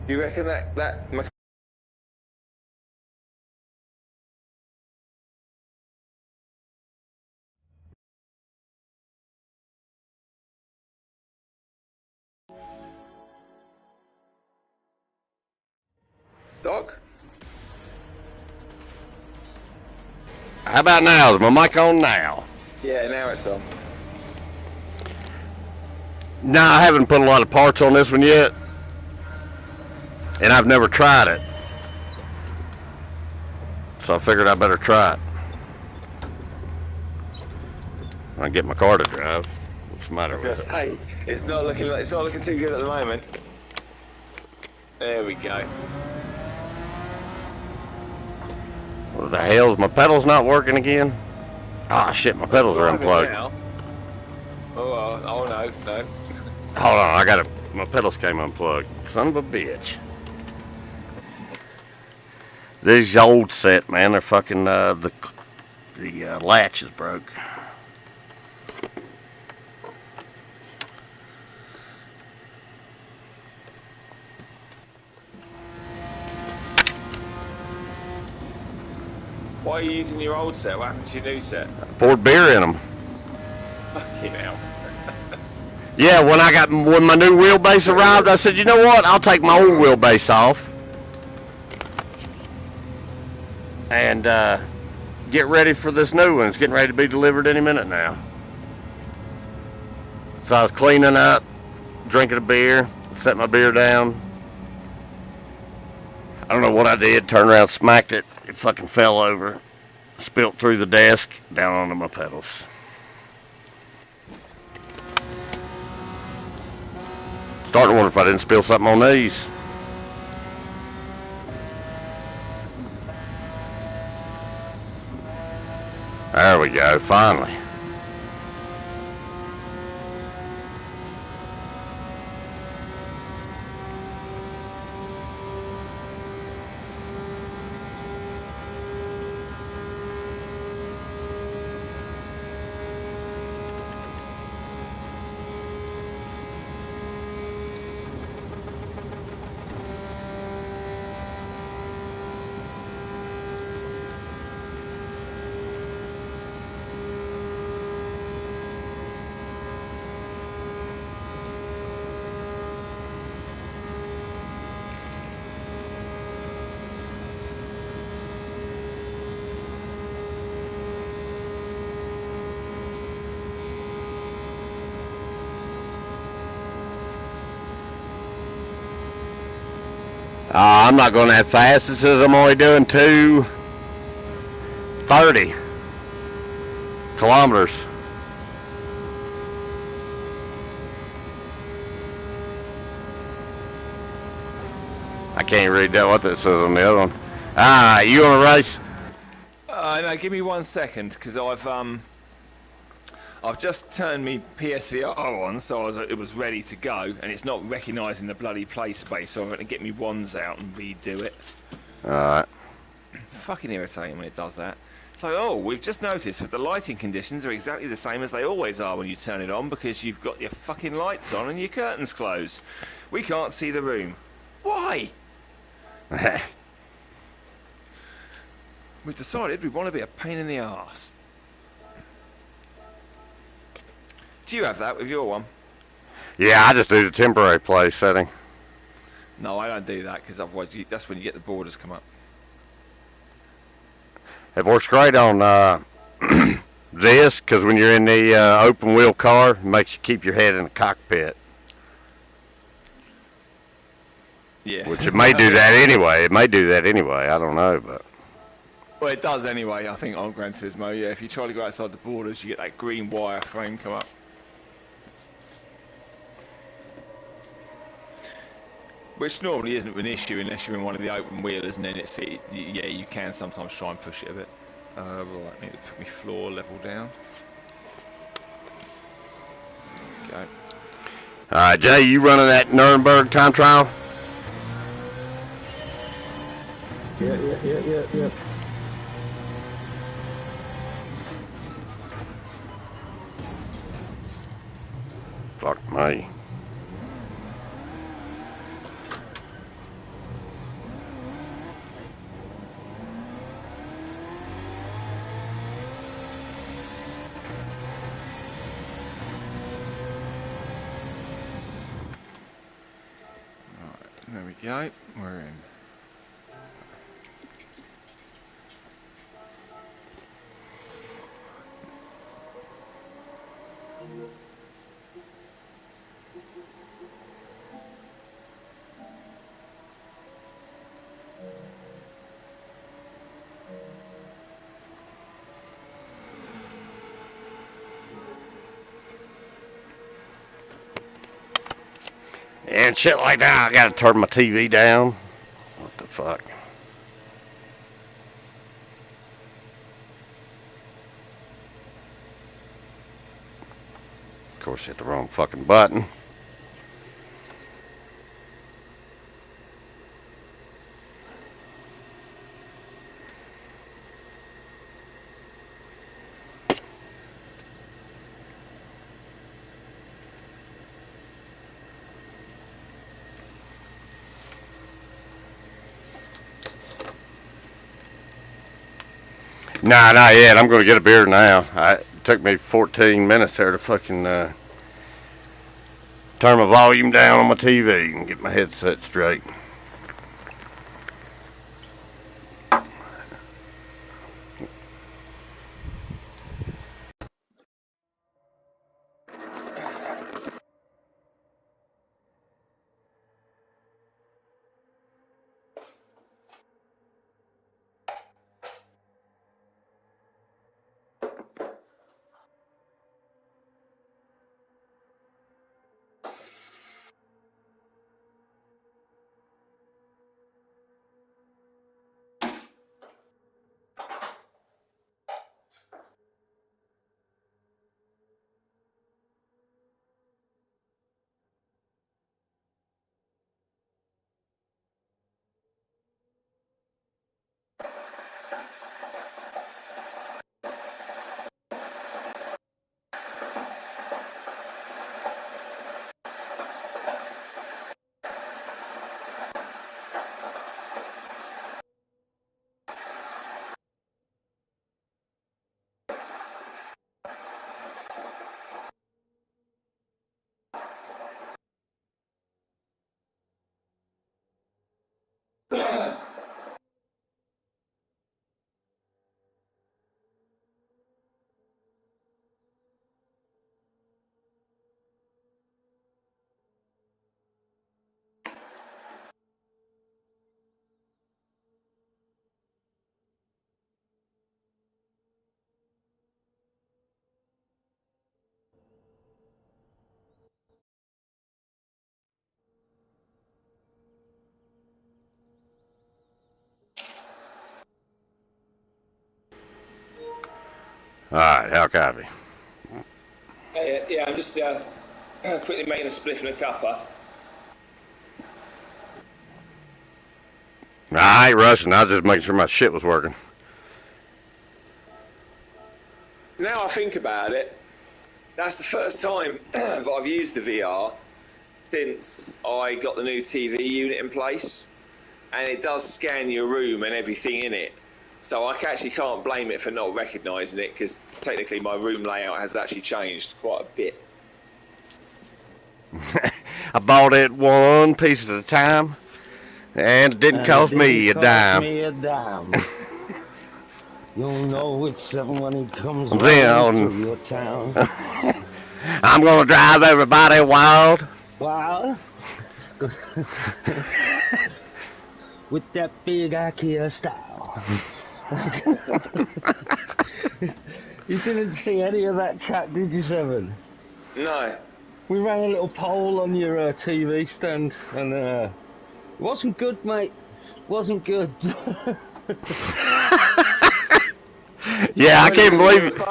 You reckon that Doc? How about now? Is my mic on now? Yeah, now it's on. No, I haven't put a lot of parts on this one yet, and I've never tried it, so I figured I better try it. I get my car to drive. What's the matter with it? Say, it's not looking too good at the moment. There we go. What the hell? Is my pedals not working again? Ah, shit, my pedals are unplugged. Now. Oh no. Hold on, my pedals came unplugged. Son of a bitch. This old set, man, they're fucking, the latch is broke. Why are you using your old set? What happened to your new set? I poured beer in them. Fucking hell. Yeah, when my new wheelbase arrived, I said, you know what? I'll take my old wheelbase off and get ready for this new one. It's getting ready to be delivered any minute now. So I was cleaning up, drinking a beer, set my beer down. I don't know what I did. Turned around, smacked it. It fucking fell over, spilt through the desk, down onto my pedals. Starting to wonder if I didn't spill something on these. There we go, finally. I'm not going that fast. It says I'm only doing 230 kilometers. I can't read that what that says on the other one. You want to race? No, give me 1 second, because I've just turned me PSVR on, so it was ready to go, and it's not recognising the bloody play space, so I'm going to get me wands out and redo it. Alright. Fucking irritating when it does that. So, we've just noticed that the lighting conditions are exactly the same as they always are when you turn it on, because you've got your fucking lights on and your curtains closed. We can't see the room. Why? We've decided we want to be a pain in the arse. Do you have that with your one? Yeah, I just do the temporary play setting. No, I don't do that, because otherwise that's when you get the borders come up. It works great on this, because when you're in the open wheel car, it makes you keep your head in the cockpit. Yeah. Which it may do that anyway. It may do that anyway. I don't know, but. Well, it does anyway, I think, on Gran Turismo. Yeah, if you try to go outside the borders, you get that green wire frame come up. Which normally isn't an issue unless you're in one of the open wheelers, and then yeah, you can sometimes try and push it a bit. Right, I need to put my floor level down. Okay. Alright, Jay, you running that Nuremberg time trial? Yeah. Fuck me. There we go. We're in. And shit like that, I gotta turn my TV down. What the fuck? Of course, hit the wrong fucking button. Nah, not yet. I'm gonna get a beer now. It took me 14 minutes there to fucking turn my volume down on my TV and get my headset straight. All right, how copy? Yeah, I'm just quickly making a spliff and a cuppa. I ain't rushing. I was just making sure my shit was working. Now I think about it, that's the first time that I've used the VR since I got the new TV unit in place, and it does scan your room and everything in it. So I actually can't blame it for not recognising it, because technically my room layout has actually changed quite a bit. I bought it one piece at a time, and it didn't cost me a dime. You'll know which 7 when he comes Then through your town. I'm gonna drive everybody wild. Wow. With that big IKEA style. You didn't see any of that chat, did you, Seven? No. We ran a little poll on your TV stand, and it wasn't good, mate. Wasn't good. Yeah, I can't believe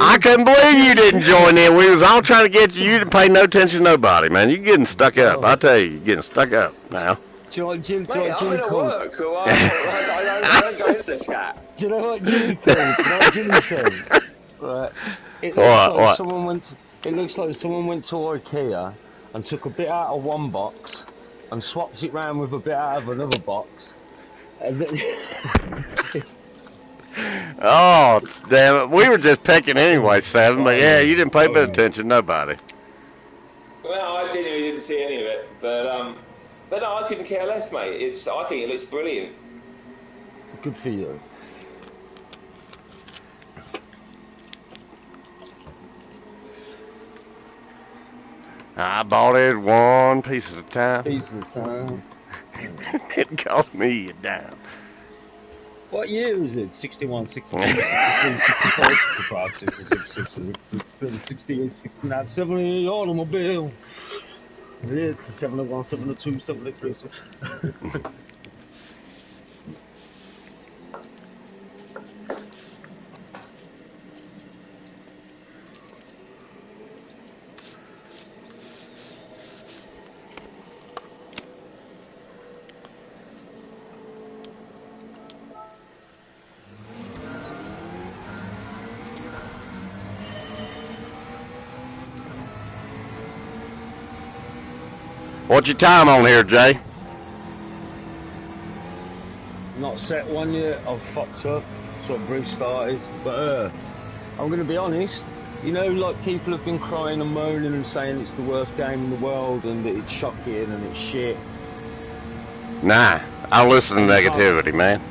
I couldn't believe you didn't join in. We was all trying to get you. You didn't pay no attention to nobody, man. You're getting stuck up. I tell you, you're getting stuck up now. Do you know what Jimmy Mate, I'm in at calls? work. So I don't go into the chat. Do you know what Jimmy calls? Do you know what Jimmy says? Right. It looks What? like What? someone went. It looks like someone went to IKEA and took a bit out of one box and swapped it round with a bit out of another box. And then, Oh, damn it. We were just picking anyway, Seven, but yeah, you didn't pay a bit of alright. attention, nobody. Well, I genuinely didn't see any of it, but no, I couldn't care less, mate. I think it looks brilliant. Good for you. I bought it one piece at a time. Piece of the time. It cost me a dime. What year is it? 61, 62, 63, 64, 65, 66, 67, 68, 69, 70, automobile. It's a 71, 72, 73. What's your time on here, Jay? Not set one yet. I've fucked up. So I've restarted. But I'm going to be honest. You know, like people have been crying and moaning and saying it's the worst game in the world and that it's shocking and it's shit. Nah, I listen to negativity, man.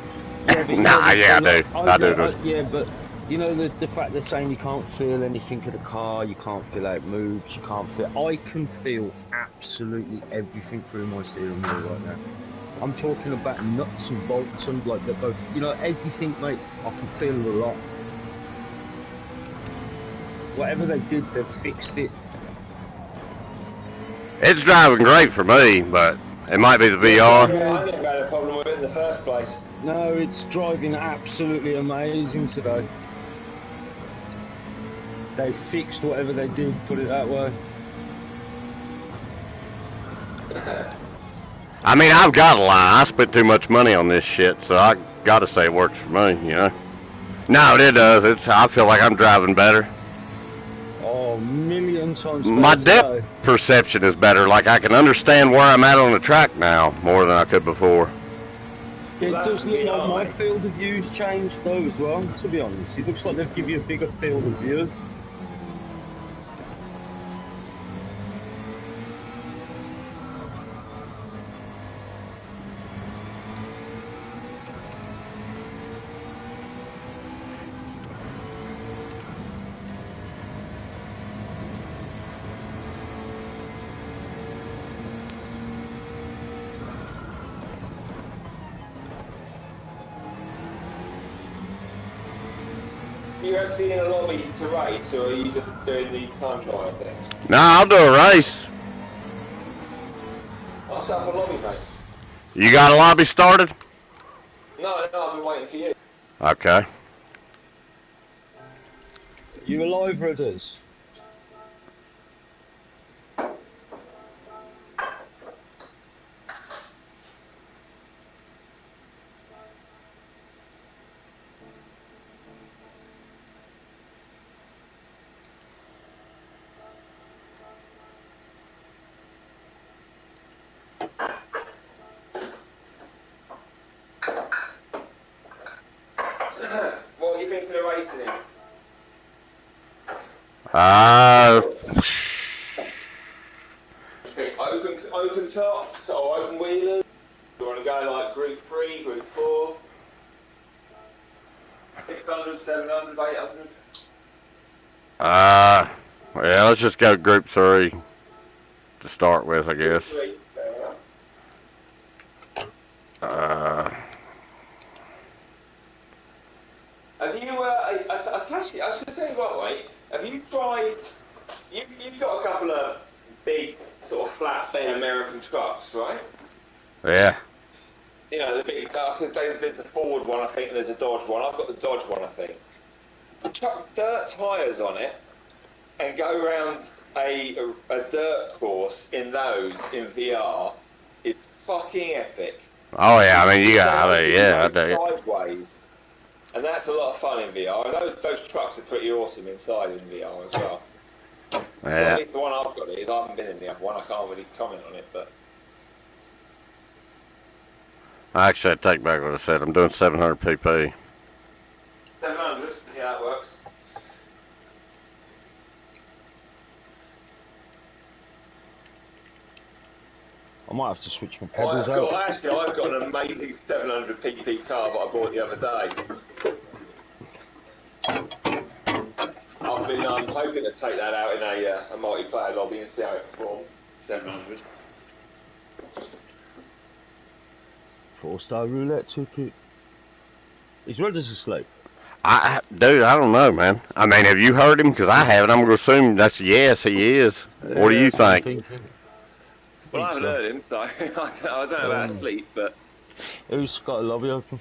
Yeah, but Nah, yeah, I do. Yeah, but you know the fact they're saying you can't feel anything of the car, you can't feel how it moves, you can't feel. I can feel absolutely everything through my steering wheel right now. I'm talking about nuts and bolts and like they're both, you know, everything, mate. I can feel a lot. Whatever they did, they've fixed it. It's driving great for me, but it might be the VR. Yeah, I never had a problem with it in the first place. No, it's driving absolutely amazing today. They fixed whatever they did, put it that way. I mean, I've got to lie. I spent too much money on this shit, so I got to say it works for me, you know? No, it does. I feel like I'm driving better. Oh, a million times better. My depth perception is better. Like, I can understand where I'm at on the track now more than I could before. It does look like my field of view's changed though as well, to be honest. It looks like they've given you a bigger field of view. You actually in a lobby to race, or are you just doing the time trial things? Nah, I'll do a race. I'll set up a lobby, mate. You got a lobby started? No, I've been waiting for you. Okay. You alive, Rudders? What are you thinking of racing in? Open tops or open wheelers? You want to go like group 3, group 4? 600, 700, 800? Yeah, let's just go group 3 to start with, I guess. Group 3, fair enough. Have you, I should tell you what, mate, have you tried, you've got a couple of big sort of flatbed American trucks, right? Yeah. You know, the big, because there's the Ford one, I think, and there's a Dodge one. I've got the Dodge one, I think. Chuck dirt tyres on it and go around a dirt course in those in VR. It's fucking epic. Oh yeah, I mean you got, I mean, yeah, I Go do. sideways, and that's a lot of fun in VR. And those trucks are pretty awesome inside in VR as well. Well, at Yeah, least the one I've got is. I haven't been in the other one. I can't really comment on it, but actually I take back what I said. I'm doing 700 pp. 700. Yeah, that works. I might have to switch my pedals out. I've got an amazing 700 pp car that I bought the other day. I'm hoping to take that out in a multiplayer lobby and see how it performs. 700. 4-star roulette ticket. Is Redders asleep? Dude, I don't know, man. I mean, have you heard him? Because I haven't. I'm going to assume that's a yes, he is. What do you That's what I'm think? thinking. Well, I haven't so. heard him, so I don't know about sleep, but Who's got a lobby open?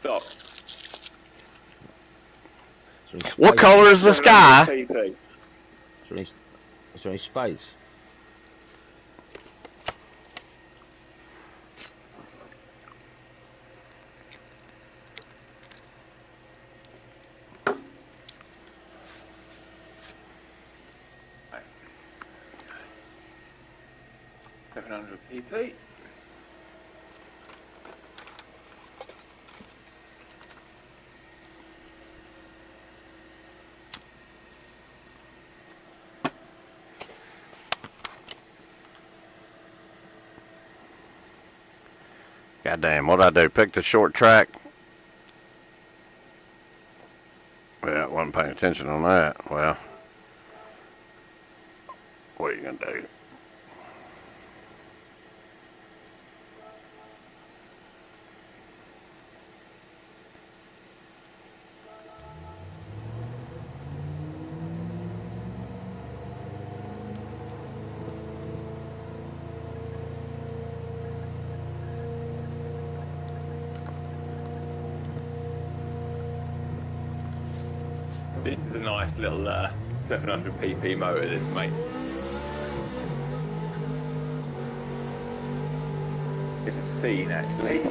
Doc. What color is the sky? 700 pp. Is there any space? Right. 700 pp. Goddamn, what'd I do? Pick the short track? Yeah, I wasn't paying attention on that. Well, what are you going to do? This is a nice little 700 pp motor, this, mate. It's obscene, actually.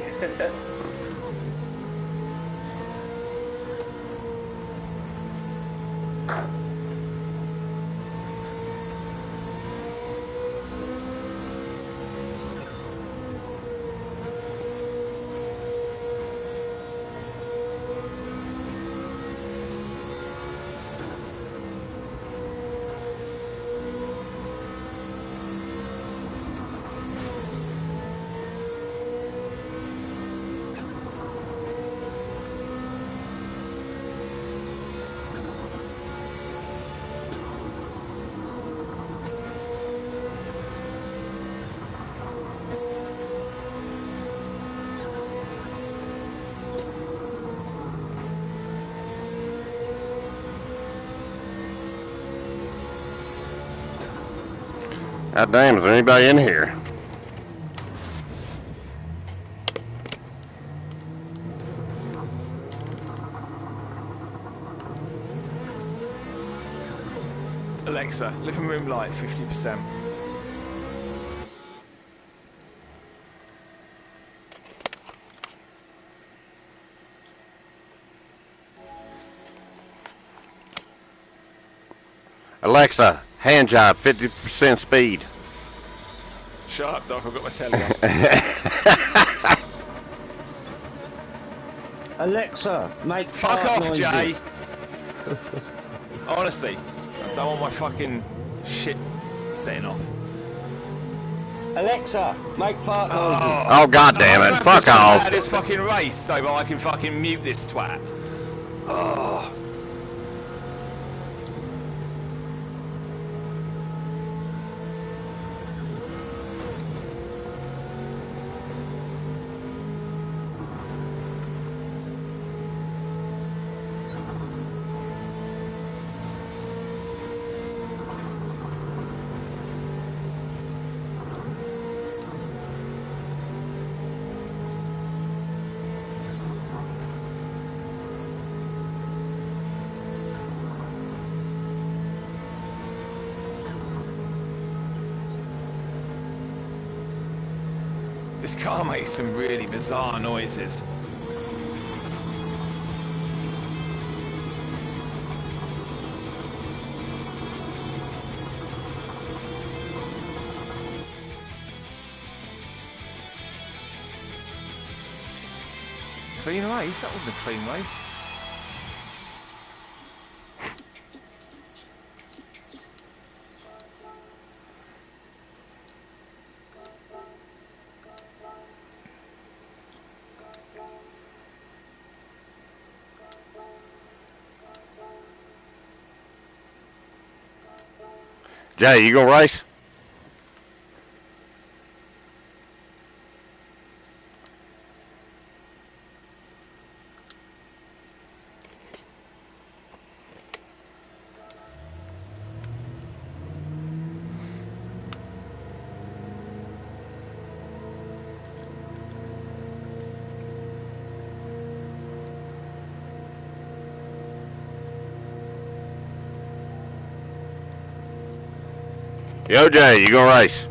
God damn, is there anybody in here? Alexa, living room light 50%. Alexa, hand job, 50% speed. Shut up, Doc, I've got my telly on. Alexa, make Fuck fart off, noises. Jay! Honestly, I don't want my fucking shit setting off. Alexa, make fart noises. Oh, god damn it, fuck off. This fucking race so that I can fucking mute this twat. Oh. This car makes some really bizarre noises. Clean race? That wasn't a clean race. Jay, you gonna race? Yo, Jay, you gonna race?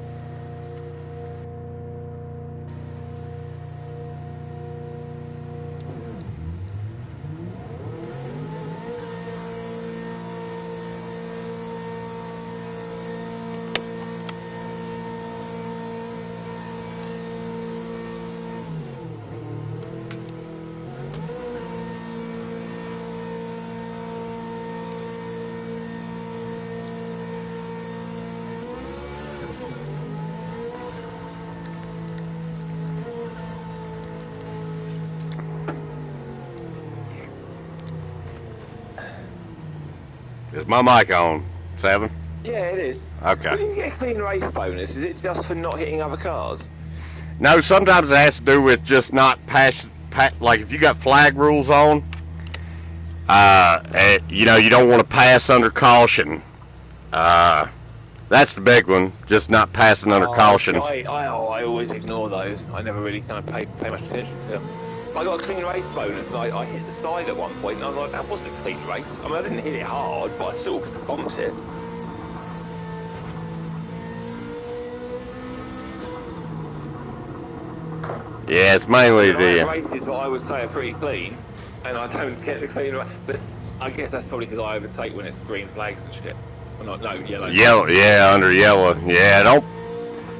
Is my mic on, 7? Yeah, it is. Okay. When you get a clean race bonus, is it just for not hitting other cars? No, sometimes it has to do with just not like if you got flag rules on, you know, you don't want to pass under caution. That's the big one, just not passing under caution. I always ignore those. I never really kind of pay much attention to them. I got a clean race bonus. I hit the side at one point, and I was like, that wasn't a clean race. I mean, I didn't hit it hard, but I still bumped it. Yeah, it's mainly the races what I would say are pretty clean, and I don't get the clean race. But I guess that's probably because I overtake when it's green flags and shit. Well, not, no, yellow. Yellow, yeah, under yellow. Yeah, don't.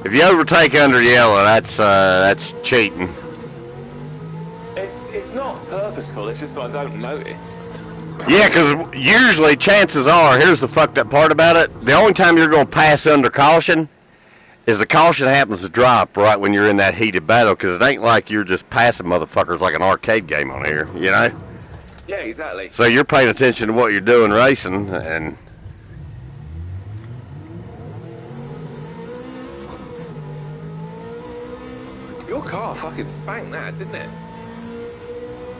If you overtake under yellow, that's cheating. It's not purposeful. It's just I don't notice. Yeah, because usually chances are, here's the fucked up part about it. The only time you're going to pass under caution is the caution happens to drop right when you're in that heated battle, because it ain't like you're just passing motherfuckers like an arcade game on here, you know? Yeah, exactly. So you're paying attention to what you're doing racing, and your car fucking spanked that, didn't it?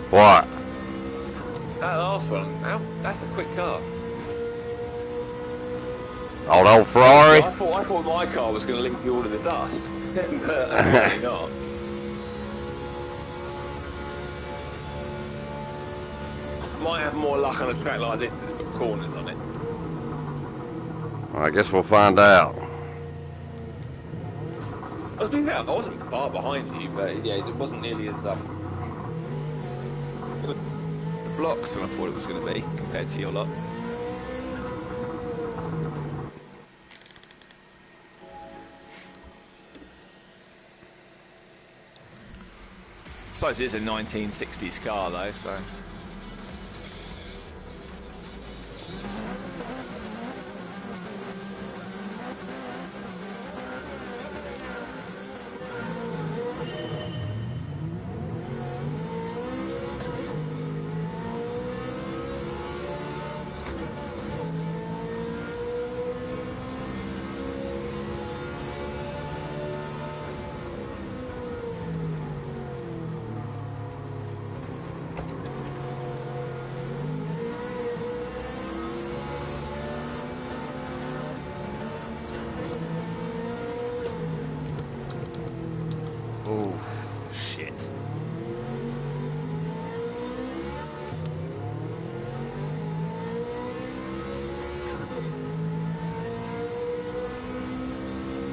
what? That last one, that's a quick car. Old Ferrari? I thought my car was going to leave you all in the dust, but apparently not. Might have more luck on a track like this that's got corners on it. Well, I guess we'll find out. I wasn't far behind you, but yeah, it wasn't nearly as the blocks than I thought it was going to be compared to your lot. I suppose it is a 1960s car though, so. Oh, shit.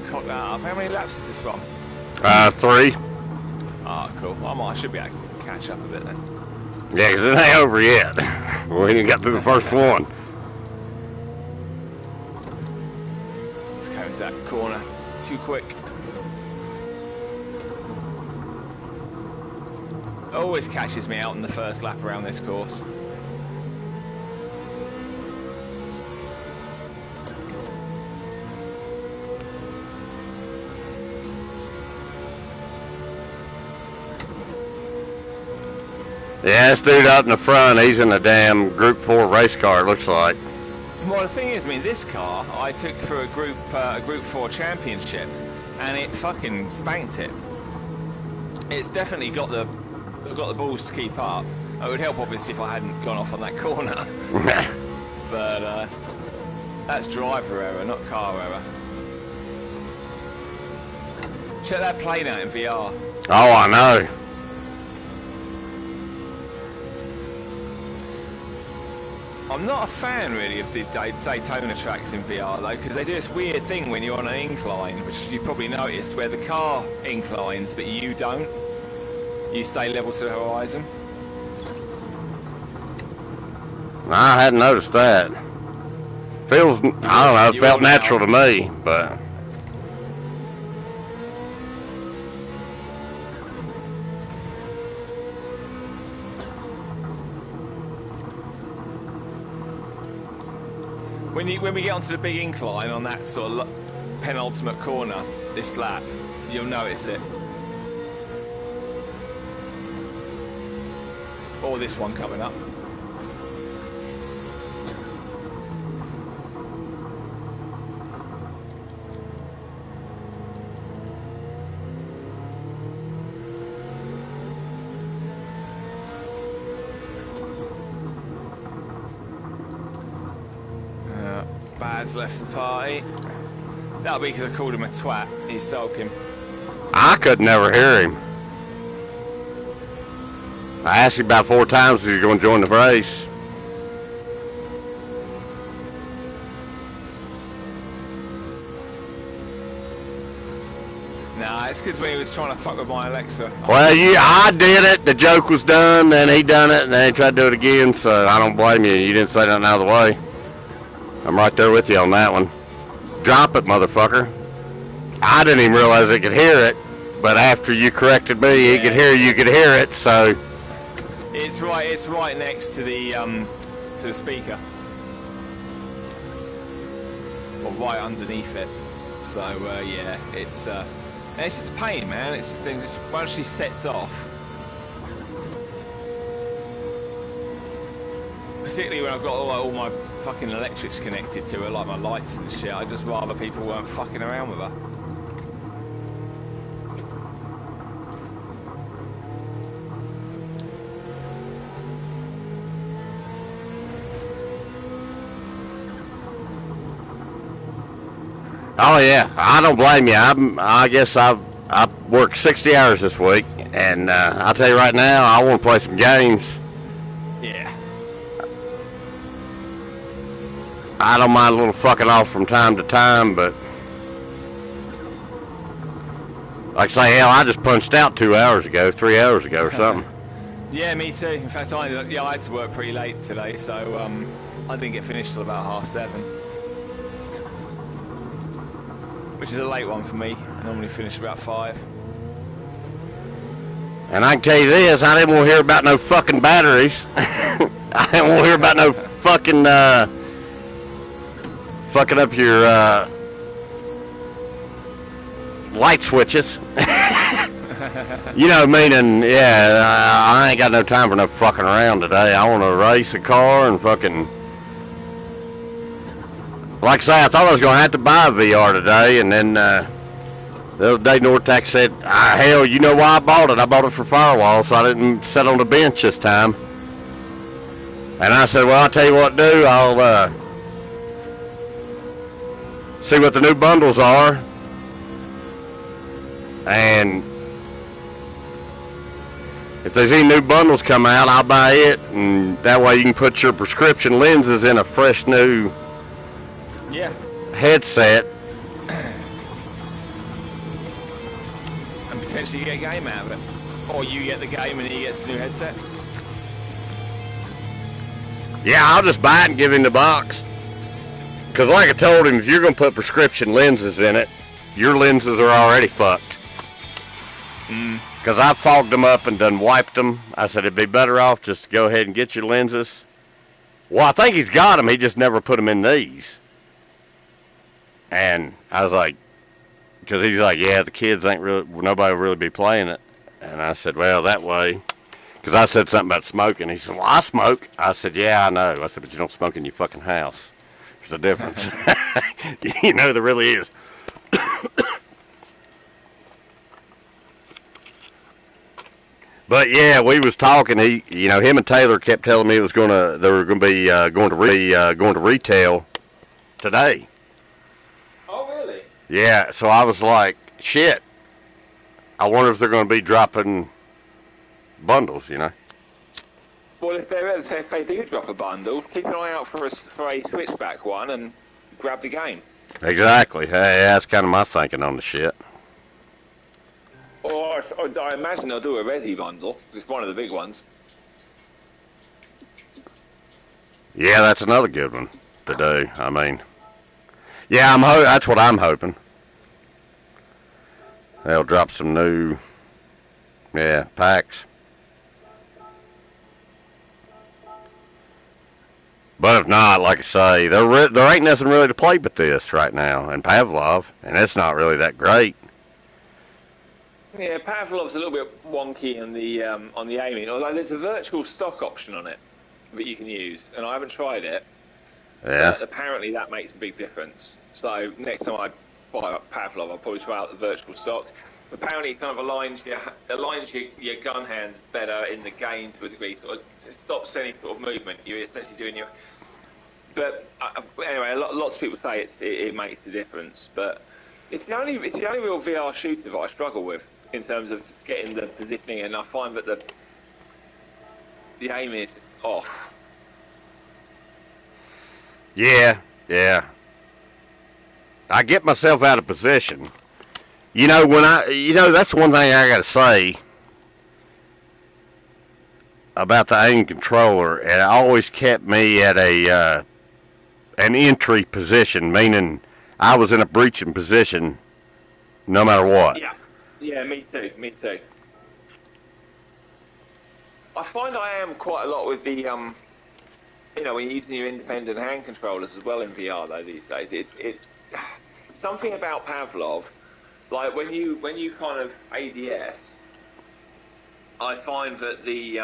Cock that up. How many laps is this one? 3. cool. I should be able to catch up a bit then. Yeah, 'cause it ain't over yet. We ain't got through the first one. Let's go into that corner. Too quick. Always catches me out in the first lap around this course. Yeah, this dude out in the front, he's in a damn Group 4 race car, it looks like. Well, the thing is, I mean, this car I took for a Group 4 championship, and it fucking spanked it. It's definitely got the balls to keep up. It would help, obviously, if I hadn't gone off on that corner. But that's driver error, not car error. Check that plane out in VR. Oh, I know. I'm not a fan really of the Daytona tracks in VR though, because they do this weird thing when you're on an incline, which you've probably noticed, where the car inclines but you don't. You stay level to the horizon. I hadn't noticed that. Feels, I don't know, it felt natural to me, but... When we get onto the big incline on that sort of penultimate corner this lap, you'll notice it. Or this one coming up. Bad's left the party. That'll be because I called him a twat. He's sulking. I could never hear him. I asked you about 4 times if you're going to join the race. Nah, it's because when he was trying to fuck with my Alexa. Well, I did it. The joke was done, then he done it, and then he tried to do it again, so I don't blame you. You didn't say nothing out of the way. I'm right there with you on that one. Drop it, motherfucker. I didn't even realize it could hear it, but after you corrected me, he could hear you could hear it, so... It's right next to the speaker. Or right underneath it. So, yeah, it's just a pain, man. It's just once she sets off... Particularly when I've got all my fucking electrics connected to her, like my lights and shit, I'd just rather people weren't fucking around with her. Oh yeah, I don't blame you. I guess I worked 60 hours this week, and I'll tell you right now, I want to play some games. Yeah. I don't mind a little fucking off from time to time, but like I say, hell, I just punched out 2 hours ago, 3 hours ago or something. Yeah, me too. In fact, I had to work pretty late today, so I didn't get finished till about 7:30. Which is a late one for me. I normally finish about 5. And I can tell you this, I didn't want to hear about no fucking batteries. I didn't want to hear about no fucking fucking up your light switches. You know, meaning, yeah, I ain't got no time for no fucking around today. I want to race a car and fucking... Like I say, I thought I was going to have to buy a VR today, and then the other day Nortec said, hell, you know why I bought it? I bought it for firewall, so I didn't sit on the bench this time. And I said, well, I'll tell you what to do. I'll see what the new bundles are, and if there's any new bundles come out, I'll buy it, and that way you can put your prescription lenses in a fresh new headset. And potentially get a game out of it. Or you get the game and he gets the new headset? Yeah, I'll just buy it and give him the box. Because like I told him, if you're going to put prescription lenses in it, your lenses are already fucked. Because I fogged them up and done wiped them. I said it'd be better off just to go ahead and get your lenses. Well, I think he's got them. He just never put them in these. And I was like, because he's like, yeah, the kids ain't really, nobody will really be playing it. And I said, well, that way. Because I said something about smoking. He said, well, I smoke. I said, yeah, I know. I said, but you don't smoke in your fucking house. There's a difference. You know, there really is. But yeah, we was talking. Him and Taylor kept telling me they were gonna be going to retail today. Oh, really? Yeah. So I was like, shit. I wonder if they're gonna be dropping bundles. Well, if they do drop a bundle, keep an eye out for a Switchback one and grab the game. Exactly. Hey, that's kind of my thinking on the shit. Or I imagine they'll do a Resi bundle. It's one of the big ones. Yeah, that's another good one to do. I mean, yeah, that's what I'm hoping. They'll drop some new, packs. But if not, like I say, there ain't nothing really to play but this right now, and Pavlov, and it's not really that great. Yeah, Pavlov's a little bit wonky on the aiming, although there's a virtual stock option on it that you can use, and I haven't tried it. Yeah. But apparently that makes a big difference. So next time I fire up Pavlov, I'll probably try out the virtual stock. So apparently it kind of aligns your gun hands better in the game to a degree. Sort of, it stops any sort of movement. You're essentially doing your. But anyway, lots of people say it makes the difference, but it's the only real VR shooter that I struggle with in terms of just getting the positioning, and I find that the aiming is just off. Yeah. I get myself out of position. That's one thing I gotta say about the aim controller. It always kept me at an entry position, meaning I was in a breaching position no matter what. Yeah, me too. I find I am quite a lot with the when you're using your independent hand controllers as well in VR though these days. It's something about Pavlov, like when you kind of ADS, I find that the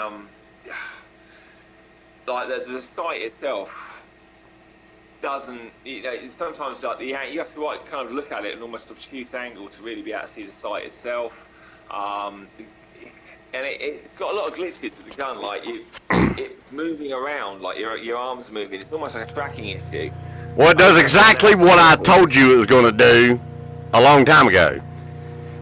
sight itself doesn't, sometimes like you have to kind of look at it in almost obtuse angle to really be able to see the sight itself. And it's got a lot of glitches with the gun, like it's moving around, like your arms are moving. It's almost like a tracking issue. Well, it does exactly what I told you it was going to do a long time ago.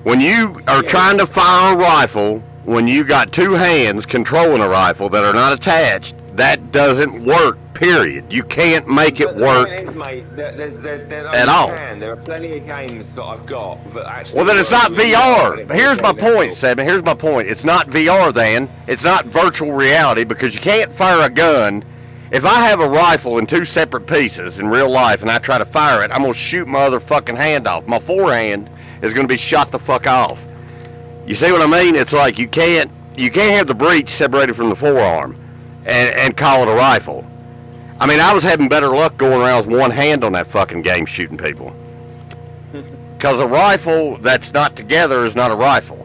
When you are trying to fire a rifle, when you got two hands controlling a rifle that are not attached, that doesn't work, period. You can't make it work at all. There are plenty of games that I've got that actually. Well, then it's not VR. Here's my point, Seven. Here's my point. It's not VR then. It's not virtual reality, because you can't fire a gun. If I have a rifle in two separate pieces in real life and I try to fire it, I'm going to shoot my other fucking hand off. My forehand is going to be shot the fuck off. You see what I mean? It's like you can't have the breech separated from the forearm and call it a rifle. I mean, I was having better luck going around with one hand on that fucking game shooting people. Because a rifle that's not together is not a rifle.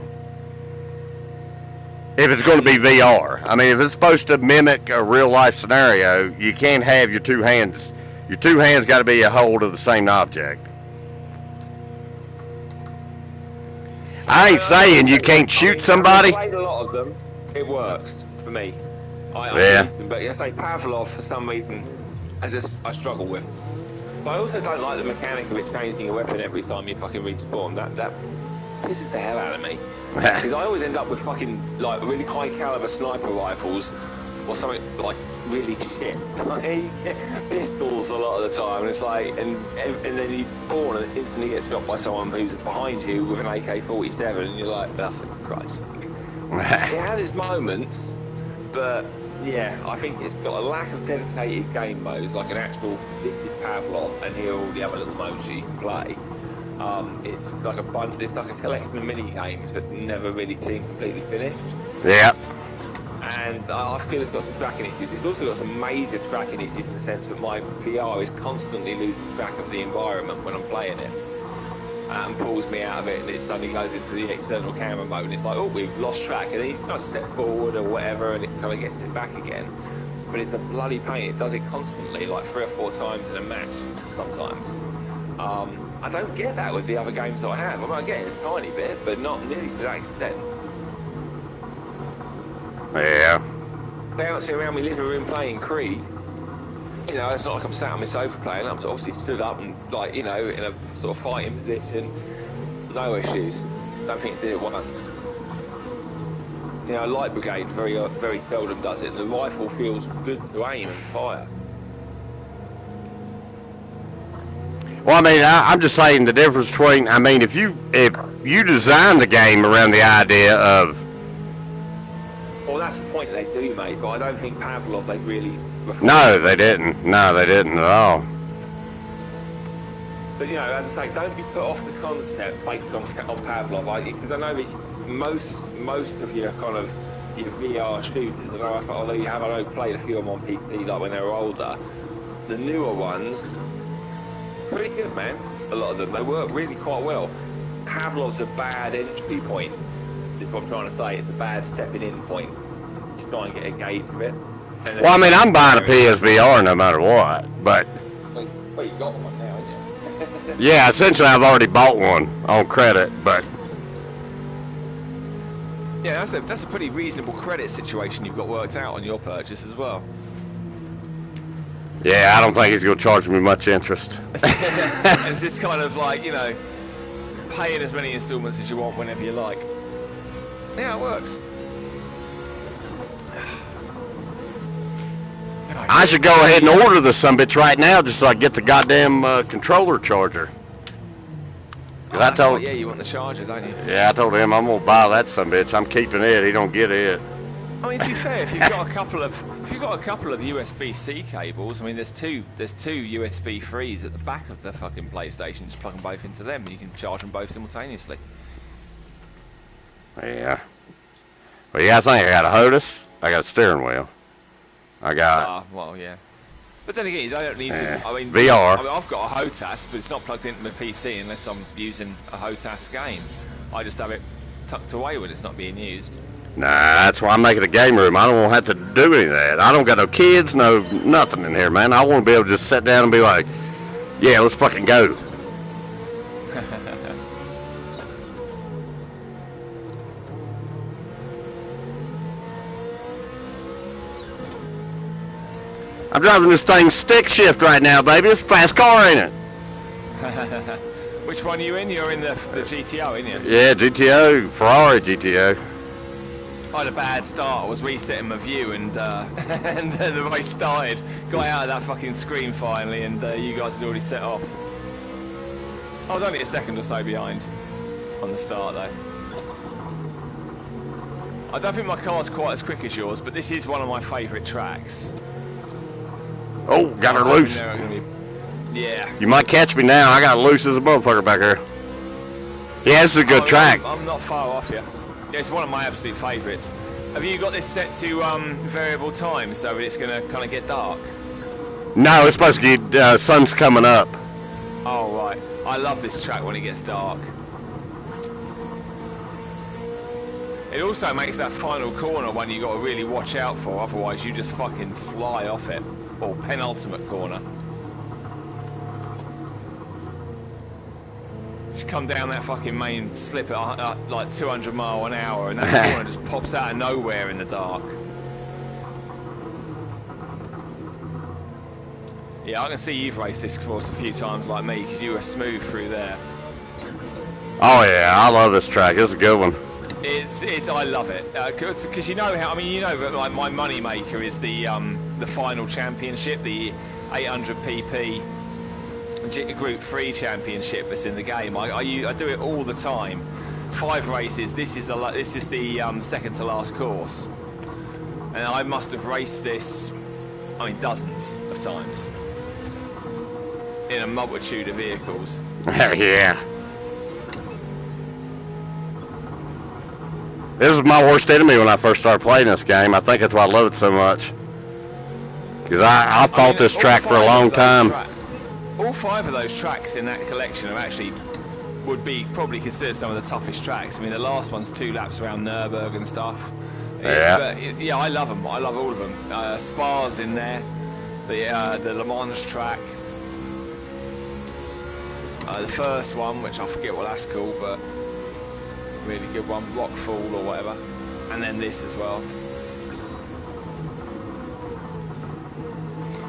If it's going to be VR. I mean, if it's supposed to mimic a real life scenario, you can't have your two hands. Your two hands got to be a hold of the same object. I ain't saying you can't shoot somebody. I've played a lot of them. It works for me. I Yeah. use them, but yes, Pavlov for some reason I struggle with. But I also don't like the mechanic of it changing a weapon every time you fucking respawn. That pisses the hell out of me. Because I always end up with fucking like really high caliber sniper rifles or something like really shit. Pistols a lot of the time, and it's like, and then you spawn and instantly get shot by someone who's behind you with an AK-47, and you're like, oh, for Christ's sake. It has its moments, but yeah, I think it's got a lack of dedicated game modes, like an actual fitted Pavlov, and here all the other little modes you can play. It's like a bunch. It's like a collection of mini games that never really seem completely finished. Yeah. And I feel it's got some tracking issues. It's also got some major tracking issues in the sense that my VR is constantly losing track of the environment when I'm playing it. And pulls me out of it, and it suddenly goes into the external camera mode, and it's like, oh, we've lost track, and then you kind of step forward or whatever, and it kind of gets it back again. But it's a bloody pain. It does it constantly, like 3 or 4 times in a match sometimes. I don't get that with the other games that I have. I mean, I get it a tiny bit, but not nearly to that extent. Yeah. Bouncing around my living room playing Creed, you know, it's not like I'm sat on my sofa playing. I'm obviously stood up and, like, you know, in a sort of fighting position. No issues. Don't think it did it once. You know, Light Brigade very seldom does it, and the rifle feels good to aim and fire. Well, I mean, I'm just saying the difference between, I mean, if you design the game around the idea of... Well, that's the point they do, mate, but I don't think Pavlov, they really... No, they didn't. No, they didn't at all. But, you know, as I say, don't be put off the concept based on Pavlov, because I know that most of your kind of your VR shooters, although you have, I know, played a few of them on PC, like when they were older, the newer ones... pretty good, man. A lot of them, they work really quite well. Pavlov's a bad entry point, is what I'm trying to say. It's a bad stepping in point to try and get a gauge of it. Well, I mean, I'm buying a PSVR no matter what, but... Well, you got one now, haven't you? Yeah, essentially I've already bought one on credit, but... Yeah, that's a pretty reasonable credit situation you've got worked out on your purchase as well. Yeah, I don't think he's going to charge me much interest. It's this kind of like, you know, paying as many installments as you want whenever you like. Yeah, it works. I should go ahead and order the sumbitch right now just so I get the goddamn controller charger. Yeah, you want the charger, don't you? Yeah, I told him I'm going to buy that sumbitch. I'm keeping it. He don't get it. I mean, to be fair, if you've got a couple of USB-C cables, I mean, there's two USB 3s at the back of the fucking PlayStation. Just plug them both into them, and you can charge them both simultaneously. Yeah. Well, yeah, I think I got a HOTAS. I got a steering wheel. I got. Well, yeah. But then again, they don't need to. I mean, VR. I mean, I've got a HOTAS, but it's not plugged into my PC unless I'm using a HOTAS game. I just have it tucked away when it's not being used. Nah, that's why I'm making a game room. I don't want to have to do any of that. I don't got no kids, no nothing in here, man. I want to be able to just sit down and be like, yeah, let's fucking go. I'm driving this thing stick shift right now, baby. It's a fast car, ain't it? Which one are you in? You're in the GTO, aren't you? Yeah, GTO, Ferrari GTO. I had a bad start. I was resetting my view, and and then the race started. Got out of that fucking screen finally, and you guys had already set off. I was only a second or so behind on the start, though. I don't think my car's quite as quick as yours, but this is one of my favourite tracks. Oh, got her loose. Yeah. You might catch me now. I got loose as a motherfucker back here. Yeah, this is a good track. I'm not far off you. Yeah, it's one of my absolute favourites. Have you got this set to variable time so that it's going to kind of get dark? No, it's supposed to get sun's coming up. Oh, right. I love this track when it gets dark. It also makes that final corner one you got to really watch out for, otherwise you just fucking fly off it. Or penultimate corner. Just come down that fucking main slip at like 200 miles an hour, and that corner just pops out of nowhere in the dark. Yeah, I can see you've raced this course a few times like me, because you were smooth through there. Oh yeah, I love this track. It's a good one. I love it because you know how, I mean, you know that like my money maker is the final championship, the 800 pp Group 3 championship that's in the game. I do it all the time 5 races. This is the second to last course, and I must have raced this, I mean, dozens of times in a multitude of vehicles. Yeah. This was my worst enemy when I first started playing this game. I think that's why I love it so much. Because I fought this track for a long time. All 5 of those tracks in that collection are actually, would be probably considered some of the toughest tracks. I mean, the last one's 2 laps around Nürburgring and stuff. Yeah. But yeah, I love them. I love all of them. Spa's in there. The Le Mans track. The first one, which I forget what that's called, but really good one, Rockfall or whatever. And then this as well.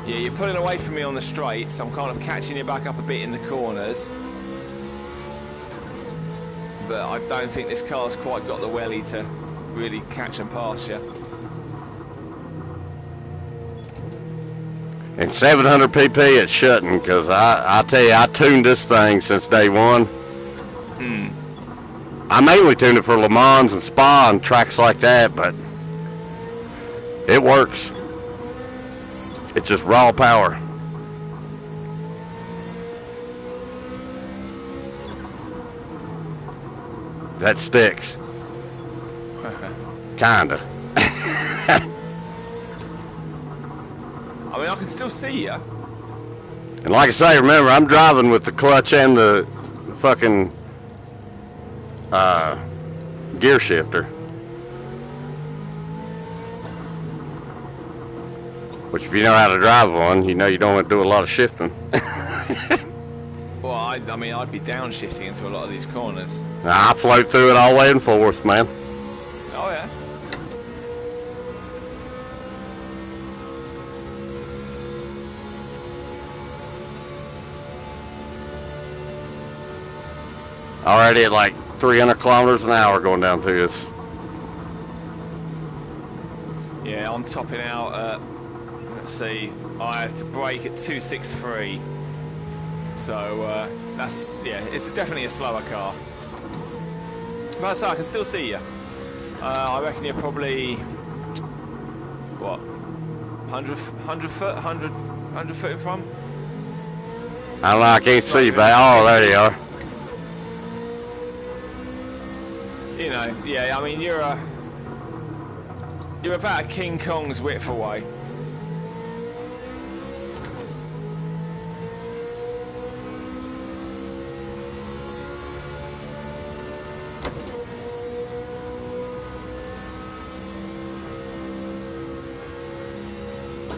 Yeah, you're pulling away from me on the straights. I'm kind of catching you back up a bit in the corners. But I don't think this car's quite got the welly to really catch and pass you. And 700 pp it shouldn't, because I tell you, I tuned this thing since day one. I mainly tuned it for Le Mans and Spa and tracks like that, but it works. It's just raw power. That sticks. Kinda. I mean, I can still see you. And like I say, remember, I'm driving with the clutch and the fucking gear shifter. Which, if you know how to drive one, you know you don't want to do a lot of shifting. Well, I mean, I'd be downshifting into a lot of these corners. I float through it all the way and forth, man. Oh, yeah. Already at like 300 kilometers an hour going down through this. Yeah, I'm topping out at, let's see, I have to brake at 263. So, that's, yeah, it's definitely a slower car. But I say, I can still see you. I reckon you're probably, what, 100 foot, 100 foot in front? I don't know, I can't see you, but oh, there you are. You know, yeah, I mean, you're about a King Kong's width away.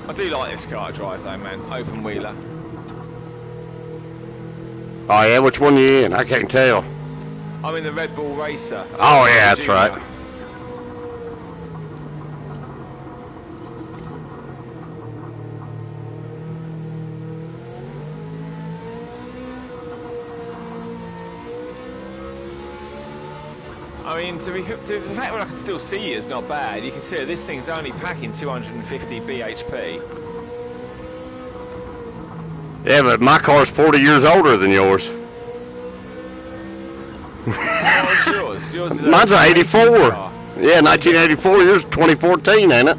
I do like this car to drive though, man. Open wheeler. Oh yeah, which one you in? I can't tell. I'm in the Red Bull Racer. Oh yeah, that's right. I mean, to the fact that I can still see you is not bad. You can see this thing's only packing 250 bhp. Yeah, but my car's 40 years older than yours. How old's yours? Yours is Mine's an 84. car. Yeah, 1984. Yours 2014, ain't it?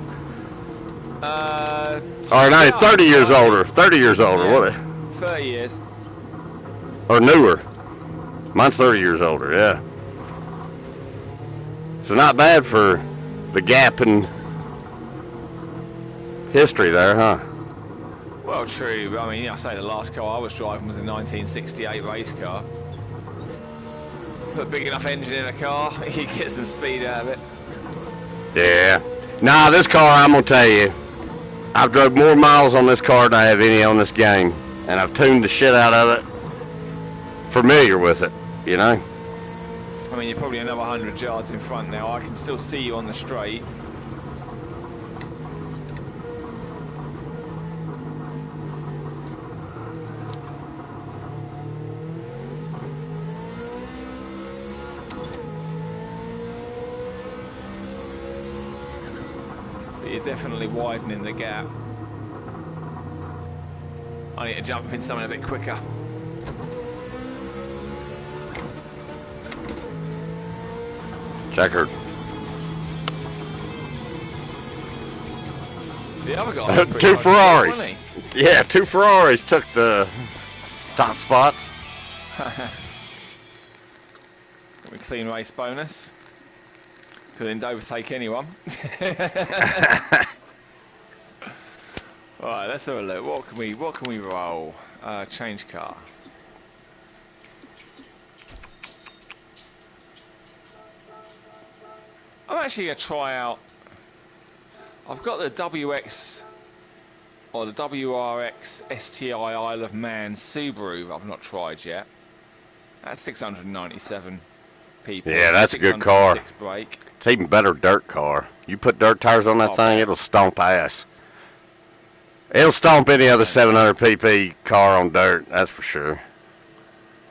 Or no, 30 years older. 30 years older, Yeah, what? 30 years. Or newer. Mine's 30 years older, yeah. So not bad for the gap in history there, huh? Well, true. I mean, yeah, I say the last car I was driving was a 1968 race car. Put a big enough engine in a car, you get some speed out of it. Yeah. Nah, this car, I'm gonna tell you, I've drove more miles on this car than I have any on this game, and I've tuned the shit out of it. Familiar with it, you know. I mean, you're probably another 100 yards in front now. I can still see you on the straight. But you're definitely widening the gap. I need to jump in something a bit quicker. Checkered. The other guy was pretty Two fucking Ferraris. good, wasn't Yeah, 2 Ferraris took the top spots. Got me clean race bonus. Couldn't overtake anyone. Alright, let's have a look. What can we roll? Change car. I'm actually gonna try out. I've got the WX or the WRX STI Isle of Man Subaru I've not tried yet. That's 697 people. Yeah, that's a good car. 606 brake. It's even better dirt car. You put dirt tires on that thing, it'll stomp ass. It'll stomp any other 700 pp car on dirt, that's for sure.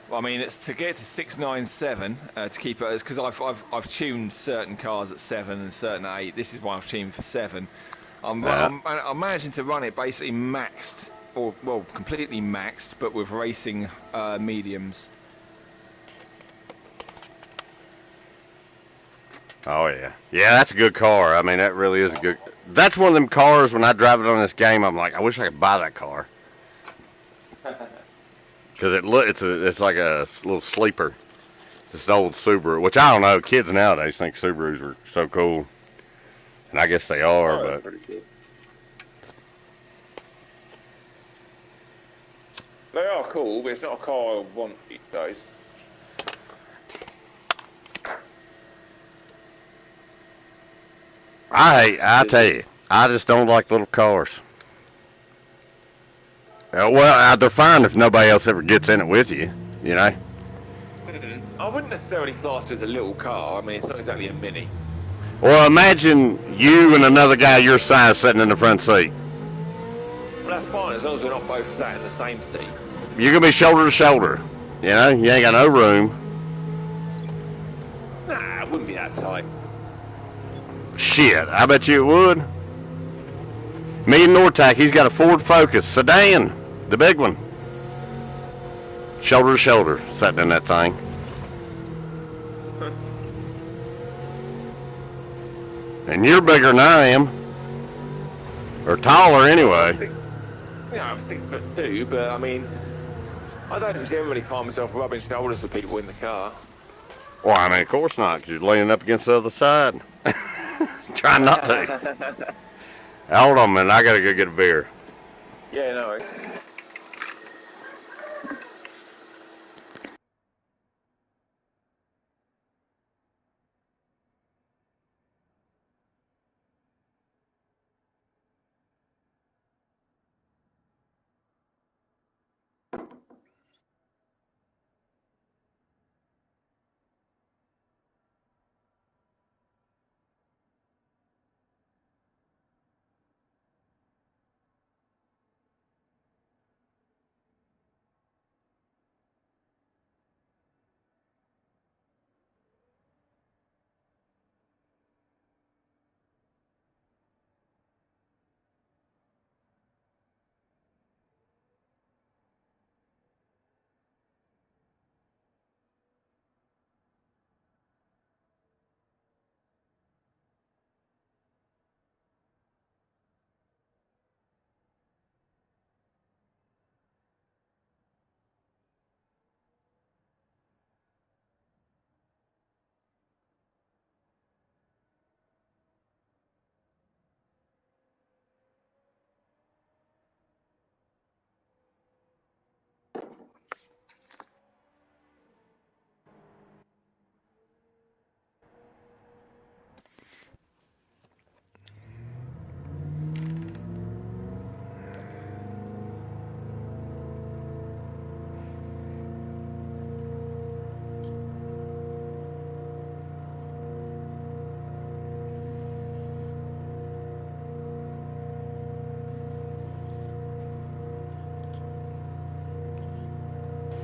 Well, I mean, it's to get to 697 to keep it, because I've tuned certain cars at 7 and certain at 8. This is why I've tuned for 7. I'm managing to run it basically maxed, or well, completely maxed, but with racing mediums. Oh yeah, yeah, that's a good car. I mean, that really is a good. That's one of them cars. When I drive it on this game, I'm like, I wish I could buy that car. Because it's like a little sleeper. This old Subaru, which I don't know. Kids nowadays think Subarus are so cool, and I guess they are. But Pretty good. They are cool, but it's not a car I want these days. I tell you, I just don't like little cars. Well, they're fine if nobody else ever gets in it with you, you know. I wouldn't necessarily class it as a little car. I mean, it's not exactly a mini. Well, imagine you and another guy your size sitting in the front seat. Well, that's fine as long as we're not both sat in the same seat. You're gonna be shoulder to shoulder. You know, you ain't got no room. Nah, it wouldn't be that tight. Shit, I bet you it would. Me and Nortac, he's got a Ford Focus sedan, the big one. Shoulder to shoulder, sitting in that thing. And you're bigger than I am. Or taller anyway. I'm 6'2", but I mean, I don't generally find myself rubbing shoulders with people in the car. Well, I mean, of course not, because you're leaning up against the other side. Trying not to. Hold on a minute, I gotta go get a beer. Yeah, no.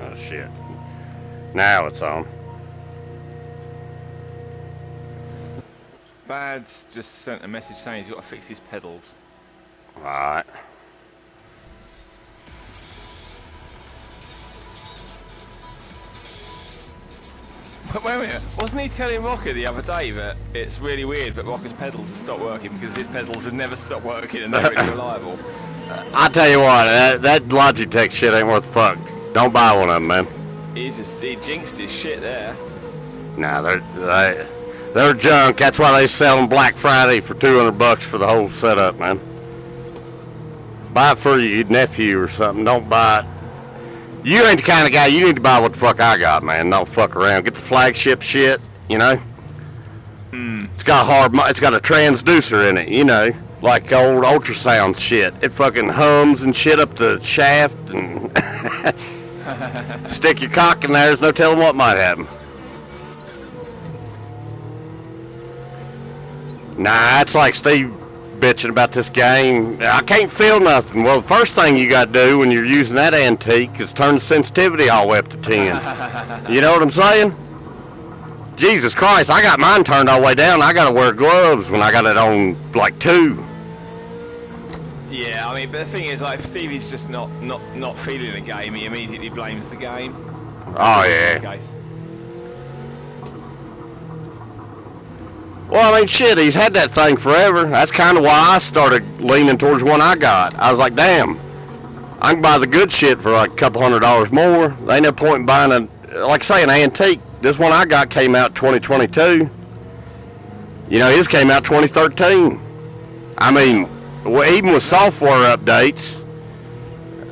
Oh, shit. Now it's on. Bad's just sent a message saying he's got to fix his pedals. Alright. But wait a minute, wasn't he telling Rocker the other day that it's really weird that Rocker's pedals have stopped working because his pedals have never stopped working and they're really reliable? I tell you what, that Logitech shit ain't worth a fuck. Don't buy one of them, man. He jinxed his shit there. Nah, they're junk. That's why they sell them Black Friday for $200 for the whole setup, man. Buy it for your nephew or something. Don't buy it. You ain't the kind of guy, you need to buy what the fuck I got, man. Don't fuck around. Get the flagship shit, you know? It's got it's got a transducer in it, you know? Like old ultrasound shit. It fucking hums and shit up the shaft and stick your cock in there. There's no telling what might happen. Nah, it's like Steve bitching about this game. I can't feel nothing. Well, the first thing you got to do when you're using that antique is turn the sensitivity all the way up to 10. You know what I'm saying? Jesus Christ, I got mine turned all the way down. I got to wear gloves when I got it on like 2. Yeah, I mean, but the thing is, like, if Stevie's just not feeling the game, he immediately blames the game. Oh, yeah. Well, I mean, shit, he's had that thing forever. That's kind of why I started leaning towards one I got. I was like, damn, I can buy the good shit for like a couple $100 more. There ain't no point in buying like say, an antique. This one I got came out 2022. You know, his came out 2013. I mean, even with software updates,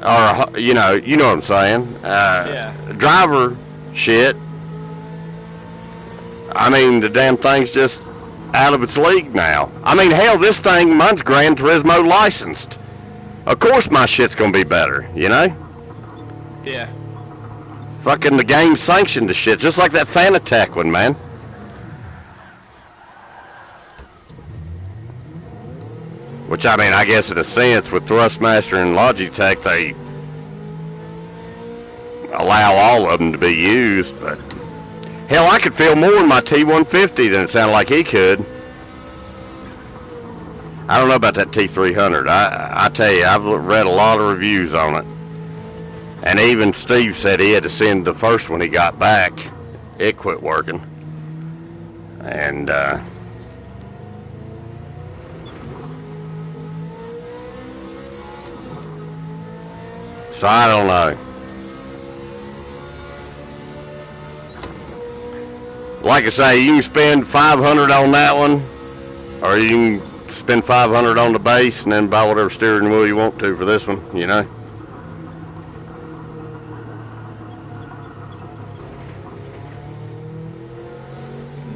or, you know what I'm saying, yeah. driver shit, I mean, the damn thing's just out of its league now. I mean, hell, this thing, mine's Gran Turismo licensed. Of course my shit's gonna be better, you know? Yeah. Fucking the game sanctioned the shit, just like that Fanatec one, man. Which, I mean, I guess in a sense, with Thrustmaster and Logitech, they allow all of them to be used, but hell, I could feel more in my T150 than it sounded like he could. I don't know about that T300. I tell you, I've read a lot of reviews on it. And even Steve said he had to send the first one he got back. It quit working. And, so I don't know. Like I say, you can spend $500 on that one, or you can spend $500 on the base and then buy whatever steering wheel you want to for this one, you know.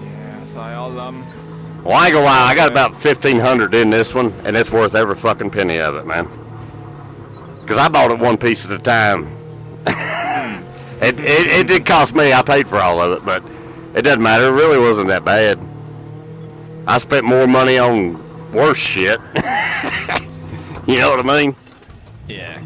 Yeah, so I'll Well, I ain't gonna lie, I got about $1,500 in this one, and it's worth every fucking penny of it, man. Cause I bought it one piece at a time. It did cost me. I paid for all of it, but it doesn't matter. It really wasn't that bad. I spent more money on worse shit. You know what I mean? yeah.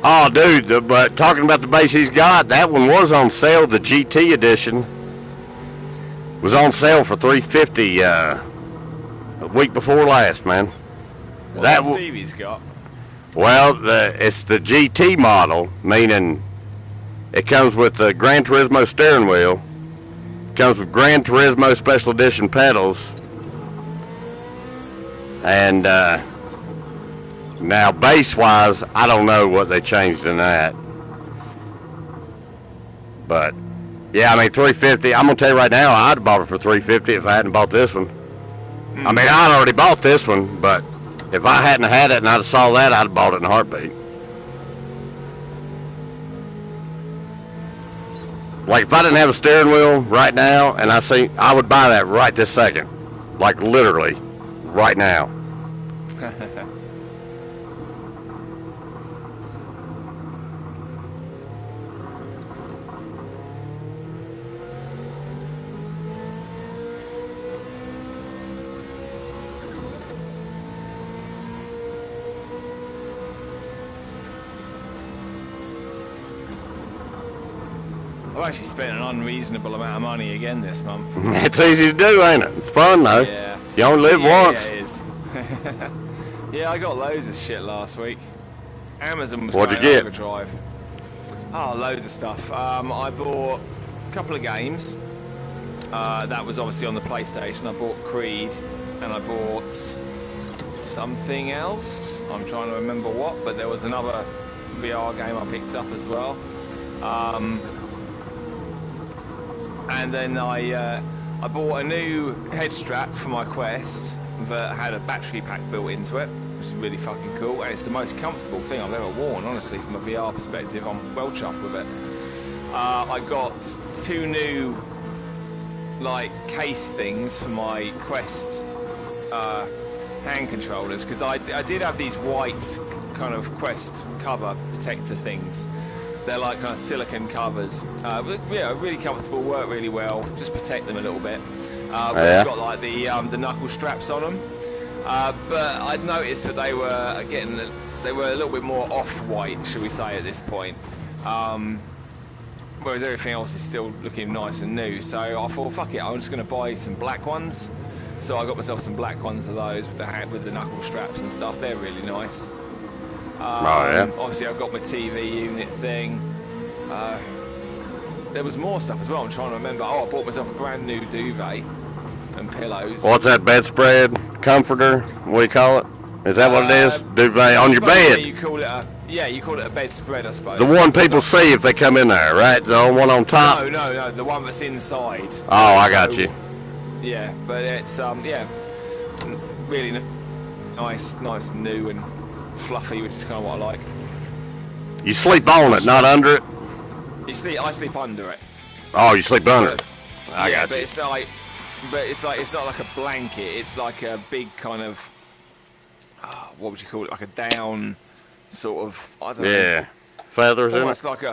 Oh, dude, but talking about the base he's got, that one was on sale. The GT edition was on sale for $350 a week before last, man. What that Stevie's got? Well, it's the GT model, meaning it comes with the Gran Turismo steering wheel, comes with Gran Turismo Special Edition pedals, and now base-wise, I don't know what they changed in that. But yeah, I mean, $350. I'm gonna tell you right now, I'd have bought it for $350 if I hadn't bought this one. I mean, I'd already bought this one, but if I hadn't had it and I'd saw that, I'd have bought it in a heartbeat. Like, if I didn't have a steering wheel right now, and I would buy that right this second. Like, literally, right now. I've actually spent an unreasonable amount of money again this month. It's easy to do, ain't it? It's fun, though. Yeah. You only live once. Yeah, it is. Yeah, I got loads of shit last week. Amazon was What'd you going get? overdrive. Oh, loads of stuff. I bought a couple of games. That was obviously on the PlayStation. I bought Creed, and I bought something else. I'm trying to remember what, but there was another VR game I picked up as well. And then I bought a new head strap for my Quest that had a battery pack built into it, which is really fucking cool. And it's the most comfortable thing I've ever worn, honestly, from a VR perspective. I'm well chuffed with it. I got 2 new like case things for my Quest hand controllers, because I did have these white kind of Quest cover protector things. They're like kind of silicone covers. Yeah, really comfortable, work really well. Just protect them a little bit. They've got like the knuckle straps on them. But I'd noticed that they were a little bit more off-white, shall we say, at this point. Whereas everything else is still looking nice and new. So I thought, fuck it, I'm just going to buy some black ones. So I got myself some black ones of those with the knuckle straps and stuff. They're really nice. Obviously, I've got my TV unit thing. There was more stuff as well. I'm trying to remember. Oh, I bought myself a brand new duvet and pillows. What's that, bedspread, comforter? What do you call it? Is that what it is? Duvet on your bed. You call it a bedspread, I suppose. The one people see if they come in there, right? The one on top? No, the one that's inside. Oh, I got you. Yeah, but it's really nice and new and fluffy, which is kind of what I like. You sleep on it, not under it? I sleep under it. Oh, you sleep under it. I got but you. It's not like a blanket. It's like a big kind of what would you call it? Like a down sort of, I don't know. Yeah, feathers in it. Almost like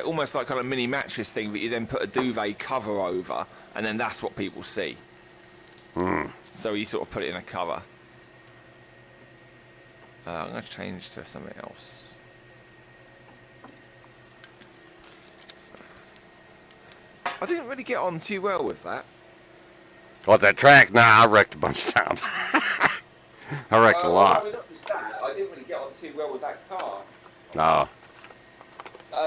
almost like kind of mini mattress thing, but you then put a duvet cover over, and then that's what people see. So you sort of put it in a cover. I'm going to change to something else. I didn't really get on too well with that. What, that track? Nah, I wrecked a bunch of times. I wrecked a lot. Not just that, I didn't really get on too well with that car. No.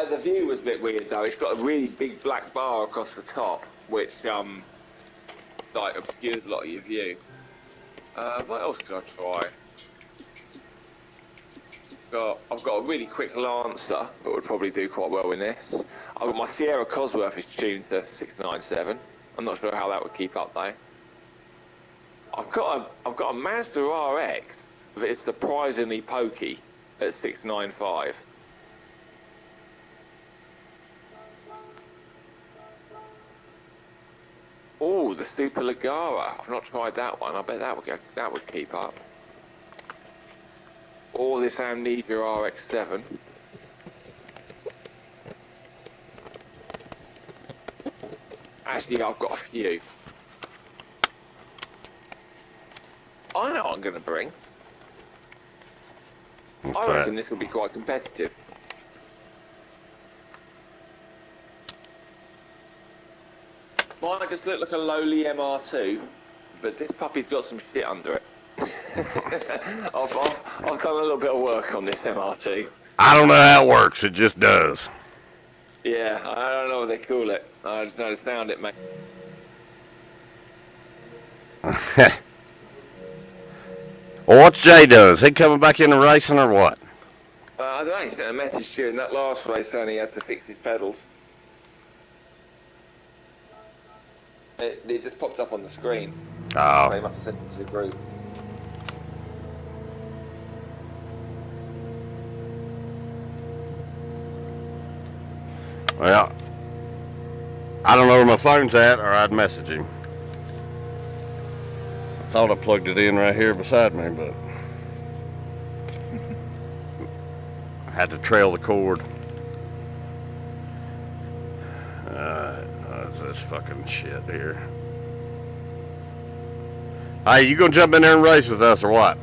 The view was a bit weird though. It's got a really big black bar across the top, which like obscures a lot of your view. What else could I try? I've got a really quick Lancer that would probably do quite well in this. My Sierra Cosworth is tuned to 697. I'm not sure how that would keep up though. I've got a Mazda RX, but it's surprisingly pokey at 695. Oh, the Super Ligara. I've not tried that one. I bet that would keep up. Or this Amnesia RX-7. Actually, I've got a few. I know what I'm going to bring. I reckon this will be quite competitive. Might just look like a lowly MR2, but this puppy's got some shit under it. I've done a little bit of work on this MR2. I don't know how it works, it just does. Yeah, I don't know what they call it. I just know the sound it makes. Well, what's Jay doing? Is he coming back into racing or what? I don't know, he sent a message during that last race saying he had to fix his pedals. It just popped up on the screen. Oh. They must have sent it to the group. Well, I don't know where my phone's at, or I'd message him. I thought I plugged it in right here beside me, but I had to trail the cord. What's this fucking shit here? Hey, you gonna jump in there and race with us or what?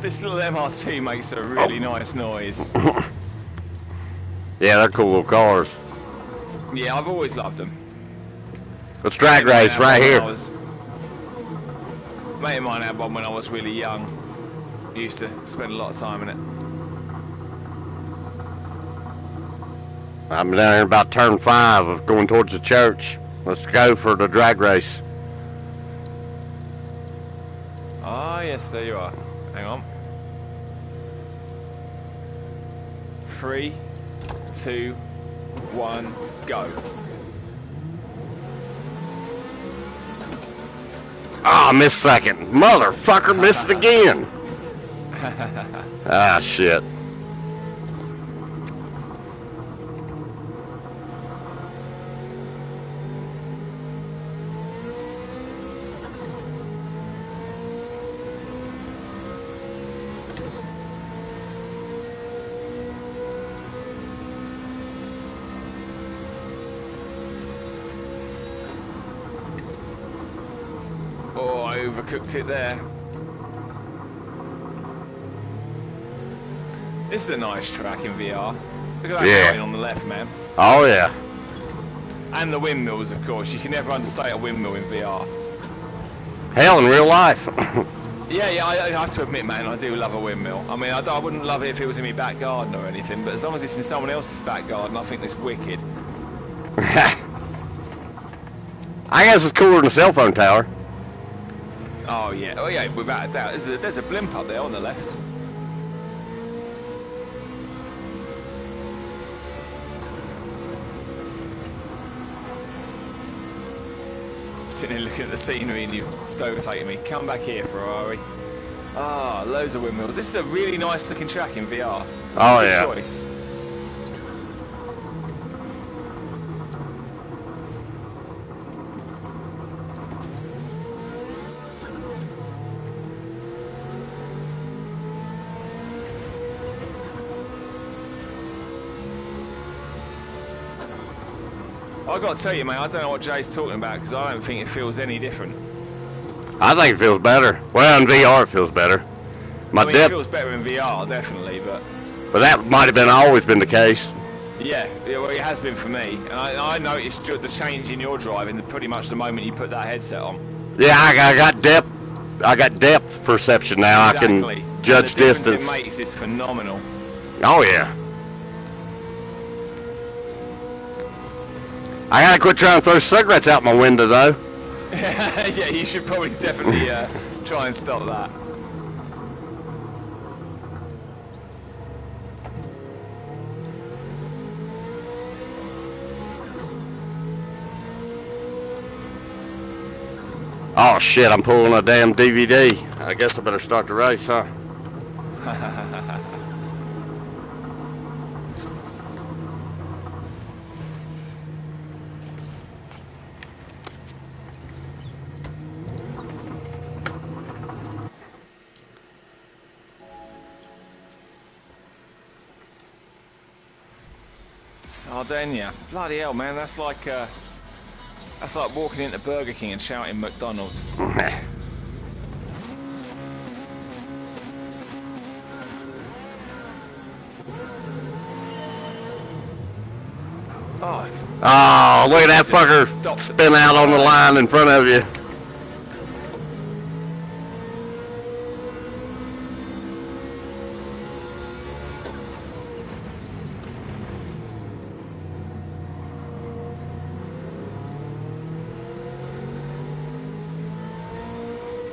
this little MR2 makes a really nice noise. Yeah, they're cool little cars. Yeah, I've always loved them. Let's drag race right here. Mate of mine had one when I was really young. Used to spend a lot of time in it. I'm down here about turn 5 of going towards the church. Let's go for the drag race. Ah, yes, there you are. Hang on. 3, 2, 1, go. Ah, missed second. Motherfucker, missed it again. Ah, shit. Oh, I overcooked it there. This is a nice track in VR. Look at that mountain on the left, man. Oh, yeah. And the windmills, of course. You can never understate a windmill in VR. Hell, in real life. Yeah, I have to admit, man, I do love a windmill. I mean, I wouldn't love it if it was in my back garden or anything, but as long as it's in someone else's back garden, I think it's wicked. I guess it's cooler than a cell phone tower. Oh yeah, without a doubt. There's a blimp up there on the left. Sitting there looking at the scenery and you just overtaking me. Come back here, Ferrari. Ah, loads of windmills. This is a really nice looking track in VR. Oh, Good yeah. choice. I've got to tell you, mate, I don't know what Jay's talking about because I don't think it feels any different. I think it feels better. Well, in VR it feels better. I mean, it feels better in VR, definitely, but that might have been always been the case. Yeah, well, it has been for me. And I noticed the change in your driving pretty much the moment you put that headset on. Yeah, I got depth. I got depth perception now. Exactly. I can judge and the difference distance. It makes is phenomenal. Oh yeah. I gotta quit trying to throw cigarettes out my window though. Yeah, you should probably definitely try and stop that. Oh shit, I'm pulling a damn DVD. I guess I better start the race, huh? Sardinia. Bloody hell, man, that's like walking into Burger King and shouting McDonald's. Oh, look at that fucker spin out on the line in front of you.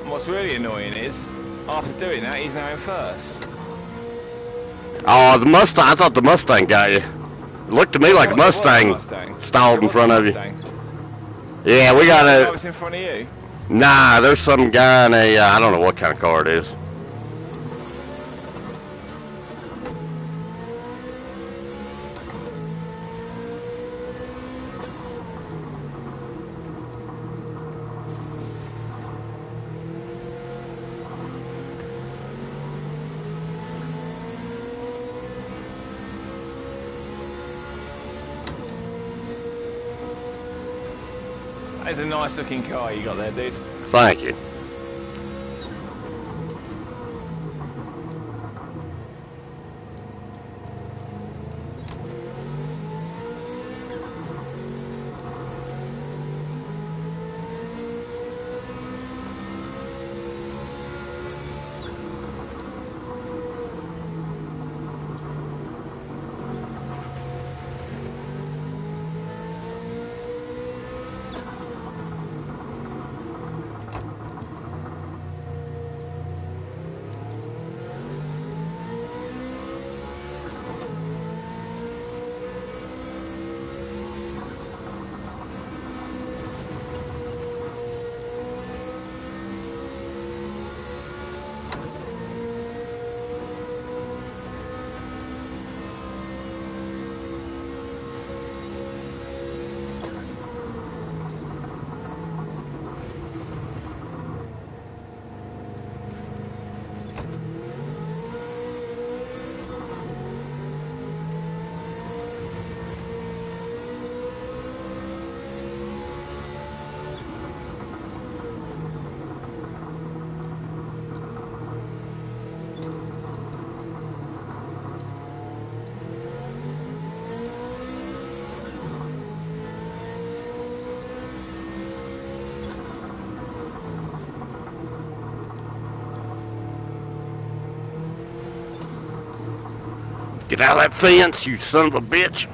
And what's really annoying is, after doing that, he's now in first. Oh, the Mustang. I thought the Mustang got you. It looked to me like a Mustang stalled in front of you. Yeah, we got a... I was in front of you? Nah, there's some guy in a... I don't know what kind of car it is. That's a nice looking car you got there, dude. Thank you. Get out of that fence, you son of a bitch.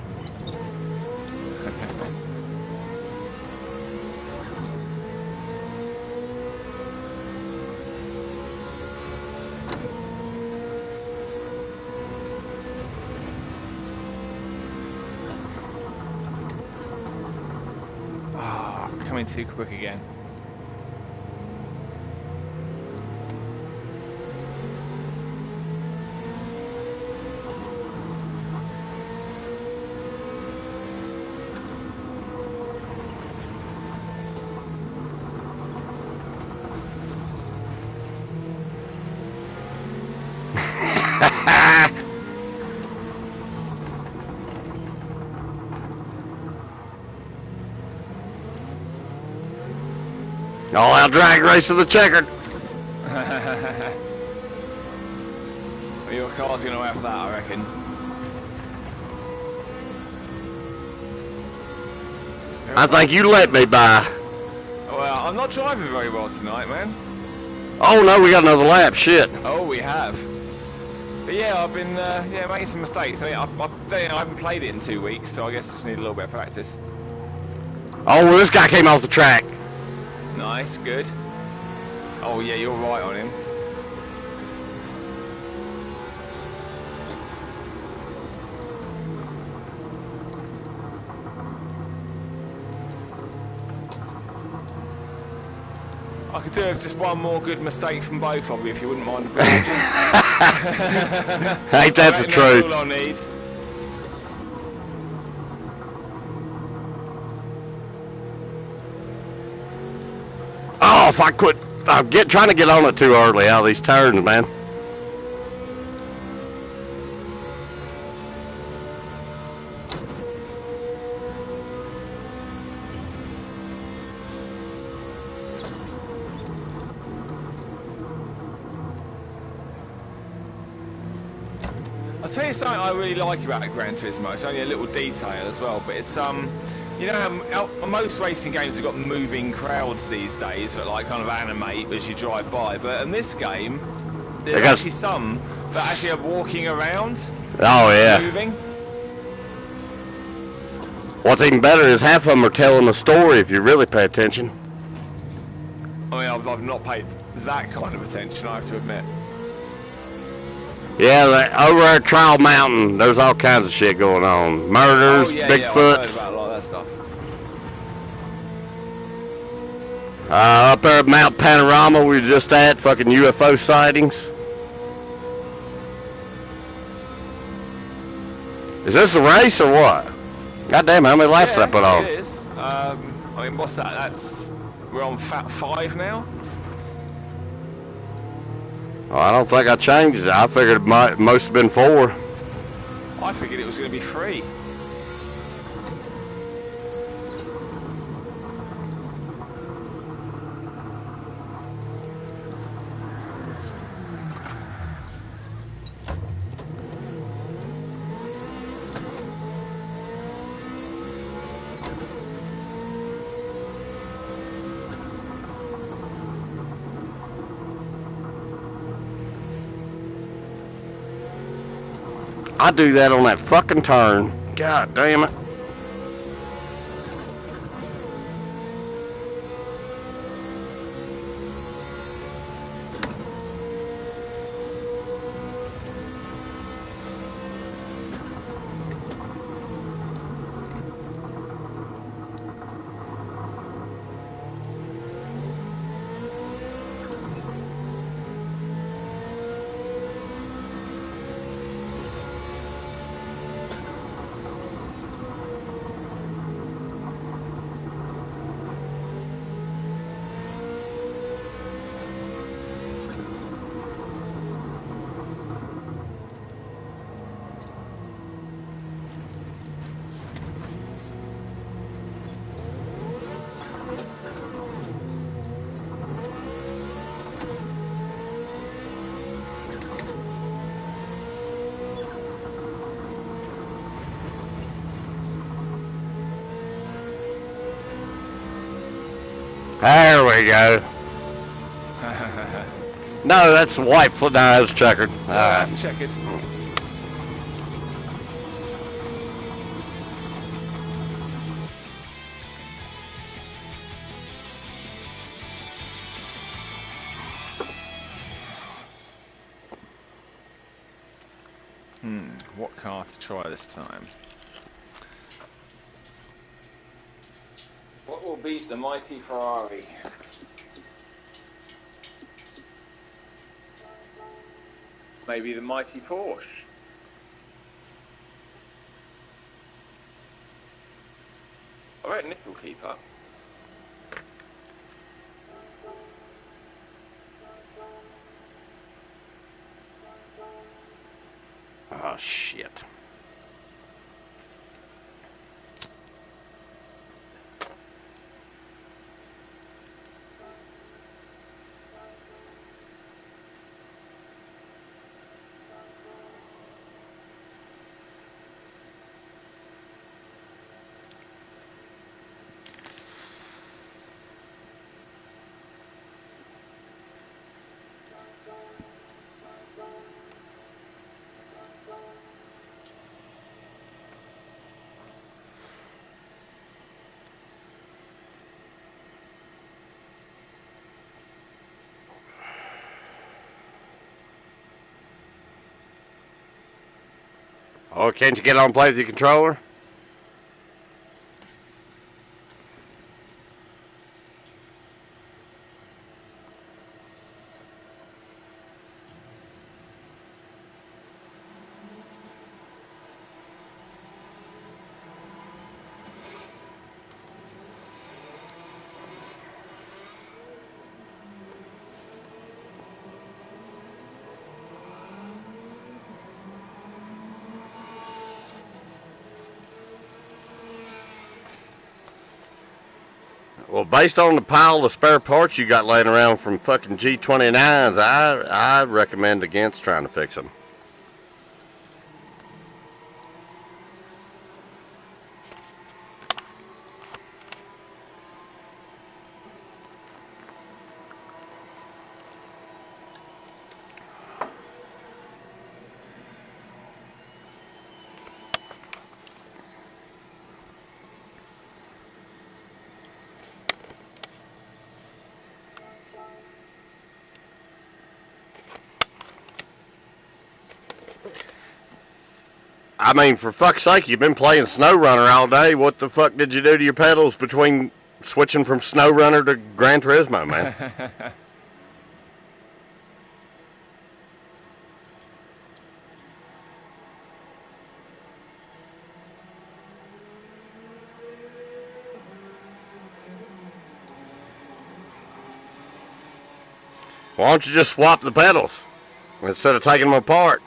Coming too quick again. All out drag race to the checkered. Well, your car's going to have that, I reckon. I think you let me by. Well, I'm not driving very well tonight, man. Oh no, we got another lap. Shit. Oh, we have. But yeah, I've been making some mistakes. I mean, I haven't played it in 2 weeks, so I guess I just need a little bit of practice. Oh, well, this guy came off the track. Nice, good. Oh yeah, you're right on him. I could do just one more good mistake from both of you if you wouldn't mind obliging. Ain't that the truth? That's all I need. Oh, if I quit, I'm trying to get on it too early out of these turns, man. I'll tell you something I really like about Gran Turismo. It's only a little detail as well, but it's you know how most racing games have got moving crowds these days that like kind of animate as you drive by, but in this game there's actually some that actually are walking around. Oh yeah. Moving. What's even better is half of them are telling a story if you really pay attention. I mean, I've not paid that kind of attention, I have to admit. Yeah, over at Trial Mountain, there's all kinds of shit going on. Murders, Bigfoots. Bigfoots. Yeah, I've heard about a lot of that stuff. Up there at Mount Panorama, we were just at, fucking UFO sightings. Is this a race or what? God damn, how many laps did I put on? It is. I mean, what's that? We're on Fat 5 now. Oh, I don't think I changed it. I figured it most have been 4. I figured it was going to be 3. I do that on that fucking turn. God damn it. There we go. No, that's white foot. No, that's checkered. No, that's checkered. what car to try this time? What will beat the mighty Ferrari? Maybe the mighty Porsche? I reckon this will keep up. Oh, shit. Oh, can't you get on and play with your controller? Well, based on the pile of spare parts you got laying around from fucking G29s, I recommend against trying to fix them. I mean, for fuck's sake, you've been playing SnowRunner all day. What the fuck did you do to your pedals between switching from SnowRunner to Gran Turismo, man? Why don't you just swap the pedals instead of taking them apart?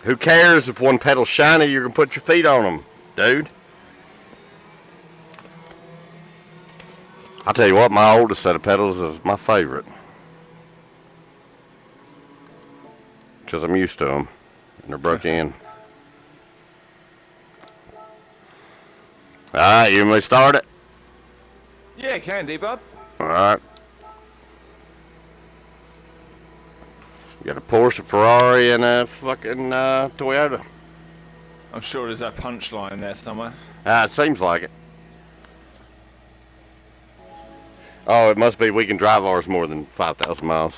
Who cares if one pedal's shiny, you're going to put your feet on them, dude? I'll tell you what, my oldest set of pedals is my favorite. Because I'm used to them. And they're broke in. Alright, you want me to start it? Yeah, can do, bub. Alright. You got a Porsche, a Ferrari, and a fucking Toyota. I'm sure there's a punchline there somewhere. It seems like it. Oh, it must be we can drive ours more than 5,000 miles.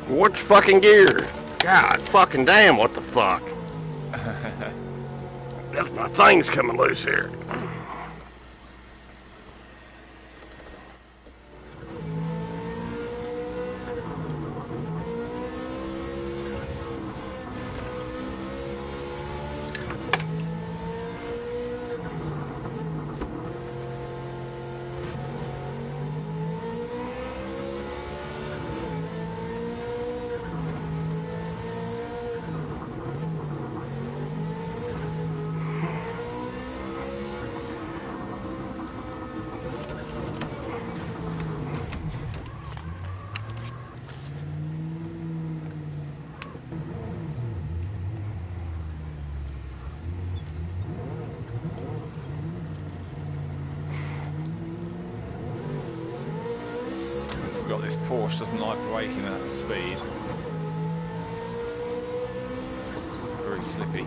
Which fucking gear? God fucking damn, what the fuck? That's my thing's coming loose here. I forgot this Porsche doesn't like braking at that speed. It's very slippy.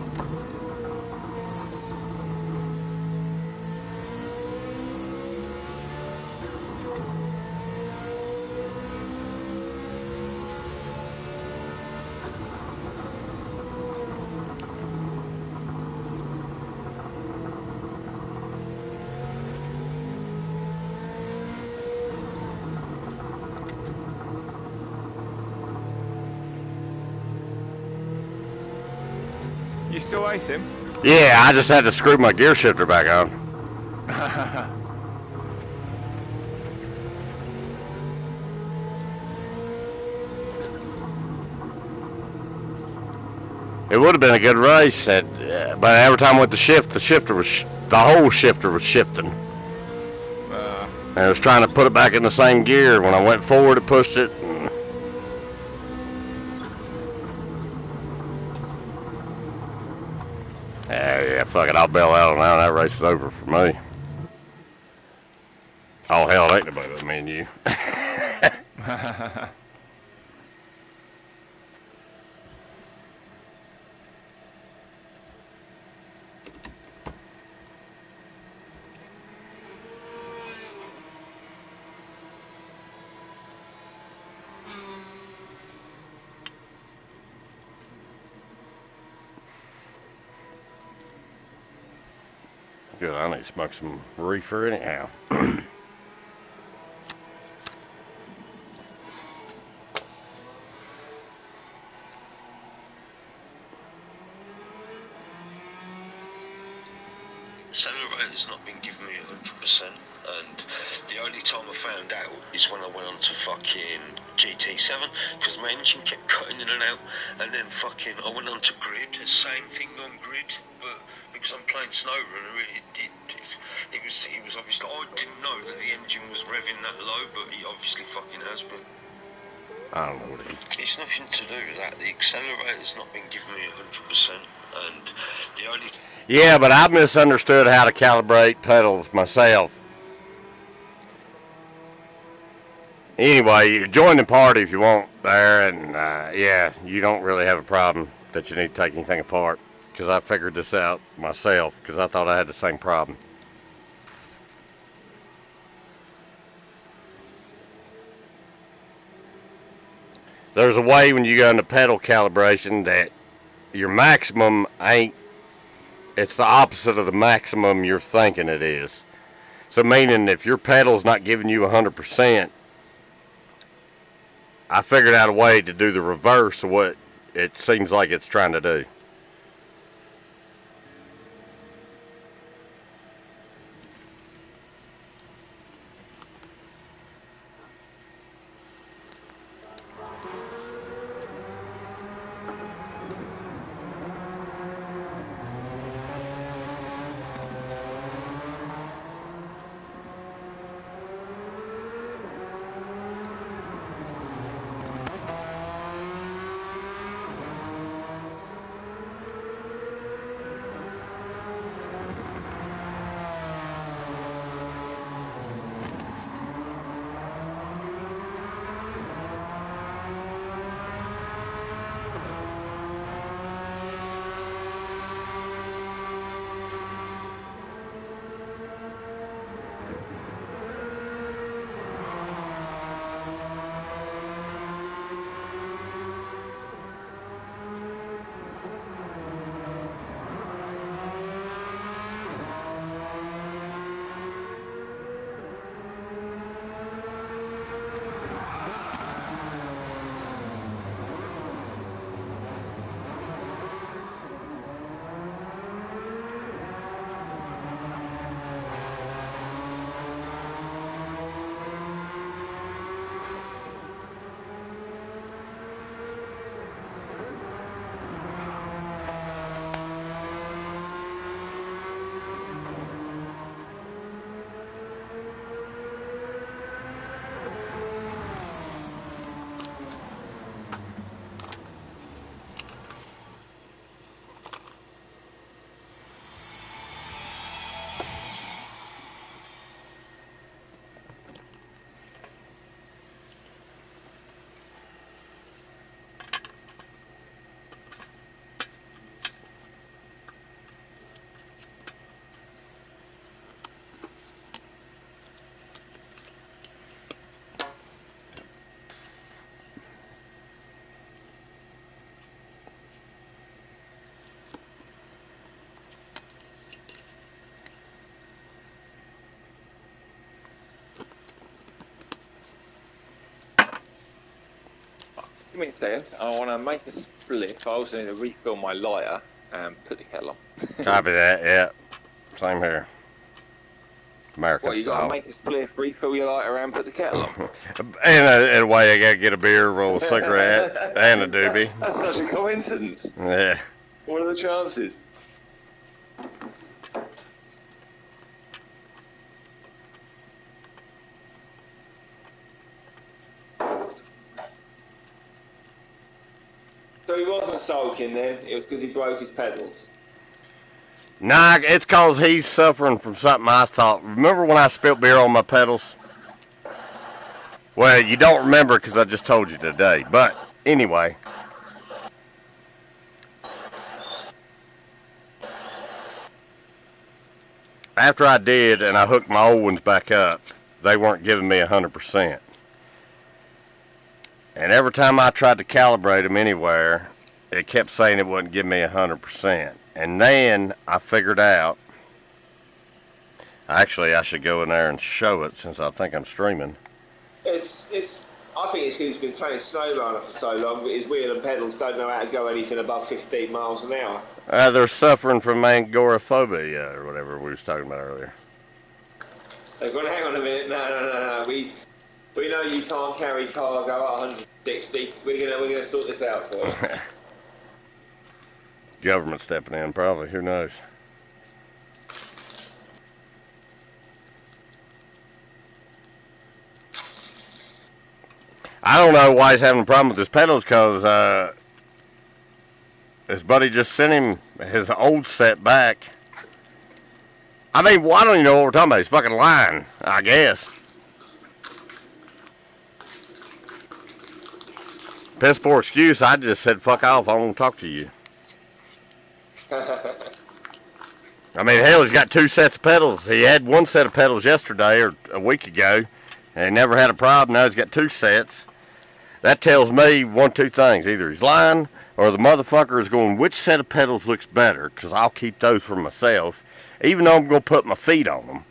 You still ace him? Yeah, I just had to screw my gear shifter back on. It would have been a good race, but every time with the shift, the whole shifter was shifting. And it was trying to put it back in the same gear. When I went forward, it pushed it. Yeah, fuck it, I'll bail out now. That race is over for me. Oh, hell, it ain't nobody but me and you. Good, I need to smoke some reefer anyhow. Accelerator's not been giving me 100%, and the only time I found out is when I went on to fucking Gt7, because my engine kept cutting in and out, and then fucking I went on to grid, same thing on grid, but because I'm playing SnowRunner, it was obviously, I didn't know that the engine was revving that low, but it obviously fucking has been. I don't know what it is. It's nothing to do with that. The accelerator's not been giving me 100%, and the only... Yeah, but I misunderstood how to calibrate pedals myself. Anyway, you join the party if you want there, and yeah, you don't really have a problem that you need to take anything apart, because I figured this out myself, because I thought I had the same problem. There's a way when you go into pedal calibration that your maximum ain't, it's the opposite of the maximum you're thinking it is. So meaning if your pedal's not giving you 100%, I figured out a way to do the reverse of what it seems like it's trying to do. me a second. I want to make a split. I also need to refill my lighter and put the kettle on. Copy that, yeah. Same here. American What, you got style. to make a split, refill your lighter and put the kettle on? In a way, I got to get a beer, roll a cigarette, and a doobie. That's such a coincidence. Yeah. What are the chances? So he wasn't sulking then, it was because he broke his pedals. Nah, it's cause he's suffering from something I thought. Remember when I spilled beer on my pedals? Well, you don't remember because I just told you today. But anyway. After I did and I hooked my old ones back up, they weren't giving me 100%. And every time I tried to calibrate them anywhere, it kept saying it wouldn't give me 100%. And then I figured out, actually I should go in there and show it since I think I'm streaming. I think it's because he's been playing snowrunner for so long, but his wheel and pedals don't know how to go anything above 15 miles an hour. They're suffering from agoraphobia or whatever we was talking about earlier. They're going, hang on a minute, no. We know you can't carry cargo at 160. We're gonna sort this out for you. Government stepping in, probably. Who knows? I don't know why he's having a problem with his pedals, because his buddy just sent him his old set back. I mean, well, I don't even know what we're talking about. He's fucking lying, I guess. Piss poor excuse. I just said, fuck off. I won't talk to you. I mean, hell, he's got 2 sets of pedals. He had 1 set of pedals yesterday or a week ago, and he never had a problem. Now he's got 2 sets. That tells me 1, 2 things. Either he's lying or the motherfucker is going, which set of pedals looks better? Because I'll keep those for myself, even though I'm going to put my feet on them.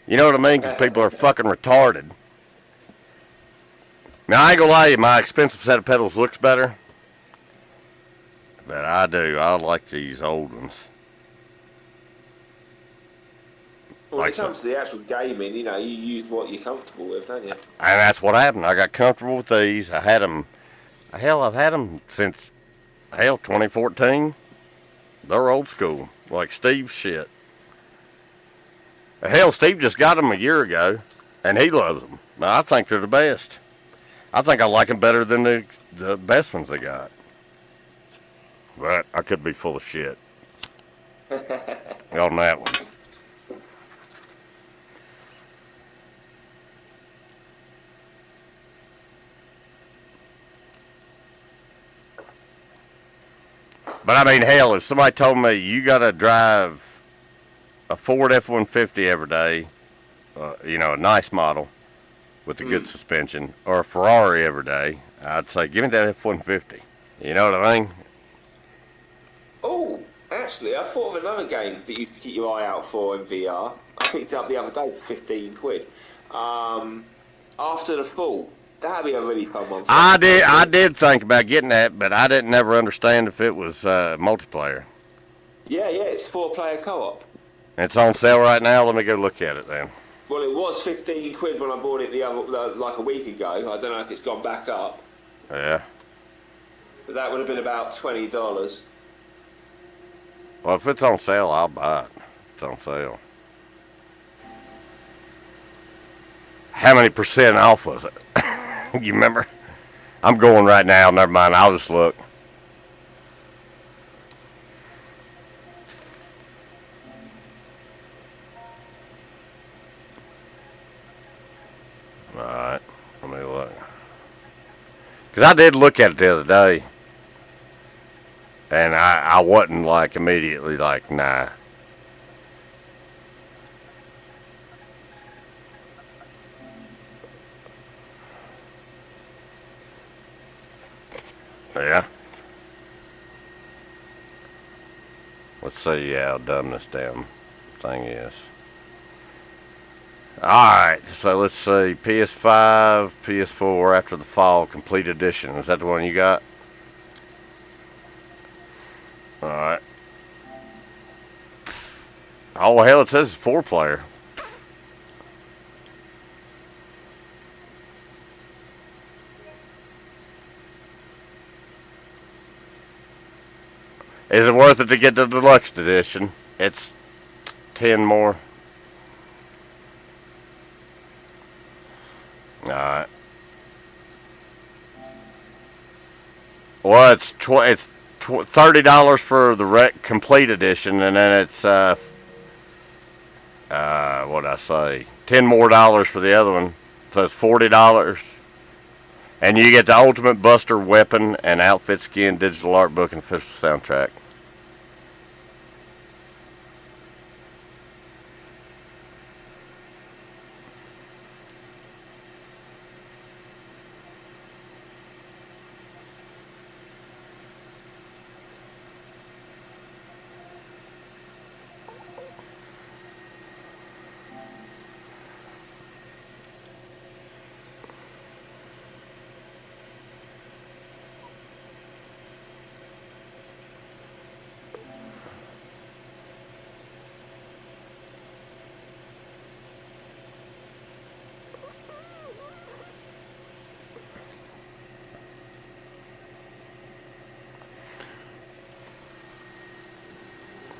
You know what I mean? Because people are fucking retarded. Now, I ain't going to lie to you, my expensive set of pedals looks better. But I do. I like these old ones. Well, when it comes to the actual gaming, you use what you're comfortable with, don't you? And that's what happened. I got comfortable with these. I had them. Hell, I've had them since, 2014. They're old school. Like Steve's shit. Hell, Steve just got them a year ago, and he loves them. I think they're the best. I think I like them better than the best ones they got. But I could be full of shit on that one. But I mean, hell, if somebody told me you got to drive a Ford F-150 every day, a nice model with a good suspension, or a Ferrari every day, I'd say, give me that F-150. You know what I mean? Oh, actually, I thought of another game that you could keep your eye out for in VR. I picked it up the other day for 15 quid. After the Fall. That'd be a really fun one. I did think about getting that, but I didn't ever understand if it was multiplayer. Yeah, it's 4-player co-op. It's on sale right now. Let me go look at it then. Well, it was 15 quid when I bought it like a week ago. I don't know if it's gone back up. Yeah. But that would have been about $20. Well, if it's on sale, I'll buy it. It's on sale. How many percent off was it? You remember? I'm going right now. Never mind. I'll just look. All right. Let me look. Because I did look at it the other day. And I wasn't like immediately like, nah. Yeah. Let's see how dumb this damn thing is. Alright, so let's see. PS5, PS4 after the fall complete edition. Is that the one you got? Alright. Oh, hell, it says it's 4-player. Is it worth it to get the deluxe edition? It's 10 more. Alright. Well, it's $30 for the complete edition, and then it's what'd I say? $10 more for the other one, so it's $40. And you get the Ultimate Buster weapon and outfit skin, digital art book, and official soundtrack.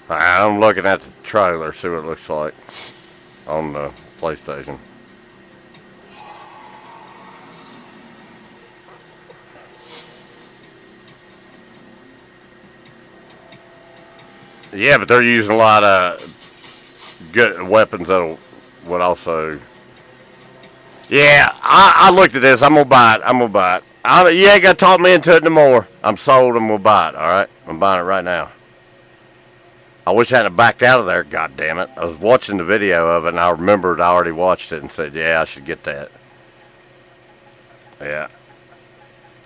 I'm looking at the trailer, see what it looks like on the PlayStation. Yeah, but they're using a lot of good weapons that would also. Yeah, I looked at this. I'm gonna buy it. You ain't gotta talk me into it no more. I'm sold. I'm gonna buy it. All right, I'm buying it right now. I wish I hadn't backed out of there. God damn it! I was watching the video of it, and I remembered I already watched it and said, "Yeah, I should get that." Yeah.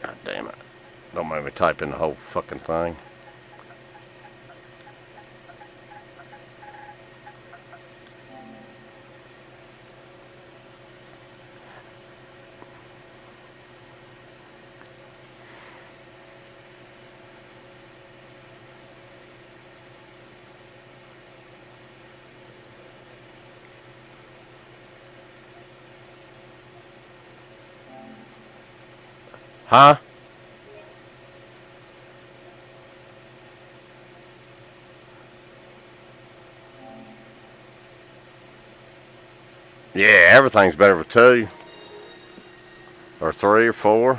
God damn it! Don't make me type in the whole fucking thing. Huh? Yeah, everything's better with 2, or 3, or 4,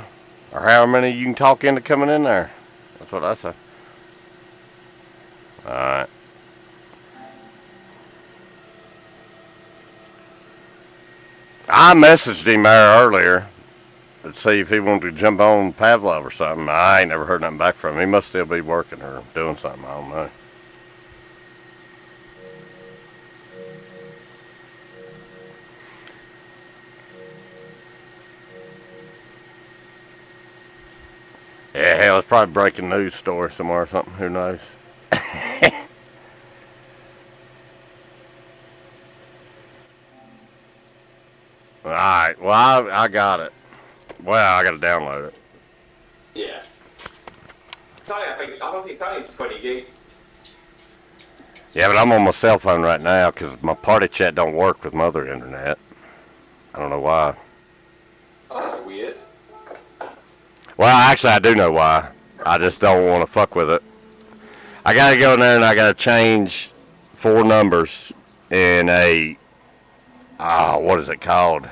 or however many you can talk into coming in there. That's what I say. All right. I messaged him there earlier to see if he wanted to jump on Pavlov or something. I ain't never heard nothing back from him. He must still be working or doing something. I don't know. Yeah, hell, it's probably a breaking news story somewhere or something. Who knows? All right. Well, I got it. Well, I got to download it. Yeah. I don't think it's only 20 gig. Yeah, but I'm on my cell phone right now because my party chat don't work with my other internet. I don't know why. Oh, that's weird. Well, actually, I do know why. I just don't want to fuck with it. I got to go in there and I got to change 4 numbers in a, what is it called?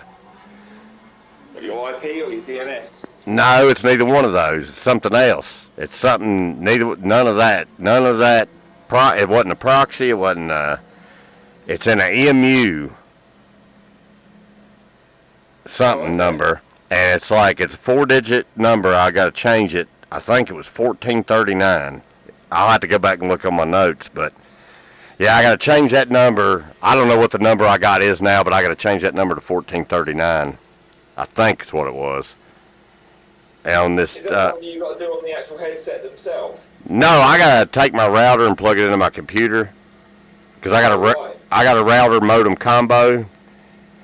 Your IP or your DNS? No, it's neither one of those. It's something else. It's something, none of that. It wasn't a proxy. It wasn't it's in an EMU something number. And it's like, it's a 4-digit number. I got to change it. I think it was 1439. I'll have to go back and look on my notes, but yeah, I got to change that number. I don't know what the number I got is now, but I got to change that number to 1439. I think it's what it was. And on this, is that something you got to do on the actual headset themselves? No, I got to take my router and plug it into my computer because I got a router modem combo,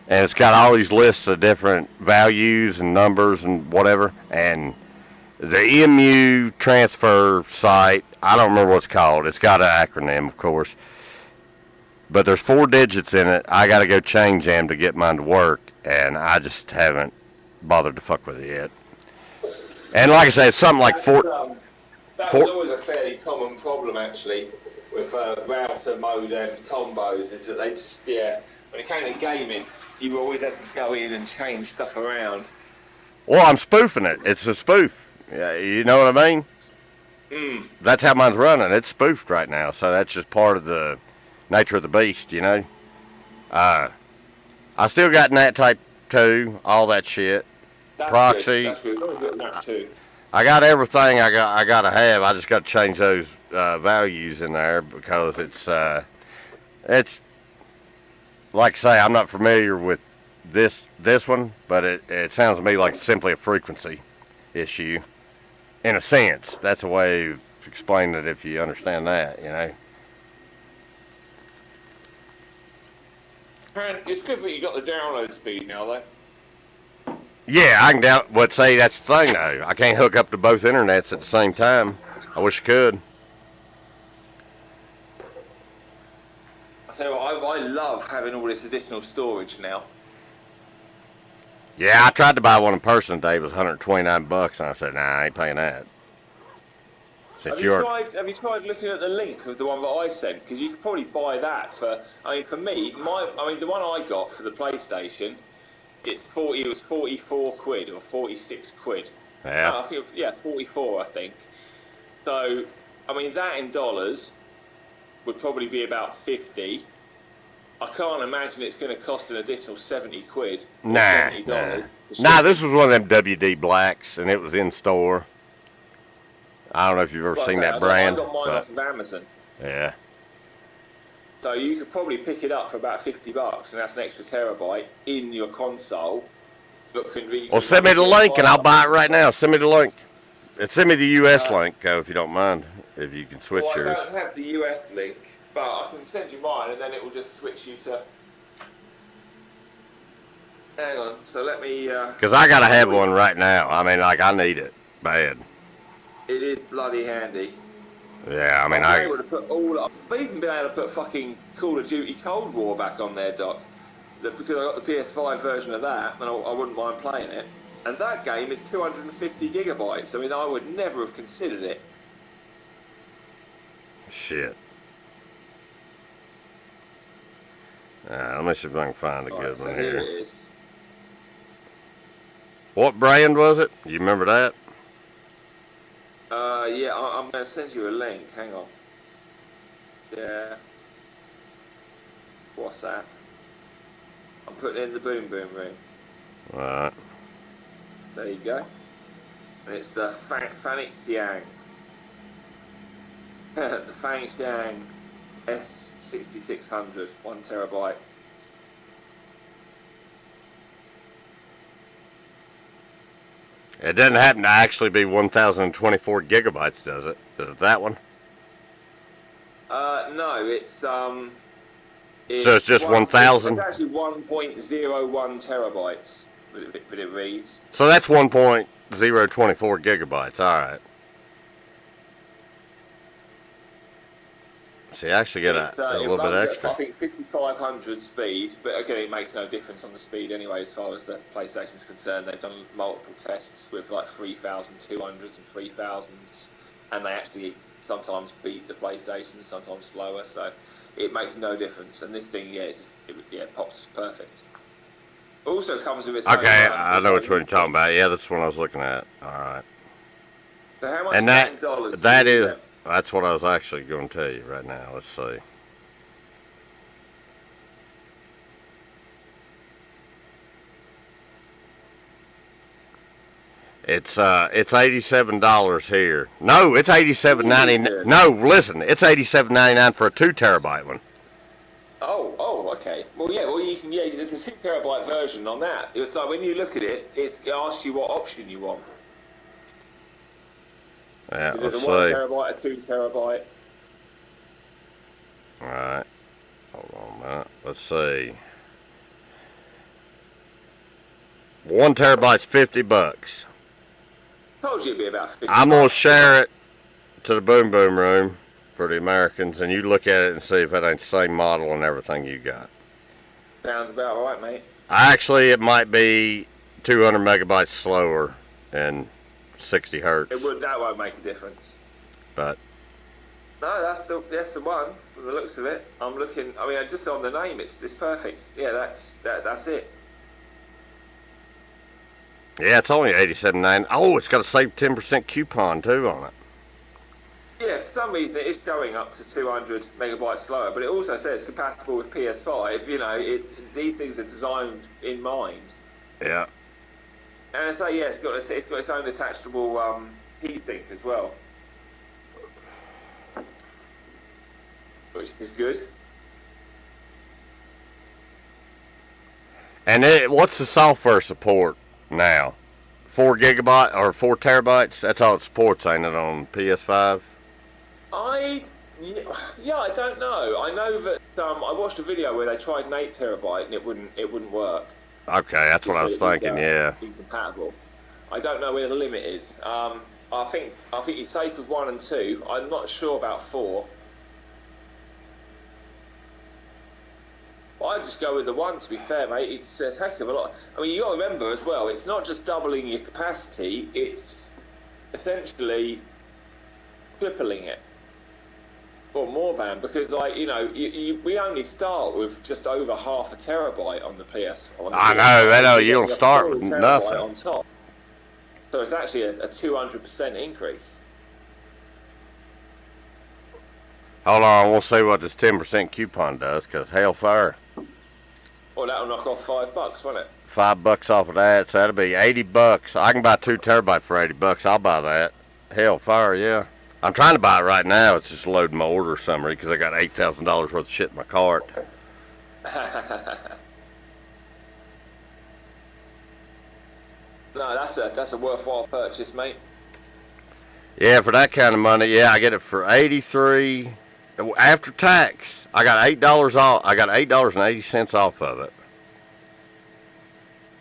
and it's got all these lists of different values and numbers and whatever. And the EMU transfer site, I don't remember what it's called. It's got an acronym, of course, but there's 4 digits in it. I got to go change them to get mine to work, and I just haven't bothered to fuck with it yet. And like I said, it's something like that was always a fairly common problem, actually, with router modem combos, is that they just, when it came to gaming, you always had to go in and change stuff around. Well, I'm spoofing it. It's a spoof. Yeah, you know what I mean? That's how mine's running. It's spoofed right now, so that's just part of the nature of the beast, you know? I still got NAT Type 2, all that shit. That's Proxy. Good. That's good. I've got NAT 2. I got everything I gotta have. I just got to change those values in there because it's like I say, I'm not familiar with this one, but it sounds to me like simply a frequency issue. In a sense, that's a way of explaining it if you understand that, you know. It's good that you got the download speed now, though. Yeah, I can say that's the thing though. I can't hook up to both internets at the same time. I wish I could. I tell you what, I love having all this additional storage now. Yeah, I tried to buy one in person today. It was $129, and I said, nah, I ain't paying that. Have you tried looking at the link of the one that I sent? Because you could probably buy that for. I mean, for me, the one I got for the PlayStation, it was 44 quid or 46 quid. Yeah. No, I think 44. I think. So, I mean, that in dollars would probably be about 50. I can't imagine it's going to cost an additional 70 quid. Nah. $70. Nah, this was one of them WD Blacks, and it was in store. I don't know if you've ever seen that brand. I got mine off of Amazon. Yeah. So you could probably pick it up for about $50, and that's an extra terabyte in your console. Well, send me the link, and I'll buy it right now. Send me the link. And send me the US link, if you don't mind, if you can switch yours. I don't have the US link, but I can send you mine, and then it will just switch you to... Hang on, so let me... Because I got to have one right now. I mean, like, I need it bad. It is bloody handy. Yeah, I mean, I've even been able to put fucking Call of Duty Cold War back on there, Doc. Because I got the PS5 version of that, and I wouldn't mind playing it. And that game is 250 gigabytes. I mean, I would never have considered it. Shit. Let me see if I can find a good one here. Here it is. What brand was it? You remember that? Yeah, I'm going to send you a link. Hang on. Yeah. What's that? I'm putting it in the boom boom room. Alright. There you go. And it's the Fangxiang. The Fangxiang S6600, 1 terabyte. It doesn't happen to actually be 1,024 gigabytes, does it? Is it that one? No, it's so it's just 1,000? It's actually 1.01 terabytes, but it reads. So that's 1.024 gigabytes, alright. So you actually get a little bit extra. I think 5,500 speed, but again, it makes no difference on the speed anyway as far as the PlayStation is concerned. They've done multiple tests with like 3,200s and 3,000s, and they actually sometimes beat the PlayStation, sometimes slower, so it makes no difference. And this thing, it pops perfect. Also comes with its own... Okay, I know which one you're talking about. Yeah, that's the one I was looking at. Alright. So how much and is that in dollars? That's what I was actually going to tell you right now. Let's see. It's $87 here. No, it's $87.99. No, listen, it's $87.99 for a 2 terabyte one. Oh, okay. Well, you can. Yeah, there's a 2 terabyte version on that. It's like when you look at it, it asks you what option you want. Yeah, is it a 1 terabyte, a 2 terabyte? Alright. Hold on a minute. Let's see. 1 terabyte's $50. Told you it'd be about 50 I'm gonna bucks. share it to the Boom Boom Room for the Americans, and you look at it and see if it ain't the same model and everything you got. Sounds about right, mate. Actually, it might be 200 megabytes slower and 60 hertz. That won't make a difference. But no, that's the one. From the looks of it, I'm looking. I mean, just on the name, it's perfect. Yeah, that's it. yeah, it's only $87.9. Oh, it's got a save 10% coupon too on it. Yeah, for some reason it is showing up to 200 megabytes slower, but it also says compatible with PS5. You know, these things are designed in mind. Yeah. And I say, yeah, it's got its own attachable heatsink as well, which is good. And what's the software support now? 4 gigabyte or 4 terabytes? That's all it supports, ain't it, on PS5? Yeah, I don't know. I know that I watched a video where they tried an 8 terabyte and it wouldn't work. Okay, that's what I was thinking. Yeah. Incompatible. I don't know where the limit is. I think you're safe with 1 and 2. I'm not sure about 4. I just go with the 1. To be fair, mate, it's a heck of a lot. I mean, you got to remember as well. It's not just doubling your capacity. It's essentially tripling it. Or more than, because we only start with just over half a terabyte on the PS. I know, you don't start with nothing on top. So it's actually a 200% increase. Hold on, we'll see what this 10% coupon does, because hellfire. Well, that'll knock off $5, won't it? $5 off of that, so that'll be $80. I can buy 2 terabyte for $80. I'll buy that. Hellfire, yeah. I'm trying to buy it right now. It's just loading my order summary because I got $8,000 worth of shit in my cart. No, that's a worthwhile purchase, mate. Yeah, for that kind of money, yeah, I get it for $83 after tax. I got $8 off. I got $8.80 off of it.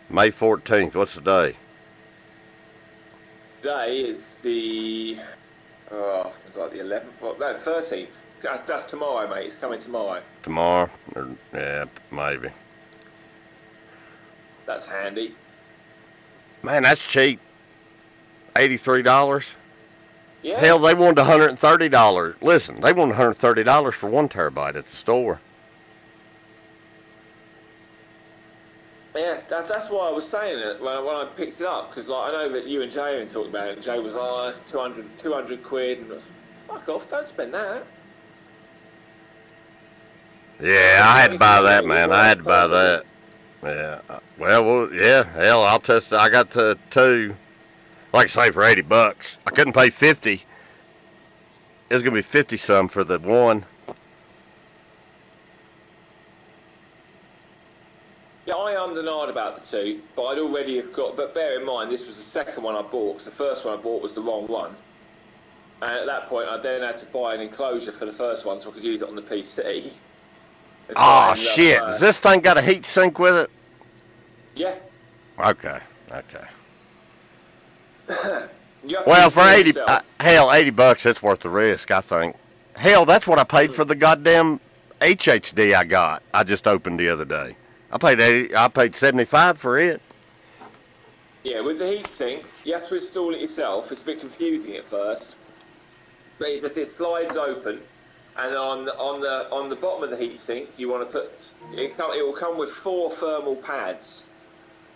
May 14th. What's the day? Today is the it's like the 11th. No, 13th. That's tomorrow, mate. It's coming tomorrow. Tomorrow? Yeah, maybe. That's handy. Man, that's cheap. $83. Yeah. Hell, they wanted $130. Listen, they wanted $130 for 1 terabyte at the store. Yeah, that's why I was saying it when I picked it up, because I know that you and Jay had talked about it, and Jay was, that's 200 quid, and I was, fuck off, don't spend that. Yeah, I had to buy that, man. I had to buy that. Yeah. Well, yeah. Hell, I'll test it. I got the 2, like I say, for $80. I couldn't pay 50. It was gonna be 50 some for the 1. Yeah, I ummed and ahed about the 2, but I'd already have got. But bear in mind, this was the second one I bought, because the first one I bought was the wrong one. And at that point, I then had to buy an enclosure for the first one so I could use it on the PC. Oh, shit. Does this thing got a heat sink with it? Yeah. Okay. Well, for $80, hell, $80, it's worth the risk, I think. Hell, that's what I paid for the goddamn HHD I got. I just opened the other day. I paid $75 for it. Yeah, with the heatsink, you have to install it yourself. It's a bit confusing at first, but it slides open, and on the bottom of the heatsink, you want to put it. It will come with 4 thermal pads,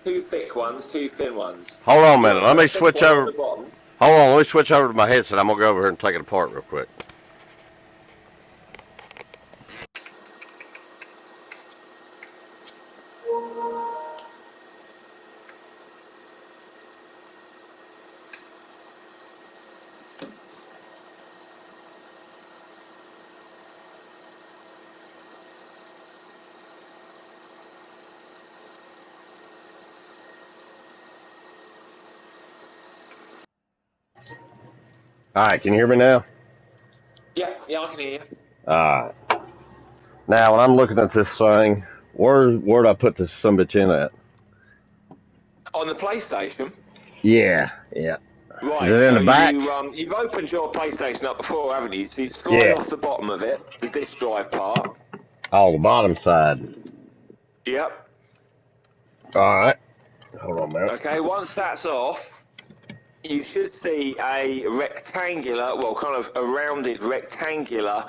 2 thick ones, 2 thin ones. Hold on a minute. Let me switch over. Hold on. Let me switch over to my headset. I'm gonna go over here and take it apart real quick. All right, can you hear me now? Yeah, I can hear you. All right. Now, when I'm looking at this thing, where'd I put this sumbitch in at? On the PlayStation. Yeah, yeah. Right, Is it in so the back? you've opened your PlayStation up before, haven't you? So you slide Yeah. off the bottom of it, the disk drive part. Oh, the bottom side. Yep. All right. Hold on a minute. Okay, once that's off, you should see a rectangular, well, kind of a rounded rectangular,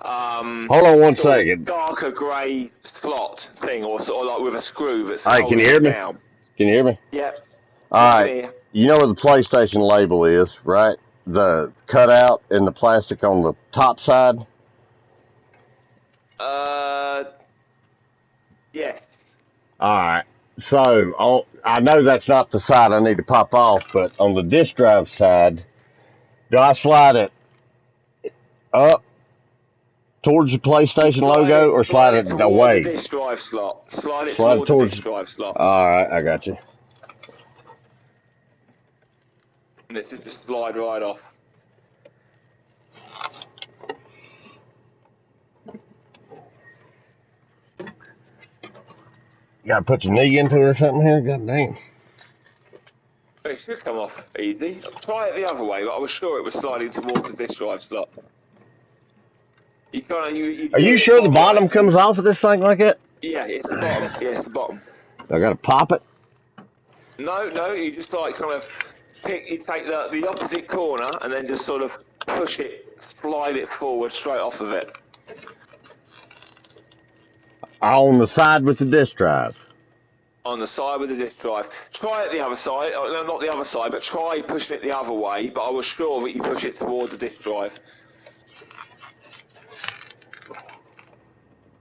Hold on one sort of second. darker grey slot thing, or sort of like with a screw that's All right, can holding you hear it me? down. Can you hear me? Yep. All Yeah, I can right. hear you. You know where the PlayStation label is, right? The cutout in the plastic on the top side. Yes. All right. So I know that's not the side I need to pop off, but on the disk drive side, do I slide it up towards the PlayStation logo or slide it towards the away? disk drive slot. Slide it Slide it towards the towards. disk drive slot. All right, I got you. And this is just slide right off. You gotta put your knee into it or something here. God damn. It should come off easy. Try it the other way, but I was sure it was sliding towards the disk drive slot. You kind of you Are do you it sure the by bottom like, comes off of this thing like that? yeah, it's the bottom. Yeah, it's the bottom. I gotta pop it. No, you just like kind of you take the opposite corner and then just sort of push it, slide it forward straight off of it. On the side with the disk drive. On the side with the disk drive. Try it the other side. Oh, no, not the other side, but try pushing it the other way. But I was sure that you push it toward the disk drive.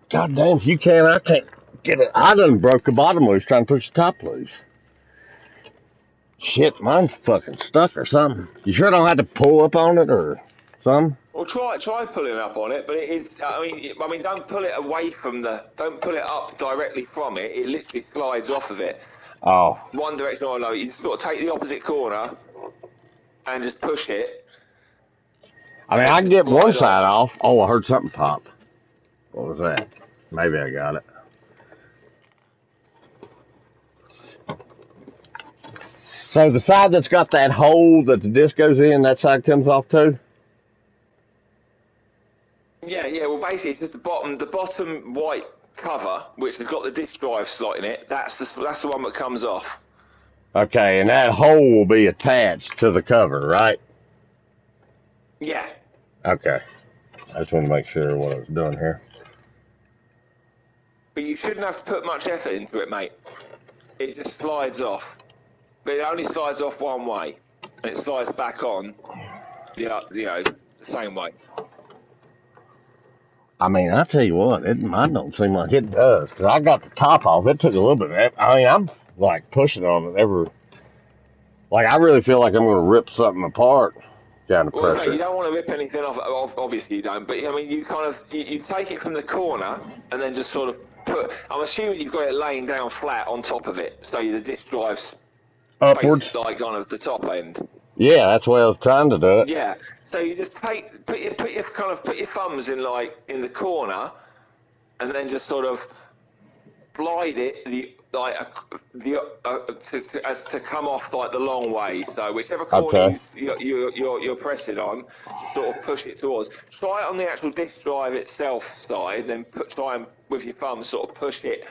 God damn, if you can, I can't get it. I done broke the bottom loose trying to push the top loose. Shit, mine's fucking stuck or something. You sure don't have to pull up on it or something? Well, try pulling up on it, but it is. I mean, don't pull it away from don't pull it up directly from it. It literally slides off of it. Oh, One direction or another. You just got to take the opposite corner and just push it. I mean, And I it can just get one slide side off. off. Oh, I heard something pop. What was that? Maybe I got it. So the side that's got that hole that the disc goes in, that side comes off too? Yeah. Well, basically, it's just the bottom white cover, which has got the disk drive slot in it. That's the one that comes off. Okay, and that hole will be attached to the cover, right? Yeah. Okay. I just want to make sure what I was doing here. But you shouldn't have to put much effort into it, mate. It just slides off. But it only slides off one way, and it slides back on, the same way. I mean, I tell you what, mine don't seem like it does, because I got the top off. It took a little bit of effort. I mean, I'm like pushing on it like I really feel like I'm going to rip something apart down the Well, so pressure. you don't want to rip anything off. Obviously, you don't. But I mean, you kind of you take it from the corner and then just sort of put. I'm assuming you've got it laying down flat on top of it, so the disk drive's Upwards? face like on the top end. Yeah, that's the way I was trying to do it. Yeah. So you just put your thumbs in in the corner, and then just sort of slide it to come off like the long way. So whichever corner Okay. you're pressing on, just sort of push it towards. Try it on the actual disk drive itself side, then try and with your thumb sort of push it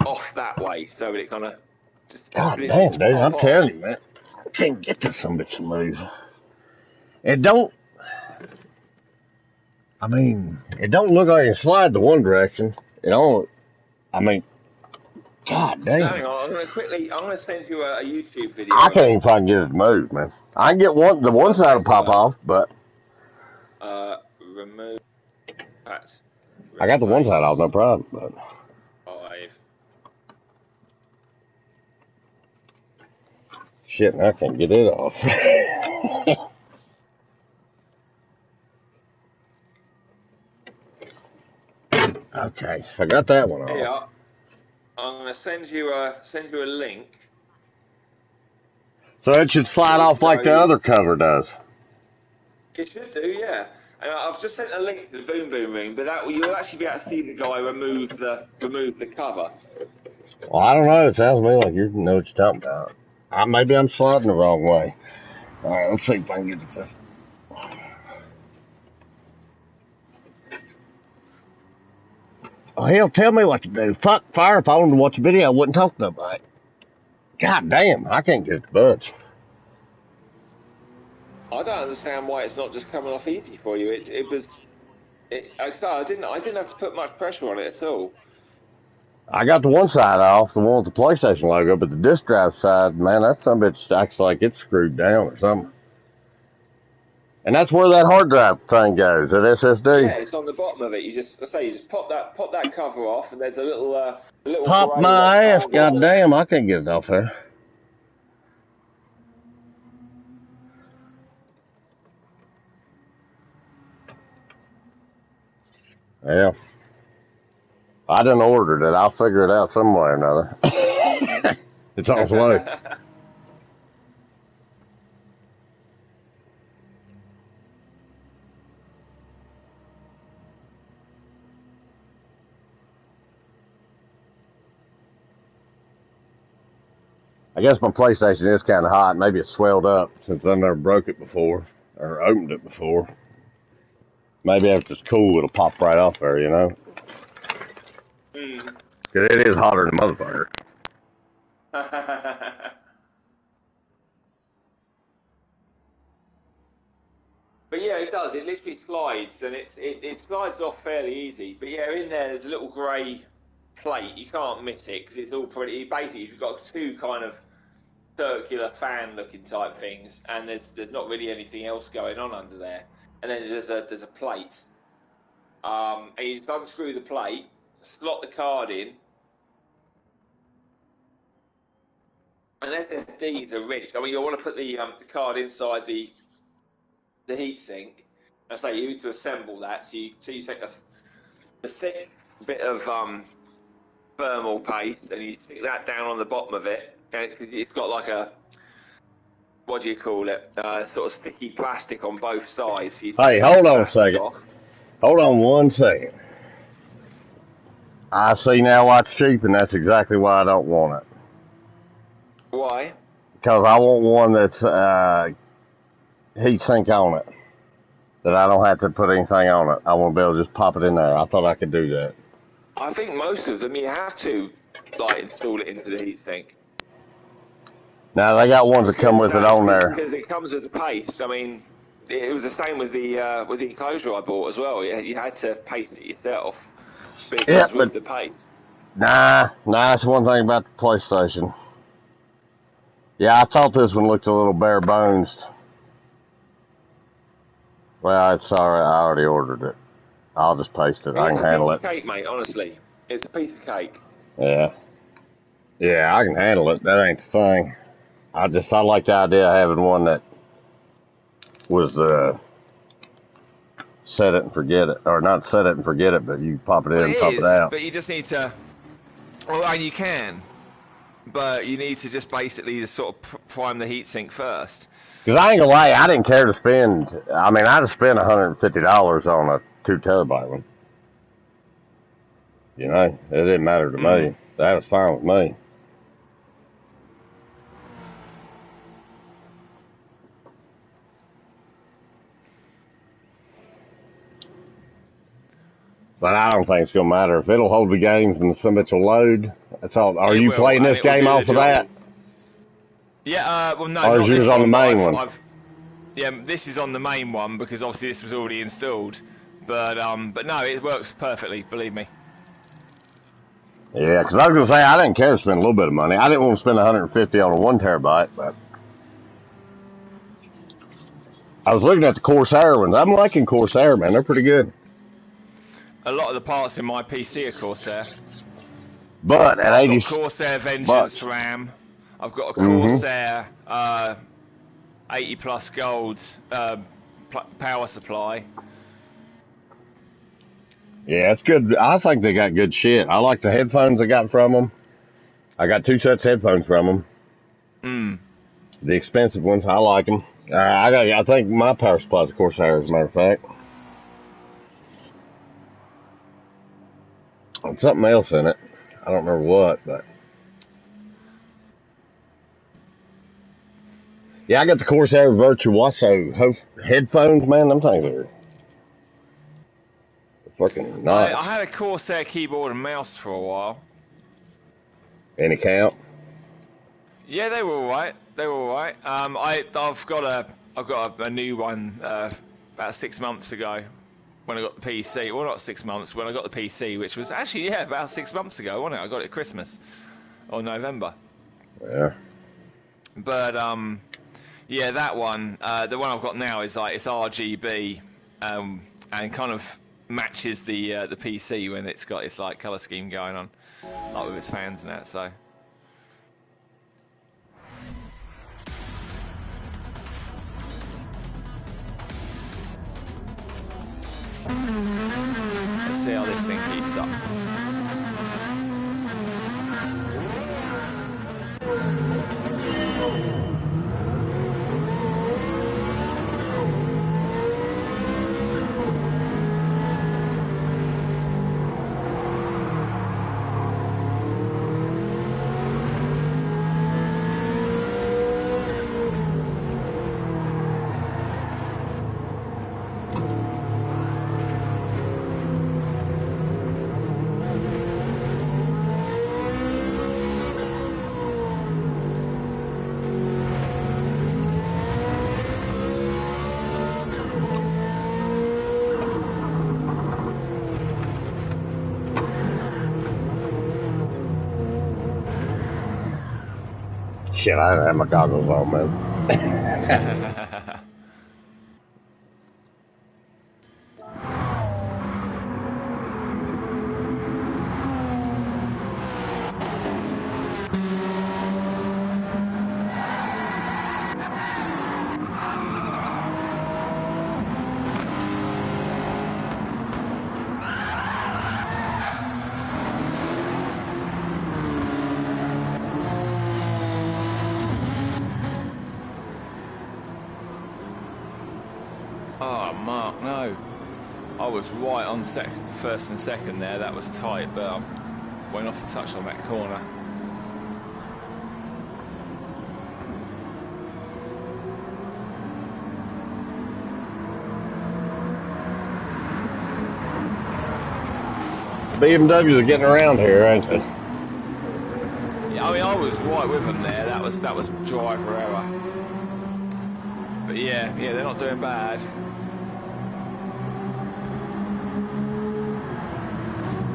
off that way, so that it kind of just. God damn, dude, I'm telling you, man. I can't get this some bitch to move. It don't look like it slide the one direction. It don't, I mean, God damn. Hang on, I'm gonna send you a YouTube video. I can't even fucking get it to move, man. I can get the one side will pop off, but remove that. I got the one side off, no problem. But 5. shit, I can't get it off. Okay, so I got that one off. Yeah, I'm gonna send you a link. So it should slide off like the other cover does. It should do, yeah. And I've just sent a link to the Boom Boom Ring, but you'll actually be able to see the guy remove the cover. Well, I don't know. It sounds to me like you know what you're talking about. Maybe I'm sliding the wrong way. All right, let's see if I can get this. Oh, hell, tell me what to do. Fuck fire if I wanted to watch a video, I wouldn't talk to nobody. God damn, I can't get the budge. I don't understand why it's not just coming off easy for you. I didn't have to put much pressure on it at all. I got the one side off, the one with the PlayStation logo, but the disk drive side, man, that some bitch acts like it's screwed down or something. And that's where that hard drive thing goes, that SSD. Yeah, it's on the bottom of it. You just pop that cover off, and there's a little Pop grey my ass, rectangle. goddamn! I can't get it off there. Yeah. I didn't order it. I'll figure it out some way or another. It's on its way. I guess my PlayStation is kind of hot. Maybe it's swelled up since I never broke it before or opened it before. Maybe after it's cool, it'll pop right off there, you know? Because it is hotter than a motherfucker. But yeah, it does. It literally slides, and it slides off fairly easy. But yeah, in there's a little grey plate. You can't miss it because it's all pretty. Basically, you've got two kind of circular fan-looking type things, and there's not really anything else going on under there. And then there's a plate, and you just unscrew the plate, slot the card in, and SSDs are rich. I mean, you want to put the card inside the heatsink. And so you need to assemble that. So you take the thick bit of thermal paste, and you stick that down on the bottom of it, and it's got like a, what do you call it? Sort of sticky plastic on both sides. So hey, hold on a second. Hold on 1 second. I see now why it's cheap, and that's exactly why I don't want it. Why? Because I want one that's heat sink on it, that I don't have to put anything on it. I want to be able to just pop it in there. I thought I could do that. I think most of them you have to install it into the heatsink. Now they got ones that come with it on there. Because it comes with the paste. I mean, it was the same with the enclosure I bought as well. You had to paste it yourself. Because with the paste. Nah, that's one thing about the PlayStation. Yeah, I thought this one looked a little bare bones. Well, it's alright. I already ordered it. I'll just paste it. I can handle it. It's a piece of cake, mate. Honestly, it's a piece of cake. Yeah, I can handle it. That ain't the thing. I like the idea of having one that was set it and forget it, or not set it and forget it, but you pop it in and pop it out. But you just need to. Well, and you can, but you need to just basically just sort of prime the heatsink first. Because I ain't gonna lie, I didn't care to spend. I mean, I'd have spent $150 on a 2 terabyte one. You know, it didn't matter to me. That was fine with me. But I don't think it's gonna matter if it'll hold the games and some of it will load. That's all. Are you playing this game off of that? Yeah. Well, no. Or is yours on the main one? Yeah, this is on the main one because obviously this was already installed. But no, it works perfectly. Believe me. Yeah, because I was gonna say I didn't care to spend a little bit of money. I didn't want to spend $150 on a 1 terabyte, but I was looking at the Corsair ones. I'm liking Corsair, man. They're pretty good. A lot of the parts in my PC are Corsair. But at I've got Corsair Vengeance RAM. I've got a Corsair 80 plus gold power supply. Yeah, it's good. I think they got good shit. I like the headphones I got from them. I got 2 sets of headphones from them. The expensive ones, I like them. I think my power supply is a Corsair, as a matter of fact. And something else in it. I don't remember what, but Yeah, I got the Corsair Virtuoso headphones, man. Them things are fucking nice. I had a Corsair keyboard and mouse for a while. Any count? Yeah, they were all right. They were all right. I've got a new one about 6 months ago when I got the PC. Well, not 6 months, when I got the PC, which was actually, yeah, about 6 months ago, wasn't it? I got it at Christmas or November. Yeah. But yeah, that one, the one I've got now is like it's RGB and kind of matches the PC when it's got its like color scheme going on, like with its fans and that. So. Let's see how this thing keeps up. Shit, I didn't have my goggles on, man. Oh, Mark, no. I was right on first and second there. That was tight, but I went off a touch on that corner. BMWs are getting around here, ain't they? Yeah, I mean, I was right with them there. That was driver error. But yeah, they're not doing bad.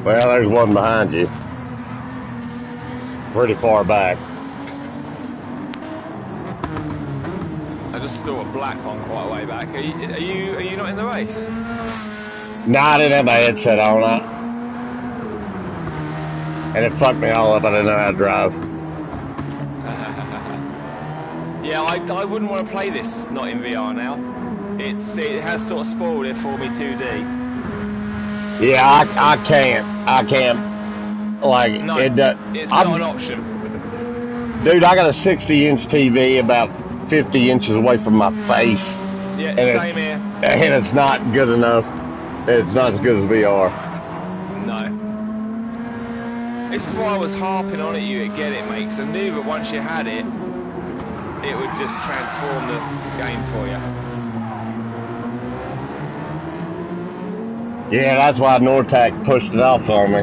Well, there's one behind you. Pretty far back. I just saw a black one quite a way back. Are you not in the race? Nah, I didn't have my headset on. And it fucked me all up. I didn't know how to drive. Yeah, I wouldn't want to play this not in VR now. It has sort of spoiled it for me 2D. Yeah, I can't. Like, No, it's not an option. Dude, I got a 60-inch TV about 50 inches away from my face. Yeah, and same here. And it's not good enough. It's not as good as VR. No. This is why I was harping on at you to get it, mate, because I knew that once you had it, it would just transform the game for you. Yeah, that's why Nortec pushed it off for me.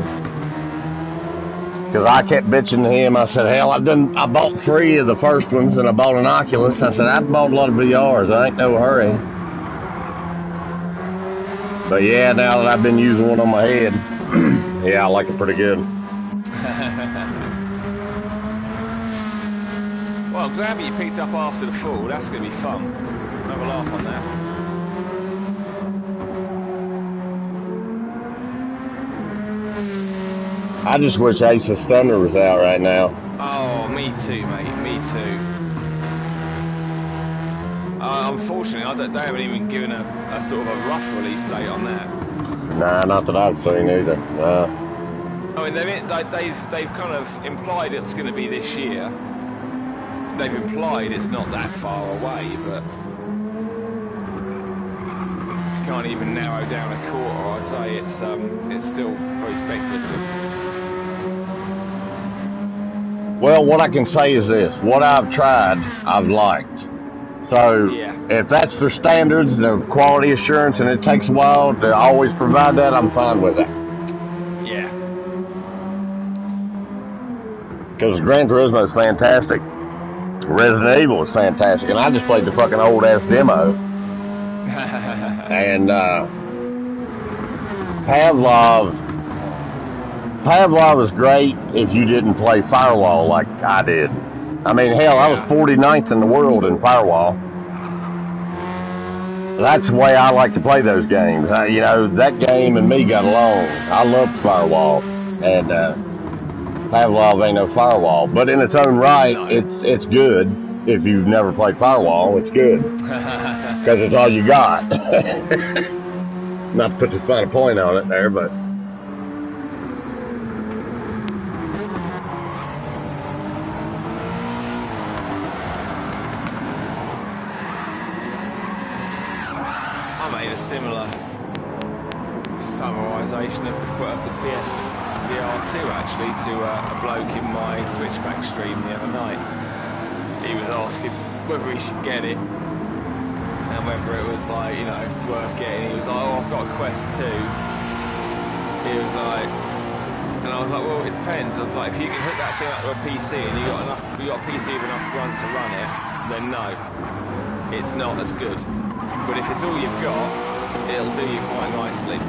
Because I kept bitching to him. I said, hell, I bought 3 of the first ones, and I bought an Oculus. I said, I've bought a lot of VRs. I ain't no hurry. But yeah, now that I've been using one on my head, yeah, I like it pretty good. Well, I'm glad that you picked up after the fall. That's going to be fun. Have a laugh on that. I just wish Ace of Thunder was out right now. Oh, me too, mate. Me too. Unfortunately, they haven't even given a sort of a rough release date on that. Nah, not that I've seen either. Nah. I mean, they've kind of implied it's going to be this year. They've implied it's not that far away, but if you can't even narrow down a quarter, I say it's still very speculative. Well, what I can say is this. What I've tried, I've liked. So Yeah. if that's their standards of quality assurance and it takes a while to always provide that, I'm fine with it. Yeah. Because Gran Turismo is fantastic. Resident Evil is fantastic. And I just played the fucking old ass demo. And Pavlov is great if you didn't play Firewall like I did. I mean, hell, I was Yeah. 49th in the world in Firewall. That's the way I like to play those games. You know, that game and me got along. I loved Firewall. And Pavlov ain't no Firewall. But in its own right, No. it's good. If you've never played Firewall, it's good. Because it's all you got. Not to put too fine a point on it there, but... I made a similar summarisation of the PSVR2 actually to a bloke in my Switchback stream the other night. He was asking whether he should get it and whether it was like, you know, worth getting. He was like, oh, I've got a Quest 2. He was like, and I was like, well, it depends. I was like, if you can hook that thing up to a PC and you got a PC with enough grunt to run it, then no, it's not as good. But if it's all you've got, it'll do you quite nicely.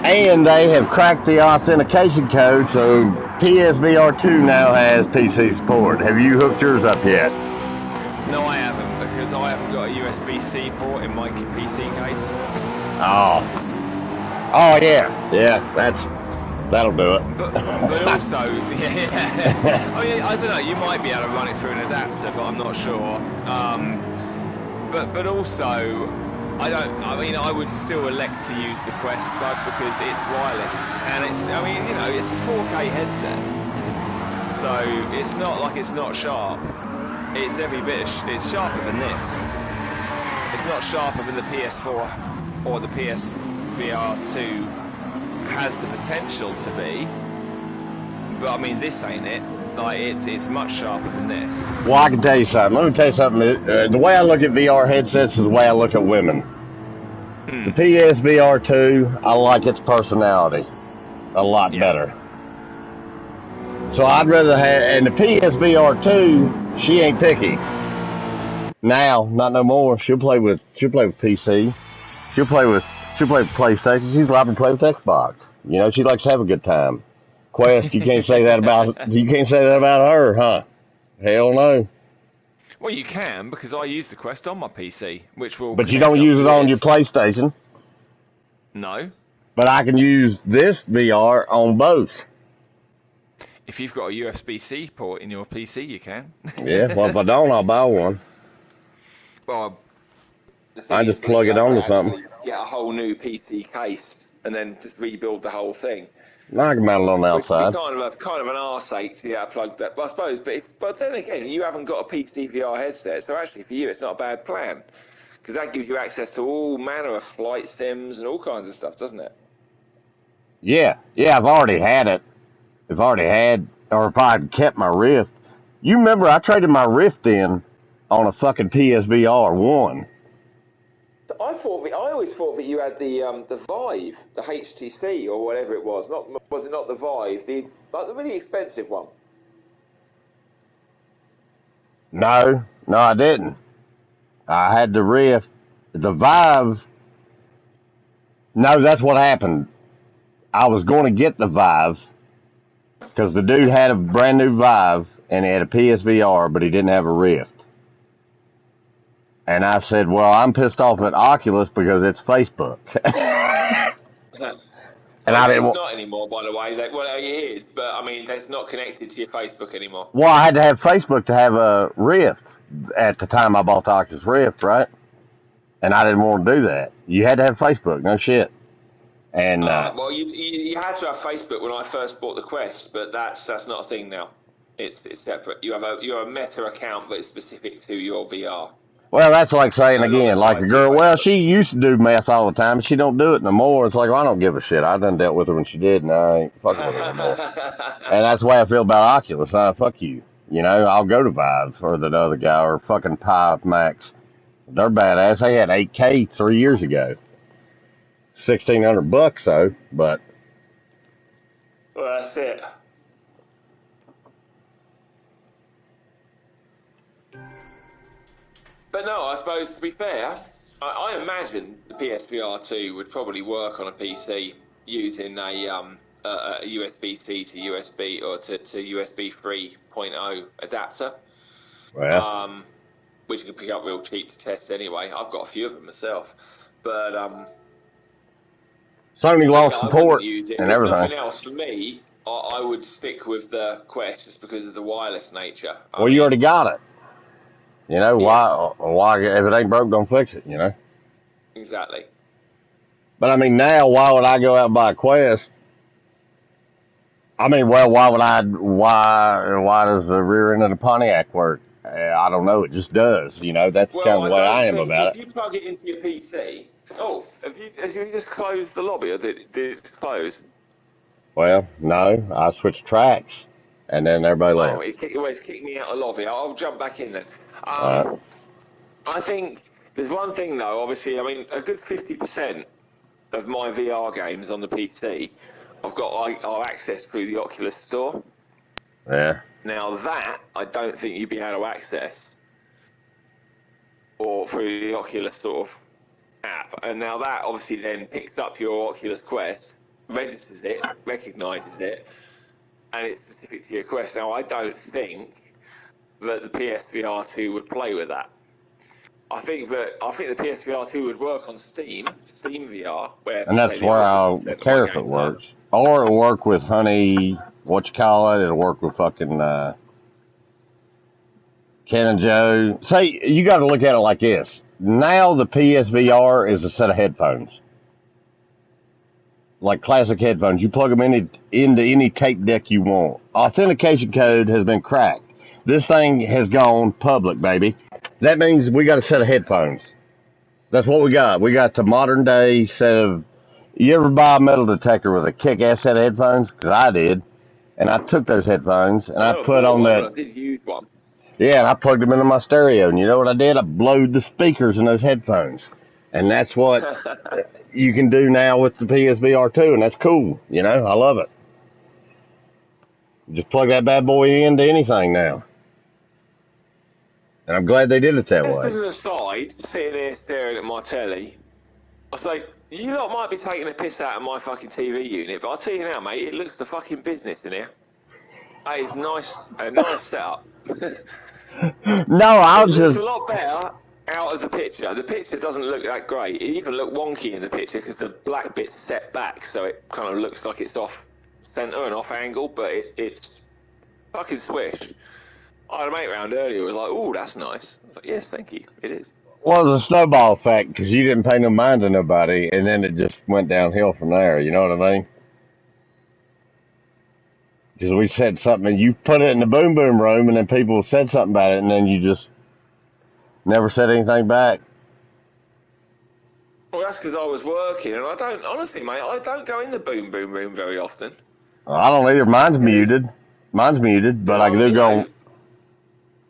And they have cracked the authentication code, so PSVR2 now has PC support. Have you hooked yours up yet? No, I haven't, because I haven't got a USB-C port in my PC case. Oh. Oh, yeah. Yeah, that'll do it. But also, yeah. I mean, I don't know, you might be able to run it through an adapter, but I'm not sure. But also, I would still elect to use the Quest Bug because it's wireless and it's a 4K headset, so it's not like it's not sharp. It's every bit. It's sharper than this. It's not sharper than the PS4 or the PSVR2 has the potential to be. But I mean, this ain't it. Like it's much sharper than this. Well, I can tell you something. Let me tell you something. The way I look at VR headsets is the way I look at women. The PSVR2, I like its personality a lot better. So I'd rather have, and the PSVR2, she ain't picky. Now, not no more. She'll play with PC. She'll play with PlayStation. She's allowed to play with Xbox. You know, she likes to have a good time. Quest, you can't say that about her, huh? Hell no. Well, you can, because I use the Quest on my PC, which will. But you don't use it on your PlayStation. No. But I can use this VR on both. If you've got a USB-C port in your PC, you can. Yeah, well, if I don't, I'll buy one. Well, I just plug it onto something. Get a whole new PC case and then just rebuild the whole thing. I can mount it on the outside. Kind of an arse-ache to plug that. But I suppose, but then again, you haven't got a PC VR headset, so actually for you, it's not a bad plan because that gives you access to all manner of flight sims and all kinds of stuff, doesn't it? Yeah, I've already had it. Or if I had kept my Rift. You remember I traded my Rift in on a fucking PSVR 1. I always thought that you had the Vive, the HTC or whatever it was. Was it not the Vive? The really expensive one. No, I didn't. I had the Rift. The Vive. No, that's what happened. I was going to get the Vive because the dude had a brand new Vive and he had a PSVR, but he didn't have a Rift. And I said, well, I'm pissed off at Oculus because it's Facebook. And I didn't. It's not anymore, by the way. Well, it is, but I mean, that's not connected to your Facebook anymore. Well, I had to have Facebook to have a Rift at the time I bought the Oculus Rift, right? And I didn't want to do that. You had to have Facebook, no shit. And well, you had to have Facebook when I first bought the Quest, but that's not a thing now. It's separate. You have a Meta account, but it's specific to your VR. Well, that's like saying again, like a girl. Well, she used to do meth all the time, but she don't do it no more. It's like, well, I don't give a shit. I done dealt with her when she did, and I ain't fucking with her anymore. And that's the way I feel about Oculus. Fuck you. You know, I'll go to Vive or the other guy or fucking Pi Max. They're badass. They had 8K 3 years ago. $1,600 though, but Well, that's it. But no, I suppose to be fair, I imagine the PSVR 2 would probably work on a PC using a USB-C to USB or to USB 3.0 adapter, well, which you can pick up real cheap to test anyway. I've got a few of them myself, but Sony yeah, lost I wouldn't support use it. and If everything. nothing else, for me, I would stick with the Quest just because of the wireless nature. Well, you already got it. You know, Yeah. why, if it ain't broke, don't fix it, you know? Exactly. But I mean, now, why would I go out and buy a Quest? I mean, well, why does the rear end of the Pontiac work? I don't know. It just does. You know, that's kind Well, of the I way don't I am think about if it. you plug it into your PC. Oh, have you just closed the lobby, or did it close? Well, no, I switched tracks, and then everybody Oh, left. it's kicked me out of the lobby. I'll jump back in then. Uh, I think there's one thing though. Obviously, I mean, a good 50% of my VR games on the PC, I've got are accessed through the Oculus Store. yeah. Now that I don't think you'd be able to access, or through the Oculus sort of app. And now that obviously then picks up your Oculus Quest, registers it, recognises it, and it's specific to your Quest. Now I don't think that the PSVR 2 would play with that. I think the PSVR 2 would work on Steam VR, where And say that's the where other I 50% of my care if it games are. works. Or it'll work with Honey, what you call it. It'll work with fucking Ken and Joe. Say, you got to look at it like this. Now the PSVR is a set of headphones. Like classic headphones. You plug them into any tape deck you want. Authentication code has been cracked. This thing has gone public, baby. That means we got a set of headphones. That's what we got. We got the modern day set of. You ever buy a metal detector with a kick-ass set of headphones? Because I did. And I took those headphones and I I never put bought on one, that. but I did use one. Yeah, and I plugged them into my stereo. And you know what I did? I blowed the speakers in those headphones. And that's what you can do now with the PSVR 2. And that's cool. You know, I love it. Just plug that bad boy into anything now. And I'm glad they did it that Just way. as an aside, sitting here staring at my telly, I was like, you lot might be taking a piss out of my fucking TV unit, but I'll tell you now, mate, it looks the fucking business in here. That is nice, a nice setup. No, I It was looks just. a lot better out of the picture. The picture doesn't look that great. It even looked wonky in the picture because the black bit's set back, so it kind of looks like it's off centre and off angle, but it's fucking swish. I had a mate round earlier who was like, "Oh, that's nice." I was like, "Yes, thank you. It is." Well, it was a snowball effect because you didn't pay no mind to nobody, and then it just went downhill from there. You know what I mean? Because we said something, and you put it in the boom boom room, and then people said something about it, and then you just never said anything back. Well, that's because I was working, and I don't honestly, mate. I don't go in the boom boom room very often I don't either. Mine's because muted. Mine's muted, but I I'm, do you go. know,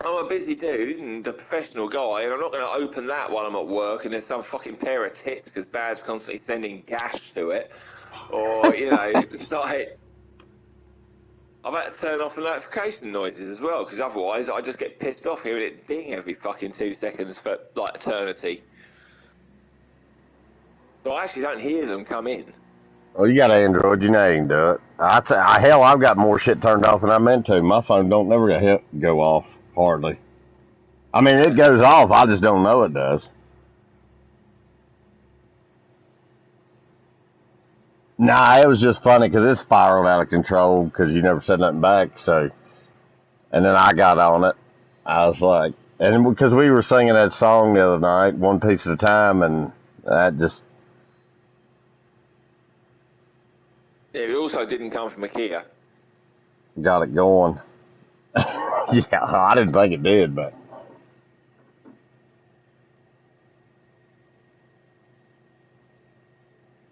I'm a busy dude and a professional guy, and I'm not going to open that while I'm at work and there's some fucking pair of tits because Bad's constantly sending gash to it. Or, you know, it's like, I've had to turn off the notification noises as well because otherwise I just get pissed off hearing it ding every fucking 2 seconds for like eternity. So I actually don't hear them come in. Well, you got Android, you know you can do it. Hell, I've got more shit turned off than I meant to. My phone don't never go off hardly. I mean, it goes off. I just don't know it does. Nah, it was just funny because it spiraled out of control because you never said nothing back. So, and then I got on it. I was like, and because we were singing that song the other night, one piece at a time, and that just Yeah, it also didn't come from IKEA. got it going. Yeah, I didn't think it did, but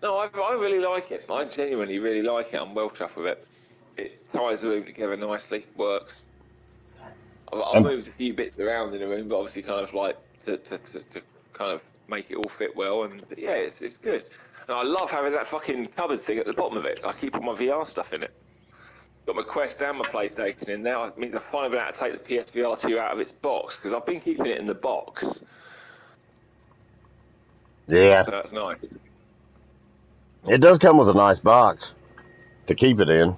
No, I really like it. I genuinely really like it. I'm well chuffed with it. It ties the room together nicely, works. I've and moved a few bits around in the room, but obviously kind of like to kind of make it all fit well, and yeah, it's good. And I love having that fucking cupboard thing at the bottom of it. I keep all my VR stuff in it. Got my Quest and my PlayStation in there. It means I finally been able to take the PSVR 2 out of its box, because I've been keeping it in the box. Yeah. So that's nice. It does come with a nice box to keep it in.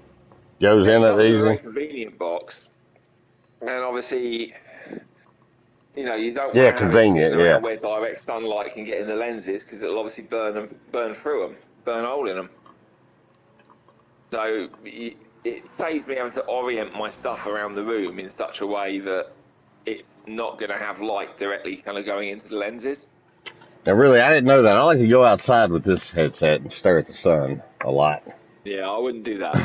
Goes in It it comes with a very easy. convenient box. And obviously, you know, you don't Yeah, want to have it sitting convenient, around yeah. where direct sunlight can get in the lenses, because it'll obviously burn through them, burn a hole in them. So it saves me having to orient my stuff around the room in such a way that it's not going to have light directly kind of going into the lenses. Now, really, I didn't know that. I like to go outside with this headset and stare at the sun a lot. Yeah, I wouldn't do that.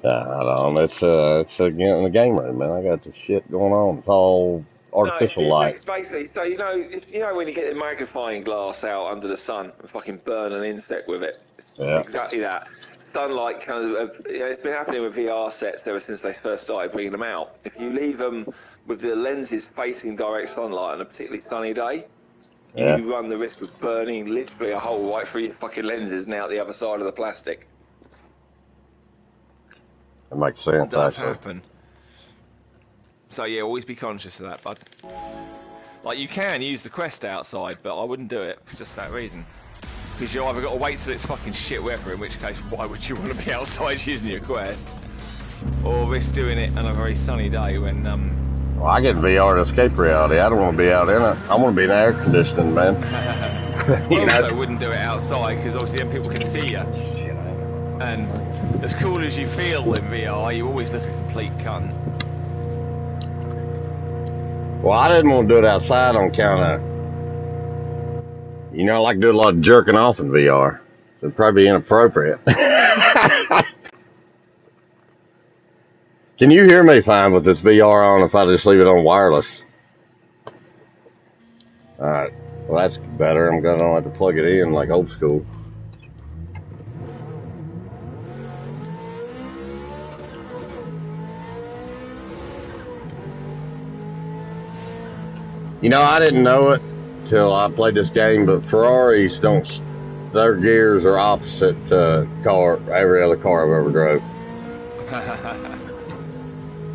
I don't. It's again in the game room, man. I got the shit going on. It's all No, artificial light. it's basically, so you know, when you get the magnifying glass out under the sun and fucking burn an insect with it, it's Yeah. exactly that. Sunlight kind of, you know, it's been happening with VR sets ever since they first started bringing them out. If you leave them with the lenses facing direct sunlight on a particularly sunny day, Yeah. you run the risk of burning literally a hole right through your fucking lenses and out the other side of the plastic. That makes sense. It does actually. happen. So yeah, always be conscious of that, bud. Like, you can use the Quest outside, but I wouldn't do it for just that reason. Because you either got to wait till it's fucking shit weather, in which case why would you want to be outside using your Quest, or risk doing it on a very sunny day when Well, I get VR to escape reality. I don't want to be out in it. I want to be in air conditioning, man. I also wouldn't do it outside, because obviously then people can see you. And as cool as you feel in VR, you always look a complete cunt. Well, I didn't want to do it outside on account of, you know, I like to do a lot of jerking off in VR. So it'd probably be inappropriate. Can you hear me fine with this VR on if I just leave it on wireless? Alright. Well, that's better. I'm going to have to plug it in like old school. You know, I didn't know it till I played this game, but Ferraris don't, their gears are opposite every other car I've ever drove.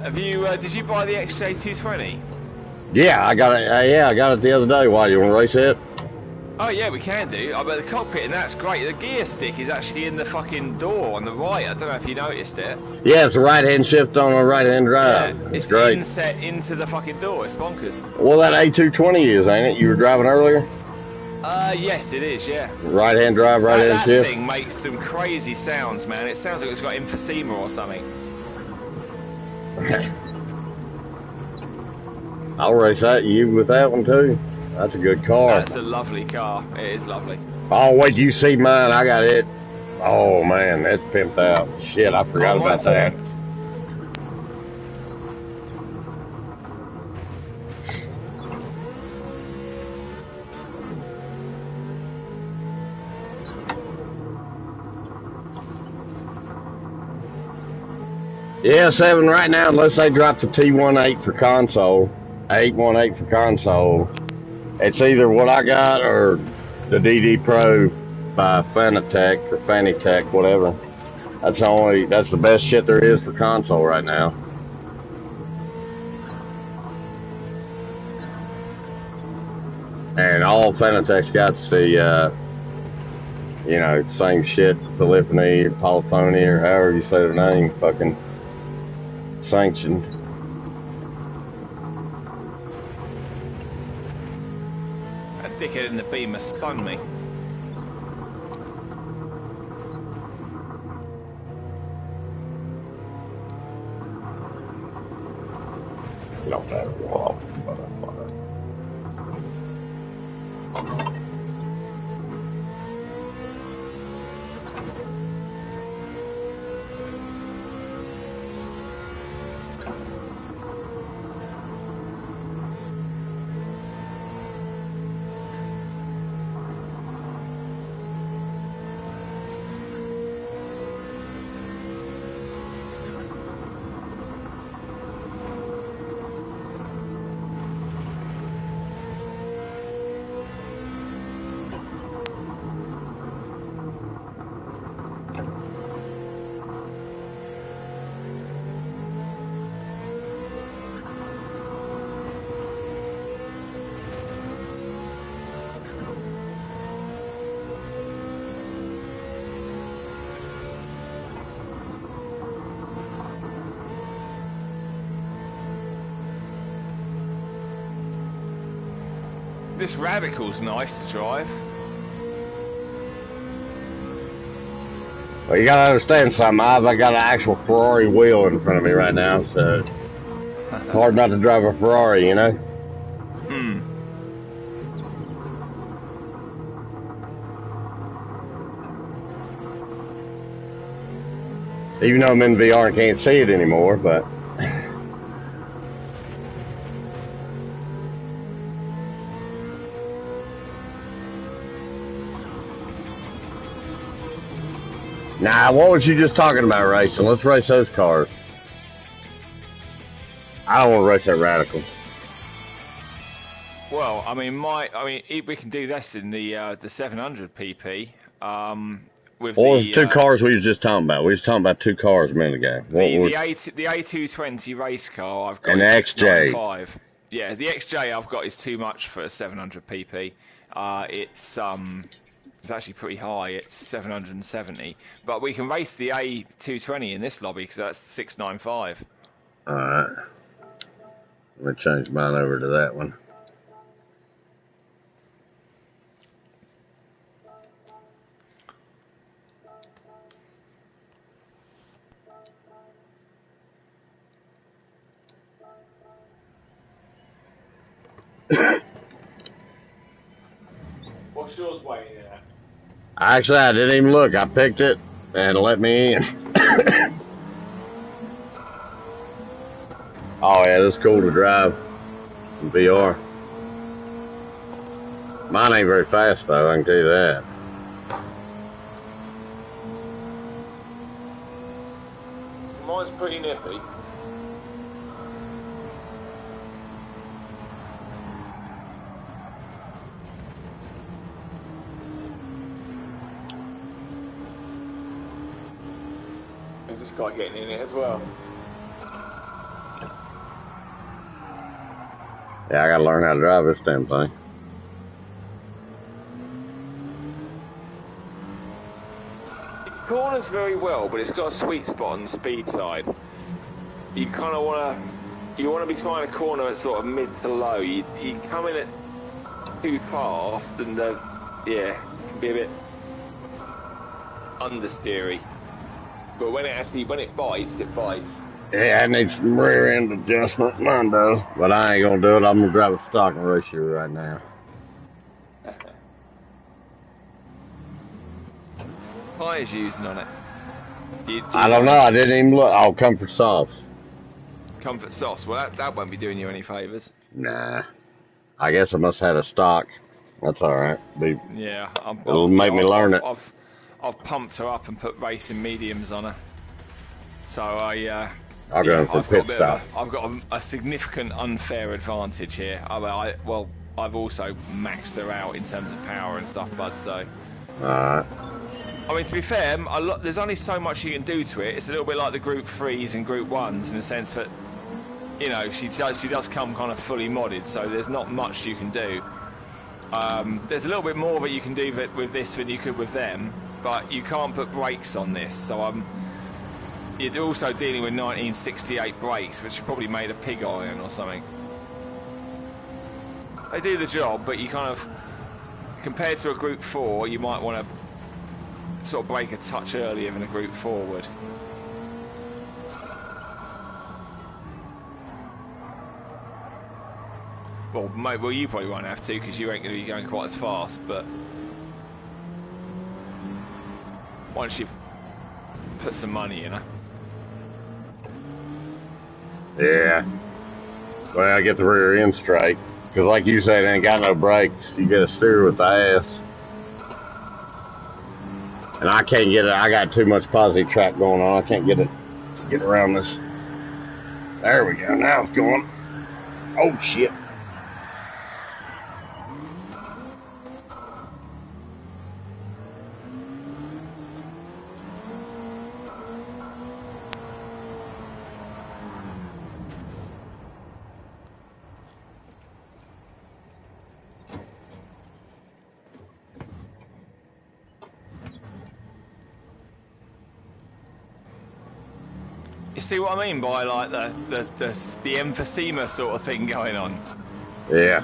Have you? Did you buy the Gt7 Yeah, I got it. I got it the other day. Why, you want to race it? Oh yeah, we can do. I bet the cockpit and that's great. The gear stick is actually in the fucking door on the right. I don't know if you noticed it. Yeah, it's a right-hand shift on a right-hand drive. Yeah, it's great. inset into the fucking door. It's bonkers. Well, that A220 is, ain't it? You were driving earlier? Yes, it is. Yeah. Right-hand drive, right-hand That shift. thing makes some crazy sounds, man. It sounds like it's got emphysema or something. I'll race that. You with that one too? That's a good car. That's a lovely car. It is lovely. Oh, wait, you see mine? I got it. Oh, man, that's pimped out. Shit, I forgot about mine's that. pimped. Yeah, 7 right now, unless they drop the T18 for console, 818 for console, it's either what I got or the DD Pro by Fanatec or Fanatec, whatever. That's the best shit there is for console right now. And all Fanatec's got's the, you know, same shit, polyphony or polyphony or however you say their name, fucking sanctioned. That dickhead in the Beamer spun me. Get off that wall, motherfucker. This Radical's nice to drive. Well, you gotta understand something. I got an actual Ferrari wheel in front of me right now, so it's hard not to drive a Ferrari, you know? Hmm. Even though I'm in VR and can't see it anymore, but... Nah, what was you just talking about racing? Let's race those cars. I don't want to race that Radical. Well, I mean, we can do this in the 700 PP. With What was the two cars we was just talking about? We was talking about two cars a minute ago. The A220 race car I've got and is the XJ. 695. Yeah, the XJ I've got is too much for 700 PP. It's actually pretty high. It's 770. But we can race the A220 in this lobby because that's 695. All right. Let me change mine over to that one. What's yours weighing in at? Actually, I didn't even look. I picked it and it let me in. Oh yeah, this is cool to drive in VR. Mine ain't very fast though, I can tell you that. Mine's pretty nippy. Is this guy getting in it as well? Yeah, I gotta learn how to drive this damn thing. It corners very well, but it's got a sweet spot on the speed side. You kind of want to be trying to corner at sort of mid to low. You come in at too fast, and yeah, it can be a bit understeery. But when it bites, it bites. Yeah, I need some rear end adjustment. Mine does. But I ain't gonna do it. I'm gonna drive a stock and race you right now. Tyres using on it? I don't know. I didn't even look. Oh, comfort softs. Comfort softs. Well, that won't be doing you any favours. Nah. I guess I must have had a stock. That's all right. Yeah, it'll make me learn it. I've pumped her up and put racing mediums on her. So I've got a significant unfair advantage here. I've also maxed her out in terms of power and stuff, bud. So. Alright. I mean, to be fair, there's only so much you can do to it. It's a little bit like the Group 3s and Group 1s in the sense that, you know, she does come kind of fully modded, so there's not much you can do. There's a little bit more that you can do with this than you could with them, but you can't put brakes on this. So you're also dealing with 1968 brakes, which are probably made of pig iron or something. They do the job, but you kind of, compared to a Group 4, you might want to sort of brake a touch earlier than a Group 4 would. Well, you probably won't have to because you ain't going to be going quite as fast, but once you've put some money in her. Yeah. Well, I get the rear end straight. Because like you said, it ain't got no brakes. You got to steer with the ass. And I can't get it. I got too much positive track going on. I can't get around this. There we go. Now it's going. Oh, shit. You see what I mean by like the emphysema sort of thing going on? Yeah.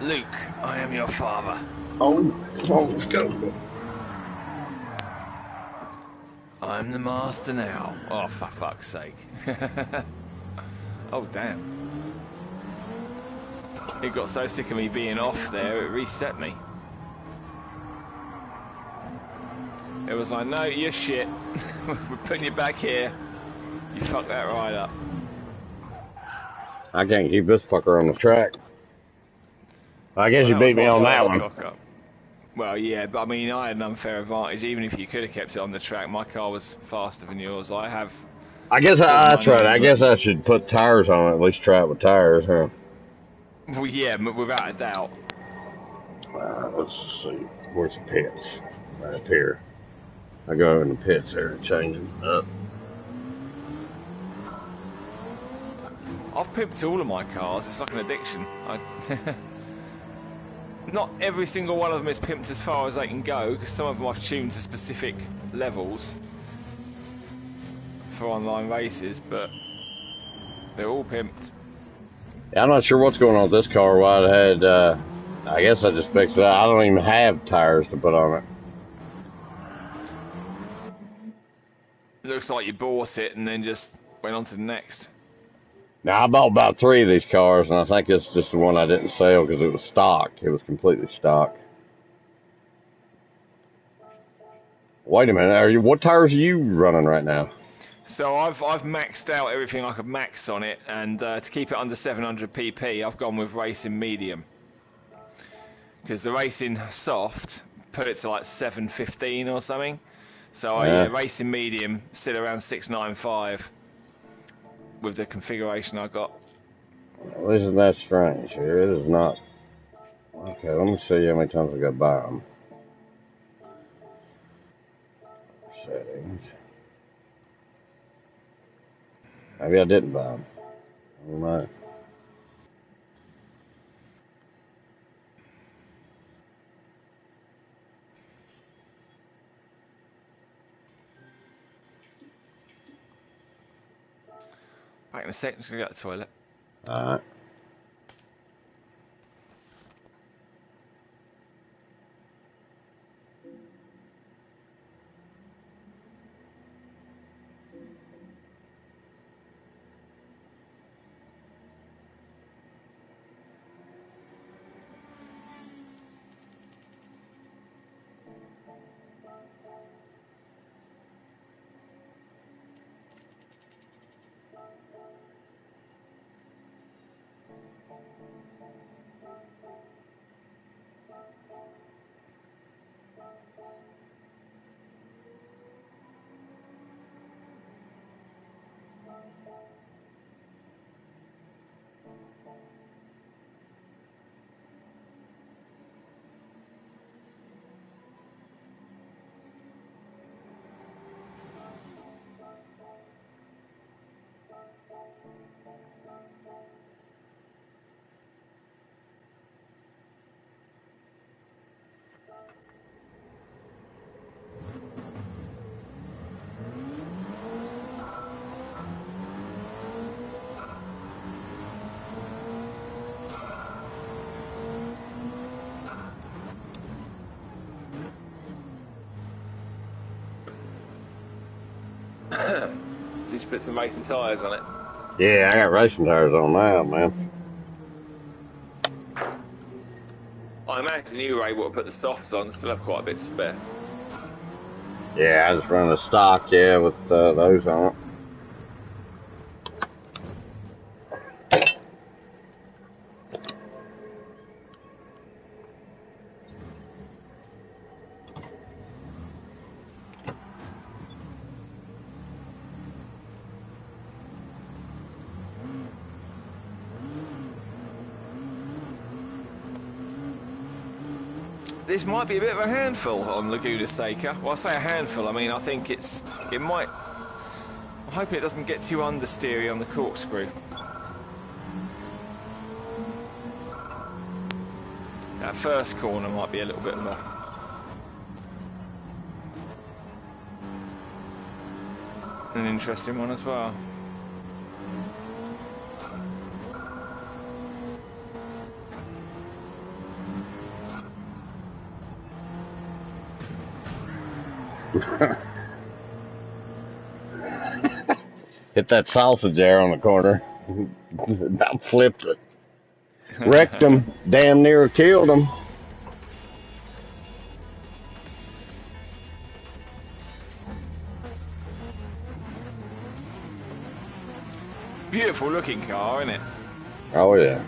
Luke, I am your father. Oh, come on, let's go. I'm the master now. Oh, for fuck's sake. Oh, damn. It got so sick of me being off there, it reset me. It was like, no, you're shit. We're putting you back here. You fucked that right up. I can't keep this fucker on the track. I guess Well, you that was beat me my on that first one. cock up. Well, yeah, but I mean, I had an unfair advantage. Even if you could have kept it on the track, my car was faster than yours. I have I guess good that's money right. I into it. guess I should put tires on it, at least try it with tires, huh? Well, yeah, without a doubt. Let's see. Where's the pits? Right up here. I go in the pits there and change them up. I've pimped all of my cars. It's like an addiction. Not every single one of them is pimped as far as they can go, because some of them I've tuned to specific levels for online races, but they're all pimped. Yeah, I'm not sure what's going on with this car. Why it had, I guess I just fixed it out. I don't even have tires to put on it. It looks like you bought it and then just went on to the next. Now, I bought about 3 of these cars, and I think it's just the one I didn't sell because it was stock. It was completely stock. Wait a minute. What tires are you running right now? So I've maxed out everything I could max on it, and to keep it under 700 pp, I've gone with racing medium. Because the racing soft put it to like 715 or something. So yeah, racing medium sit around 695 with the configuration I got. Well, isn't that strange here? It is not. Okay, let me see how many times I got by them. Settings. Maybe I didn't buy them. I don't know. Back in a second, just gonna go to the toilet. Alright. Did you put some racing tyres on it? Yeah, I got racing tires on now, man. I imagine you were able to put the softs on, still have quite a bit to spare. Yeah, I just run a stock, yeah, with those on it. This might be a bit of a handful on Laguna Seca. Well, I say a handful, I mean, I think it might... I'm hoping it doesn't get too understeery on the corkscrew. That first corner might be a little bit of an interesting one as well. Hit that sausage there on the corner. About flipped it. Wrecked him. Damn near killed him. Beautiful looking car, isn't it? Oh, yeah.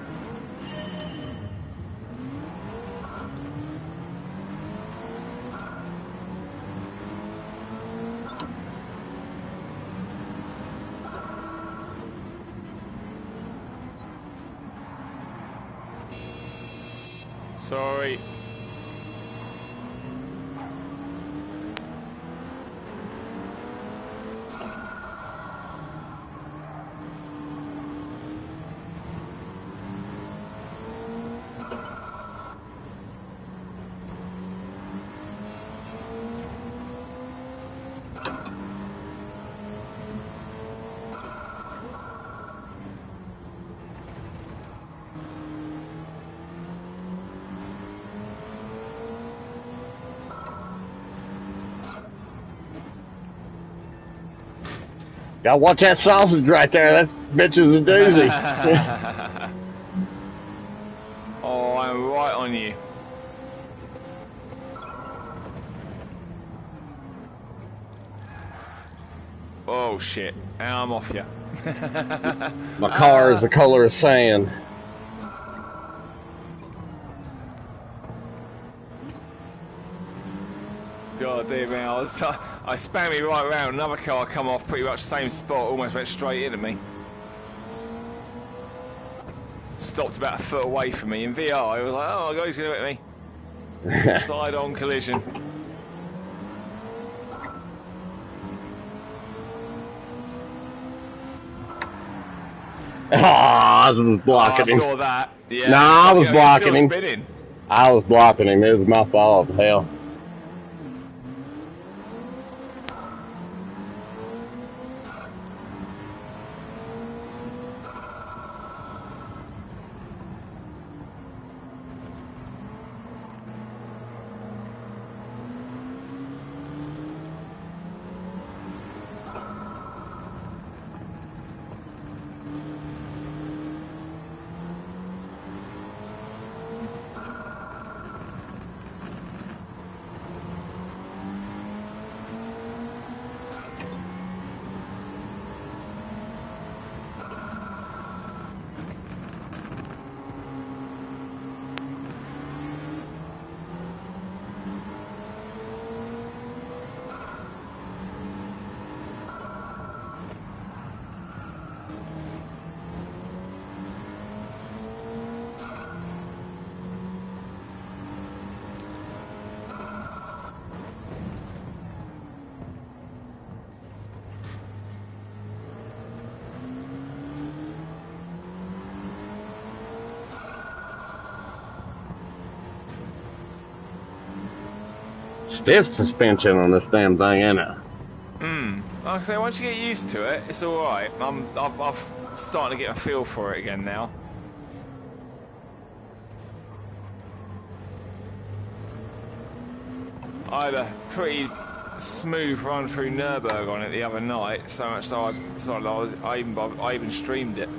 Sorry. Gotta watch that sausage right there. That bitch is a doozy. Oh, I'm right on you. Oh shit, now I'm off you. My car is the color of sand. God damn man, I spammed me right round, another car come off pretty much the same spot, almost went straight into me. Stopped about a foot away from me in VR, I was like, oh my god, he's gonna hit me. Side on collision. I was blocking him. I saw that. Yeah. No, I was blocking him. Spinning. I was blocking him. It was my fault. Hell. Stiff suspension on this damn thing, ain't it? Like I say, once you get used to it, it's alright. I'm starting to get a feel for it again now. I had a pretty smooth run through Nürburgring on it the other night, so much so I even streamed it.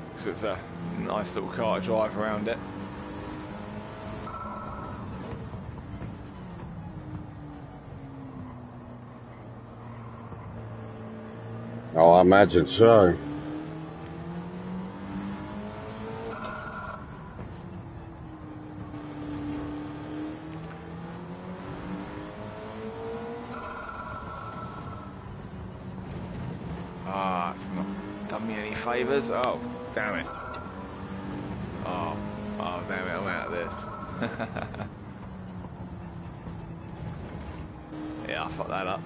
Because it's a nice little car to drive around it. Oh, I imagine so. Ah, it's not done me any favours. Oh, damn it. Oh, damn it, I'm out of this. Yeah, I fucked that up.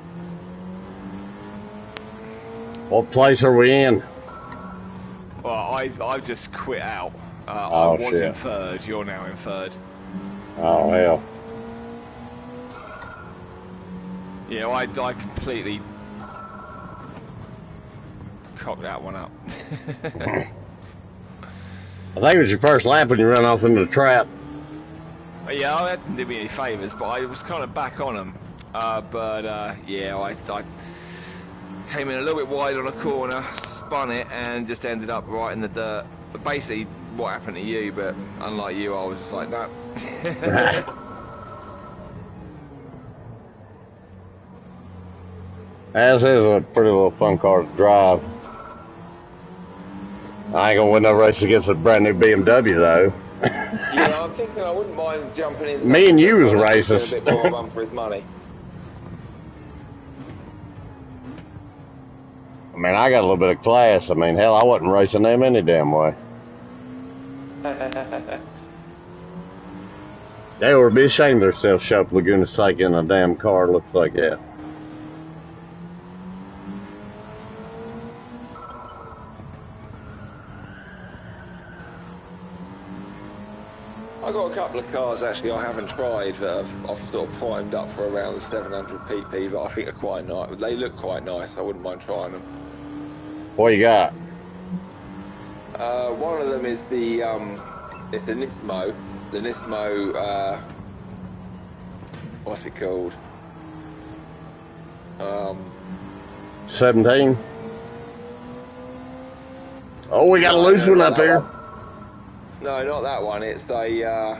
What place are we in? Well, I've just quit out. Oh, I was shit. in third, you're now in third. Oh, hell. Yeah, I completely cocked that one up. I think it was your first lap when you ran off into the trap. Yeah, I didn't do me any favours, but I was kind of back on them. Yeah, I came in a little bit wide on a corner, spun it, and just ended up right in the dirt. Basically, what happened to you, but unlike you, I was just like, no. This is a pretty little fun car to drive. I ain't gonna win no race against a brand new BMW though. Yeah, I'm thinking I wouldn't mind jumping in Me and something that you was kind of gives him a racist. bit more run for his money. I mean, I got a little bit of class. I mean, hell, I wasn't racing them any damn way. They would be ashamed of themselves, show up Laguna Seca in a damn car looks like that. I got a couple of cars actually I haven't tried that I've sort of primed up for around the 700 pp, but I think are quite nice. They look quite nice. I wouldn't mind trying them. What you got? One of them is the it's the Nismo. The Nismo. What's it called? 17. Oh, we got a loose one up here. No, not that one. It's a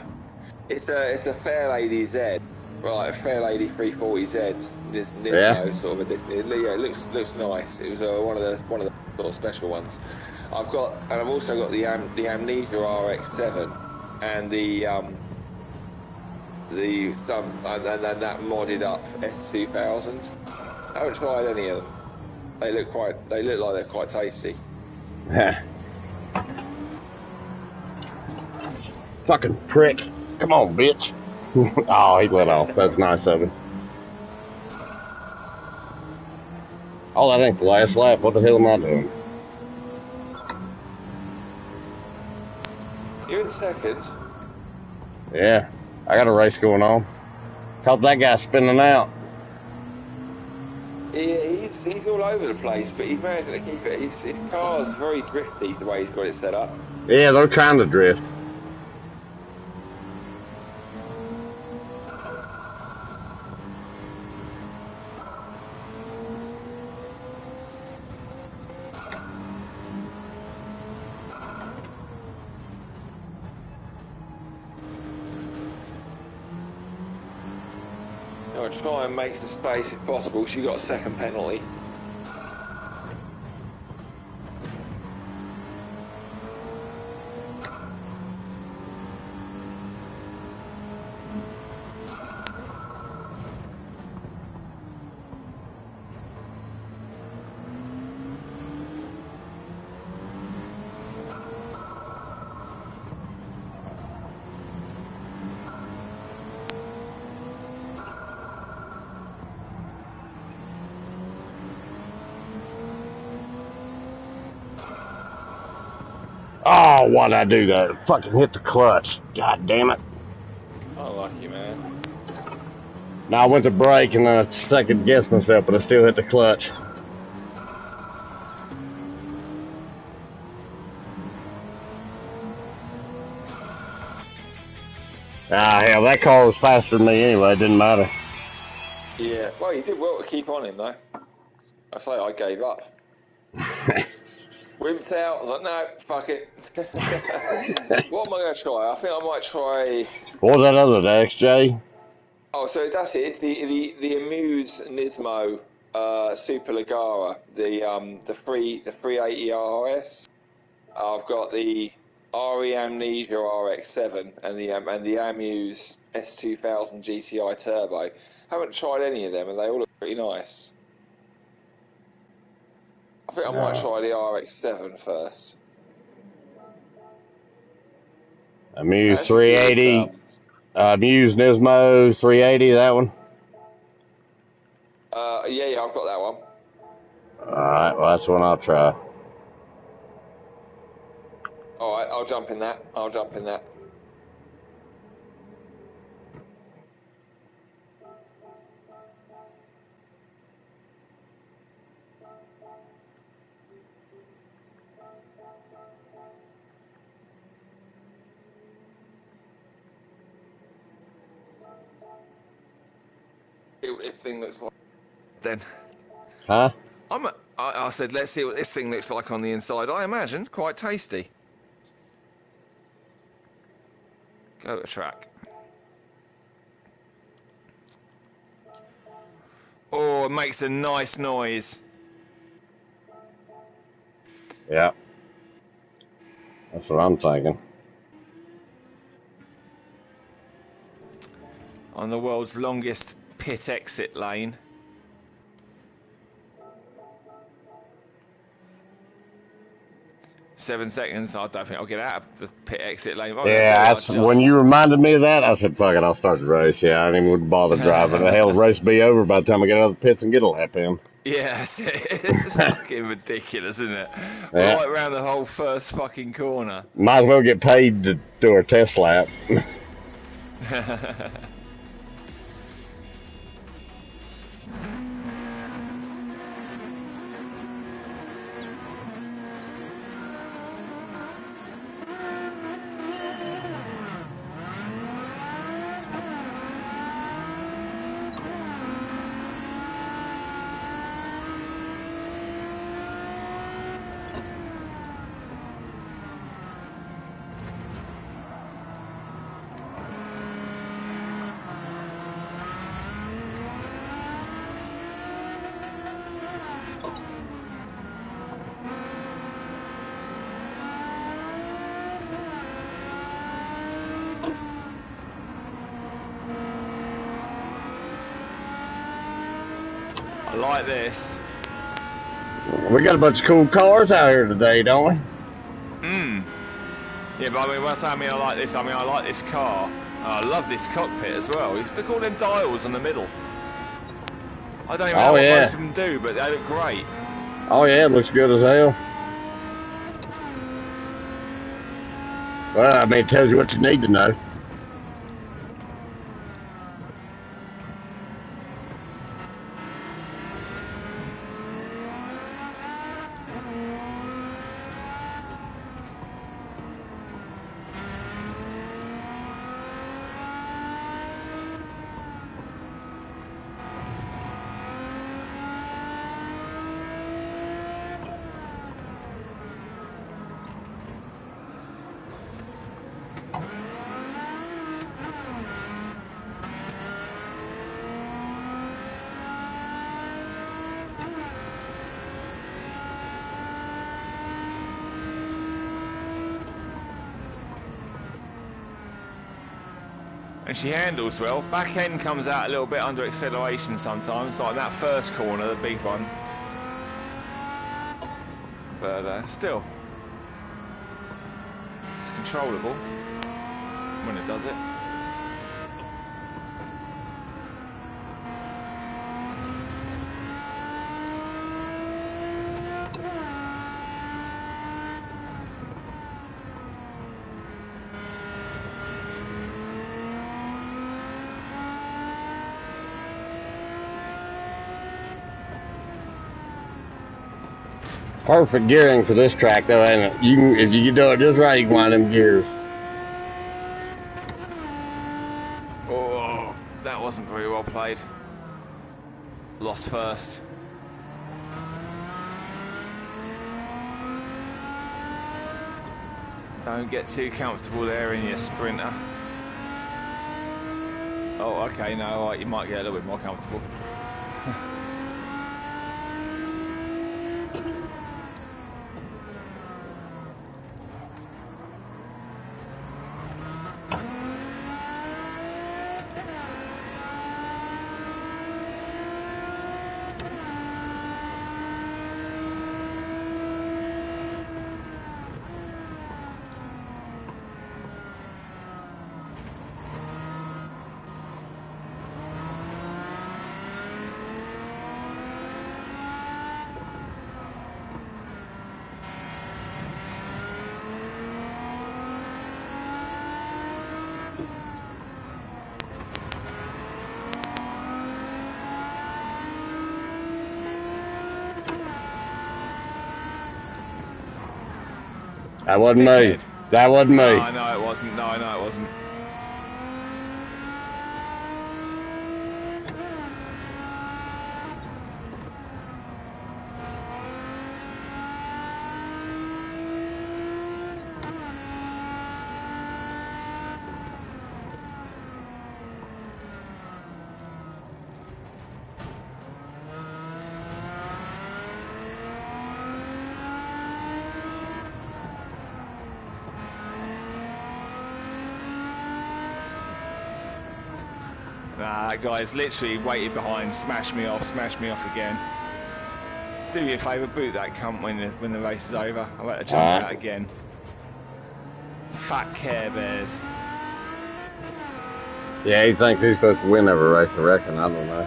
Fair Lady Z, right? A Fair Lady 340Z. This Nismo sort of edition. Yeah, it looks nice. It was one of the sort of special ones. I've also got the Amnesia RX7 and that modded up S2000. I haven't tried any of them. They look like they're quite tasty. Fucking prick. Come on, bitch. Oh, he let off. That's nice of him. Oh, that ain't the last lap. What the hell am I doing? You're in second. Yeah, I got a race going on. Caught that guy spinning out. Yeah, he's all over the place, but he's managing to keep it. His car's very drifty the way he's got it set up. Yeah, they're trying to drift. I'll try and make some space if possible. So you got a second penalty. Oh, why'd I do that? Fucking hit the clutch. God damn it. Unlucky, man. Now I went to brake and then I second guessed myself, but I still hit the clutch. Ah, hell, that car was faster than me anyway. It didn't matter. Yeah. Well, you did well to keep on him, though. I say I gave up. Wimped out. I was like, no, fuck it. What am I going to try? I think I might try. What was that other, the XJ? Oh, so that's it. It's the Amuse Nismo Super Ligara, the 380 RS. I've got the RE Amnesia RX7 and the Amuse S2000 GTI Turbo. Haven't tried any of them, and they all look pretty nice. I think I might try the RX7 first. Amuse 380. Amuse Nismo 380, that one? Yeah, I've got that one. Alright, well, that's one I'll try. Alright, I'll jump in that. See what this thing looks like. Then Huh? I said, let's see what this thing looks like on the inside. I imagine quite tasty. Go to track. Oh, it makes a nice noise. Yeah. That's what I'm thinking. On the world's longest pit exit lane. Seven seconds. I don't think I'll get out of the pit exit lane. Oh, Yeah, there we are, that's when just. you reminded me of that. I said, "Fuck it, I'll start the race." Yeah, I didn't even bother driving. The hell, the race be over by the time I get out of the pits and get a lap in. Yeah, it's fucking ridiculous, isn't it? Yeah. Right round the whole first fucking corner. Might as well get paid to do a test lap. I like this. We got a bunch of cool cars out here today, don't we? Yeah, but I mean, when I say I like this, I mean I like this car. I love this cockpit as well. Look at all them dials on the middle. I don't even know what most of them do, but they look great. Oh yeah, it looks good as hell. Well, I mean, it tells you what you need to know. And she handles well. Back end comes out a little bit under acceleration sometimes, like that first corner, the big one. But still, it's controllable when it does it. Perfect gearing for this track, though, ain't it? You can, if you do it just right, you can wind them gears. Oh, that wasn't very well played. Lost first. Don't get too comfortable there in your sprinter. Oh, okay, no, you might get a little bit more comfortable. That wasn't me. That wasn't me. No, I know it wasn't. No, I know it wasn't. Nah, that guy's literally waited behind, smashed me off again. Do me a favour, boot that cunt when the race is over. I better jump out again. Fat Care Bears. Yeah, he thinks he's supposed to win every race, I reckon. I don't know.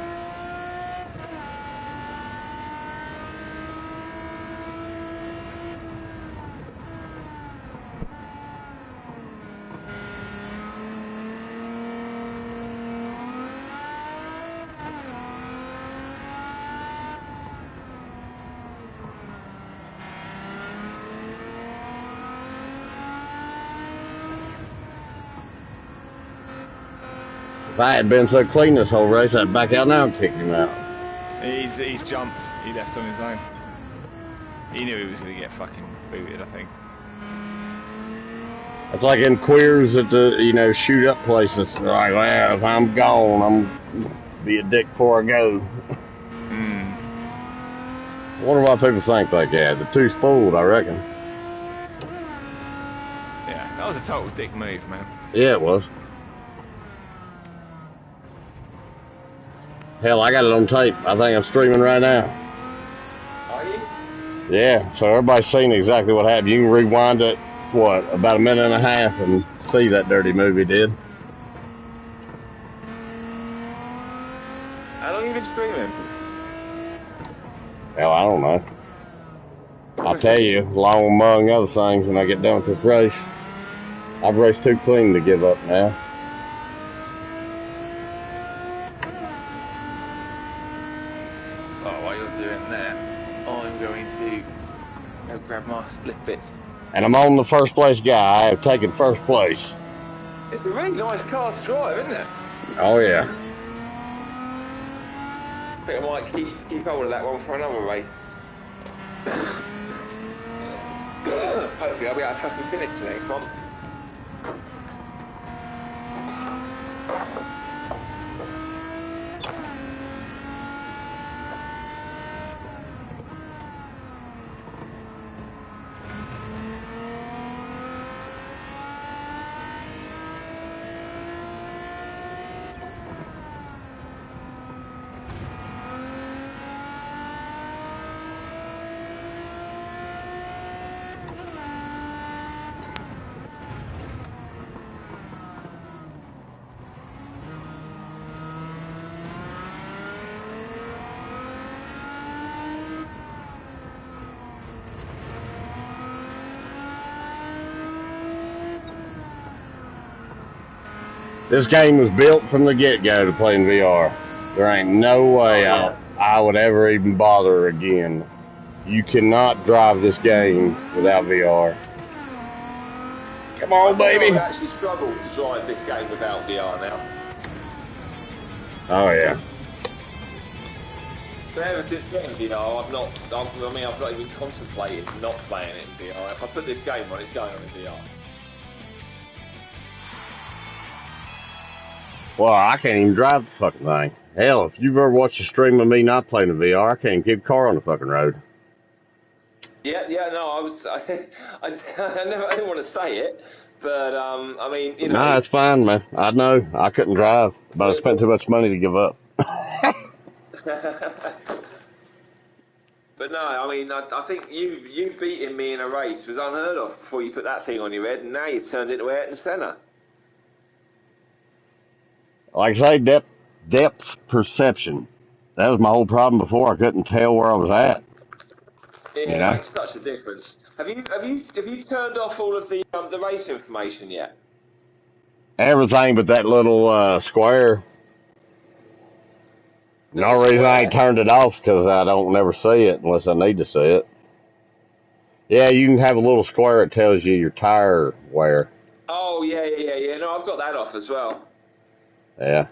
If I had been so clean this whole race, I'd back out now and kick him out. He's jumped. He left on his own. He knew he was going to get fucking booted, I think. It's like in queers at the, shoot up places. They're like, well, if I'm gone, I'm be a dick before I go. I wonder why people think like that. They're too spoiled, I reckon. Yeah, that was a total dick move, man. Yeah, it was. Hell, I got it on tape. I think I'm streaming right now. Are you? Yeah, so everybody's seen exactly what happened. You can rewind it, about a minute and a half and see that dirty move he did. How long have you been streaming? Hell, I don't know. I'll tell you, along among other things, when I get done with this race, I've raced too clean to give up now. Oh, while you're doing that, I'm going to go grab my split bits. And I'm on the first place guy. I have taken first place. It's a really nice car to drive, isn't it? Oh, yeah. I think I might keep hold of that one for another race. Hopefully I'll be able to fucking finish the next one. This game was built from the get-go to play in VR. There ain't no way I would ever even bother again. You cannot drive this game without VR. Come on, baby. I actually struggle to drive this game without VR now. Oh, yeah. So ever since getting VR, I've not even contemplated not playing it in VR. If I put this game on, it's going on in VR. Well, I can't even drive the fucking thing. Hell, if you've ever watched a stream of me not playing in VR, I can't even keep a car on the fucking road. Yeah, no, I didn't want to say it, but I mean, you know. Nah, it's fine, man. I know I couldn't drive, but I spent too much money to give up. But no, I mean, I think you beating me in a race was unheard of before you put that thing on your head, and now you've turned it to Ayrton Senna. Like I say, depth perception. That was my whole problem before. I couldn't tell where I was at. It makes such a difference. Have you turned off all of the race information yet? Everything but that little square. No reason I ain't turned it off because I don't never see it unless I need to see it. Yeah, you can have a little square that tells you your tire wear. Oh yeah. No, I've got that off as well. Yeah.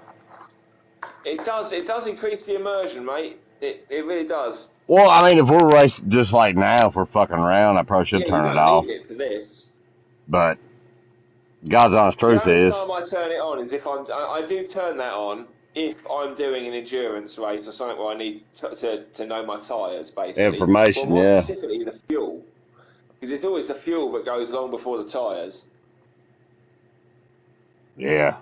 It does increase the immersion, mate. It really does. Well, I mean, if we're racing just like now, if we're fucking around, I probably should turn it off. You don't need it for this. But God's honest truth is, the only time I turn it on is if I do turn that on if I'm doing an endurance race or something where I need to know my tyres, basically. Information, more specifically, the fuel. Because it's always the fuel that goes long before the tyres. Yeah.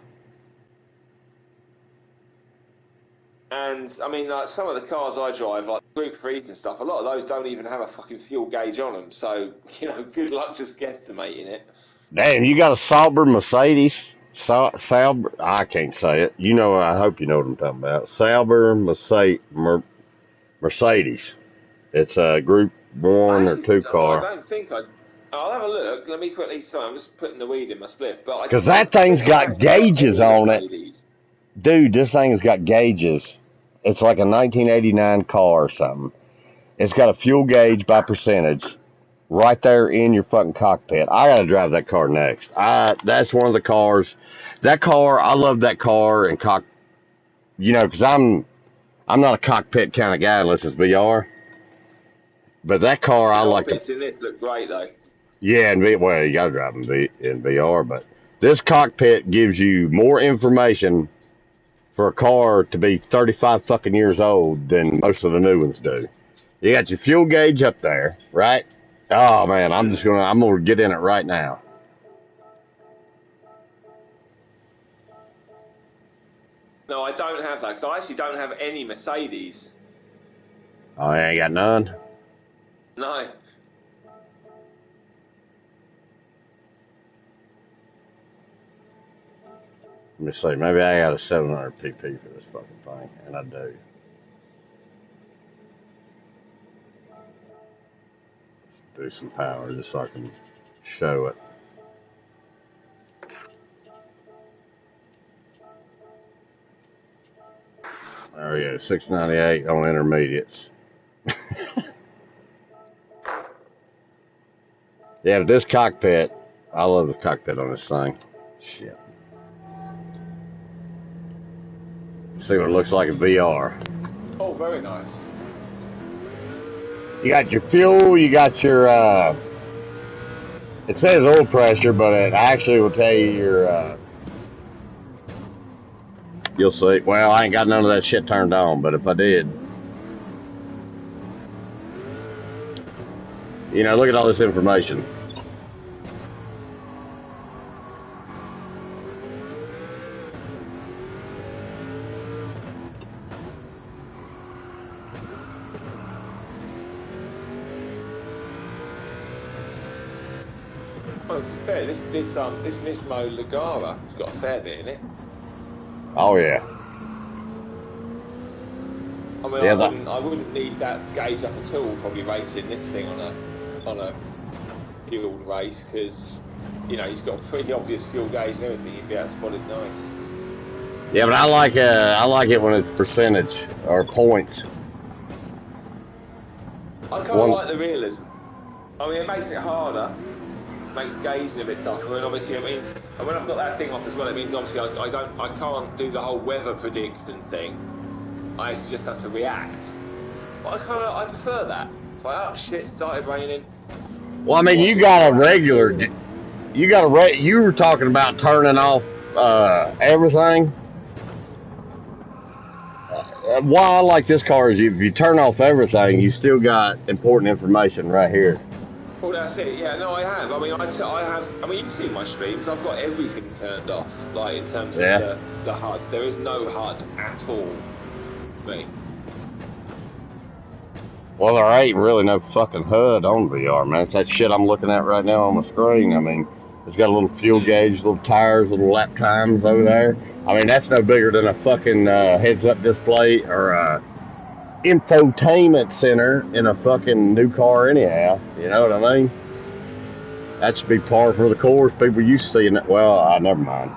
And I mean, like some of the cars I drive, like Group 3s and stuff, a lot of those don't even have a fucking fuel gauge on them. So, you know, good luck just guesstimating it. Damn, you got a Sauber Mercedes? Sauber? I can't say it. You know, I hope you know what I'm talking about. Sauber Mercedes. It's a Group I 1 or actually, 2 oh, I car. don't think I. I'll have a look. Let me quickly. Sorry, I'm just putting the weed in my spliff, but I Because don't that thing's think I've got actually got gauges any on it. Mercedes. Dude, this thing's got gauges. It's like a 1989 car or something. It's got a fuel gauge by percentage right there in your fucking cockpit. I gotta drive that car next. That's one of the cars. That car, I love that car and you know, because I'm not a cockpit kind of guy unless it's VR. But that car, The I like to. cockpits in this look great though. Yeah, well, you gotta drive in VR, but this cockpit gives you more information for a car to be 35 fucking years old than most of the new ones do. You got your fuel gauge up there, right? Oh man, I'm gonna get in it right now. No, I don't have that because I actually don't have any Mercedes. Oh, I ain't got none. No. Let me see. Maybe I got a 700 pp for this fucking thing, and I do. Do some power just so I can show it. There we go. 698 on intermediates. Yeah, but this cockpit, I love the cockpit on this thing. Shit. See what it looks like in VR. Oh, very nice. You got your fuel, you got your, it says oil pressure, but it actually will tell you your, you'll see. Well, I ain't got none of that shit turned on, but if I did, you know, look at all this information. Well, to be fair, this Nismo Ligara has got a fair bit in it. Oh yeah. I mean, Yeah, I wouldn't need that gauge up at all. Probably rating this thing on a fueled race because you know he's got a pretty obvious fuel gauge and everything. You'd be able to spot it nice. yeah, but I like it when it's percentage or points. I kind of like the realism. I mean, it makes it harder. Makes gauging a bit tougher, and obviously it means, and when I've got that thing off as well, it means obviously I can't do the whole weather prediction thing. I actually just have to react. But I prefer that. It's like, oh shit, it started raining. Well, I mean, you got a regular. You were talking about turning off everything. Why I like this car is if you turn off everything, you still got important information right here. Well, that's it. Yeah, no, I have. I mean, I have. I mean, you've seen my streams. I've got everything turned off, like in terms of the HUD. There is no HUD at all. Me. Well, there ain't really no fucking HUD on VR, man. It's that shit I'm looking at right now on my screen. I mean, it's got a little fuel gauge, little tires, little lap times over there. I mean, that's no bigger than a fucking heads-up display or a infotainment center in a fucking new car anyhow. You know what I mean? That should be par for the course. People used to seeing that. Well, never mind.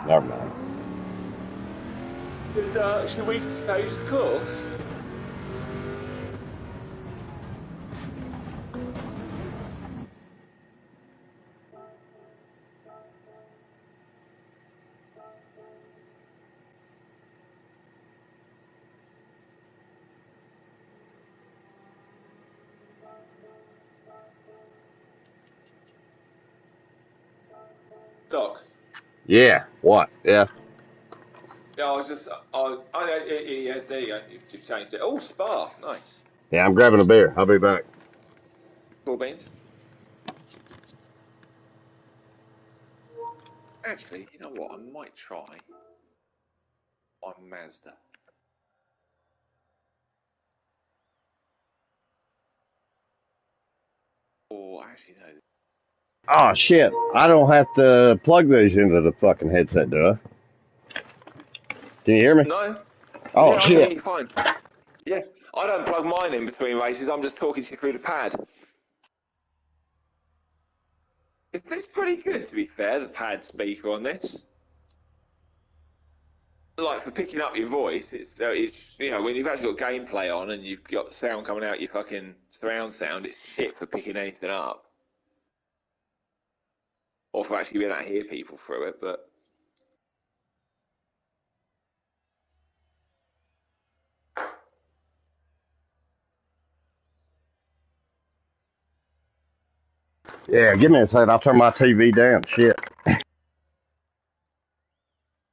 Should we change the course? Doc. Yeah. What? Yeah. Yeah, I was just. Yeah, there you go. You've changed it. Oh, Spa. Nice. Yeah, I'm grabbing a beer. I'll be back. Cool beans. Actually, you know what? I might try my Mazda. Oh, actually no. Oh shit! I don't have to plug those into the fucking headset, do I? Can you hear me? No. Oh Yeah, I can hear shit! you fine. Yeah, I don't plug mine in between races. I'm just talking to you through the pad. It's pretty good, to be fair. The pad speaker on this, like for picking up your voice, it's you know when you've actually got gameplay on and you've got sound coming out your fucking surround sound, it's shit for picking anything up or for actually being able to hear people through it. But Yeah, give me a second. I'll turn my TV down. Shit.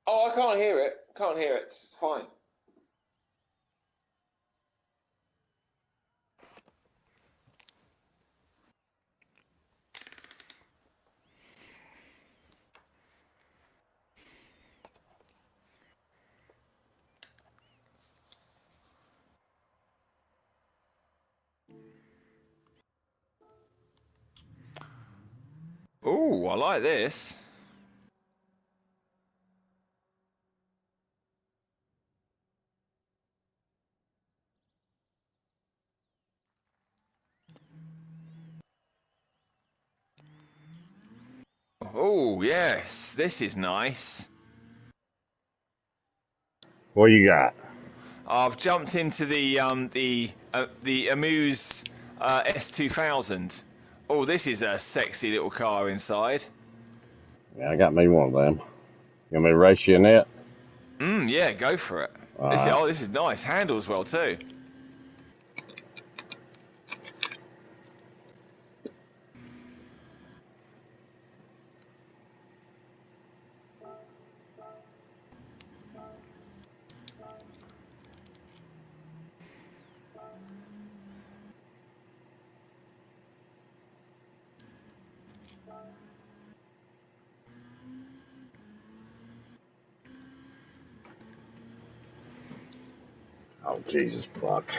oh, I can't hear it. Can't hear it. It's fine. Ooh, I like this. Oh yes, this is nice. What you got? I've jumped into the Amuse S2000. Oh, this is a sexy little car inside. Yeah, I got me one of them. You want me to race you in it? Yeah, go for it. All right. This is nice. Handles well too. Oh Jesus fuck.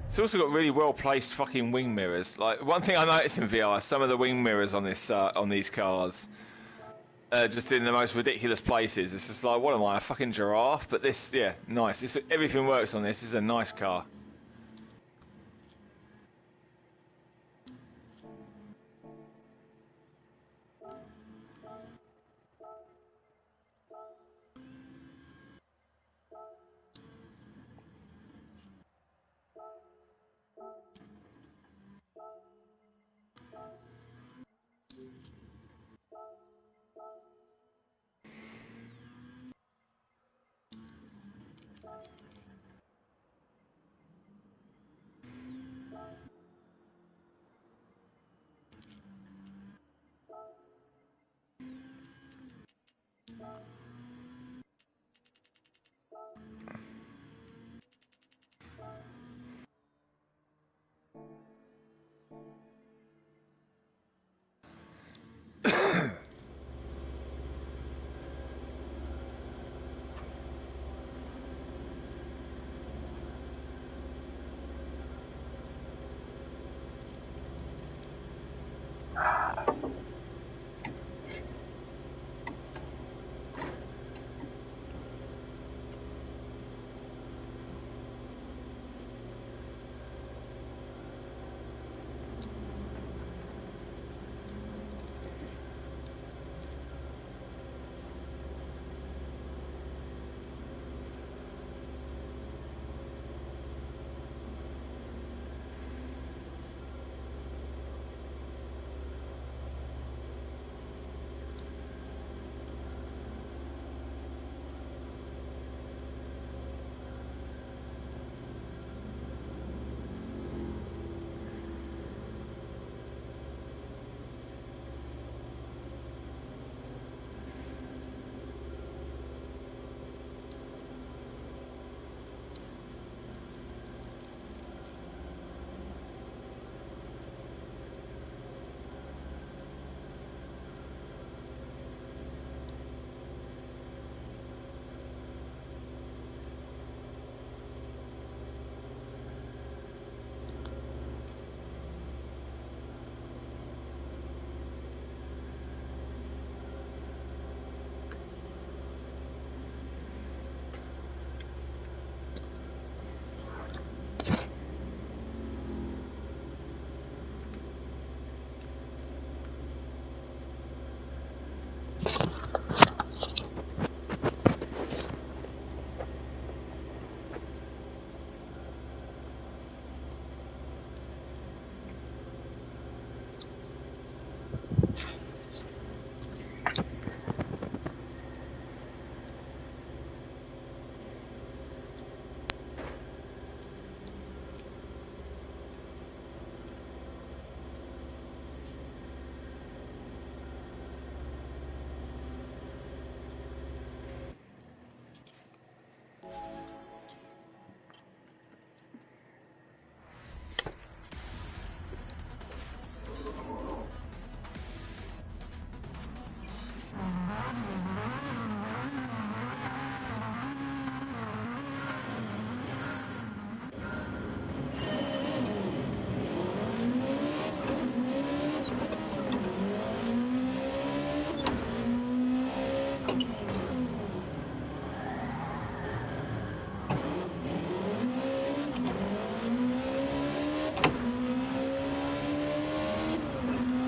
It's also got really well placed fucking wing mirrors. Like one thing I noticed in VR, some of the wing mirrors on these cars, just in the most ridiculous places. It's just like, what am I, a fucking giraffe? But this, yeah, nice. Everything works on this. This is a nice car.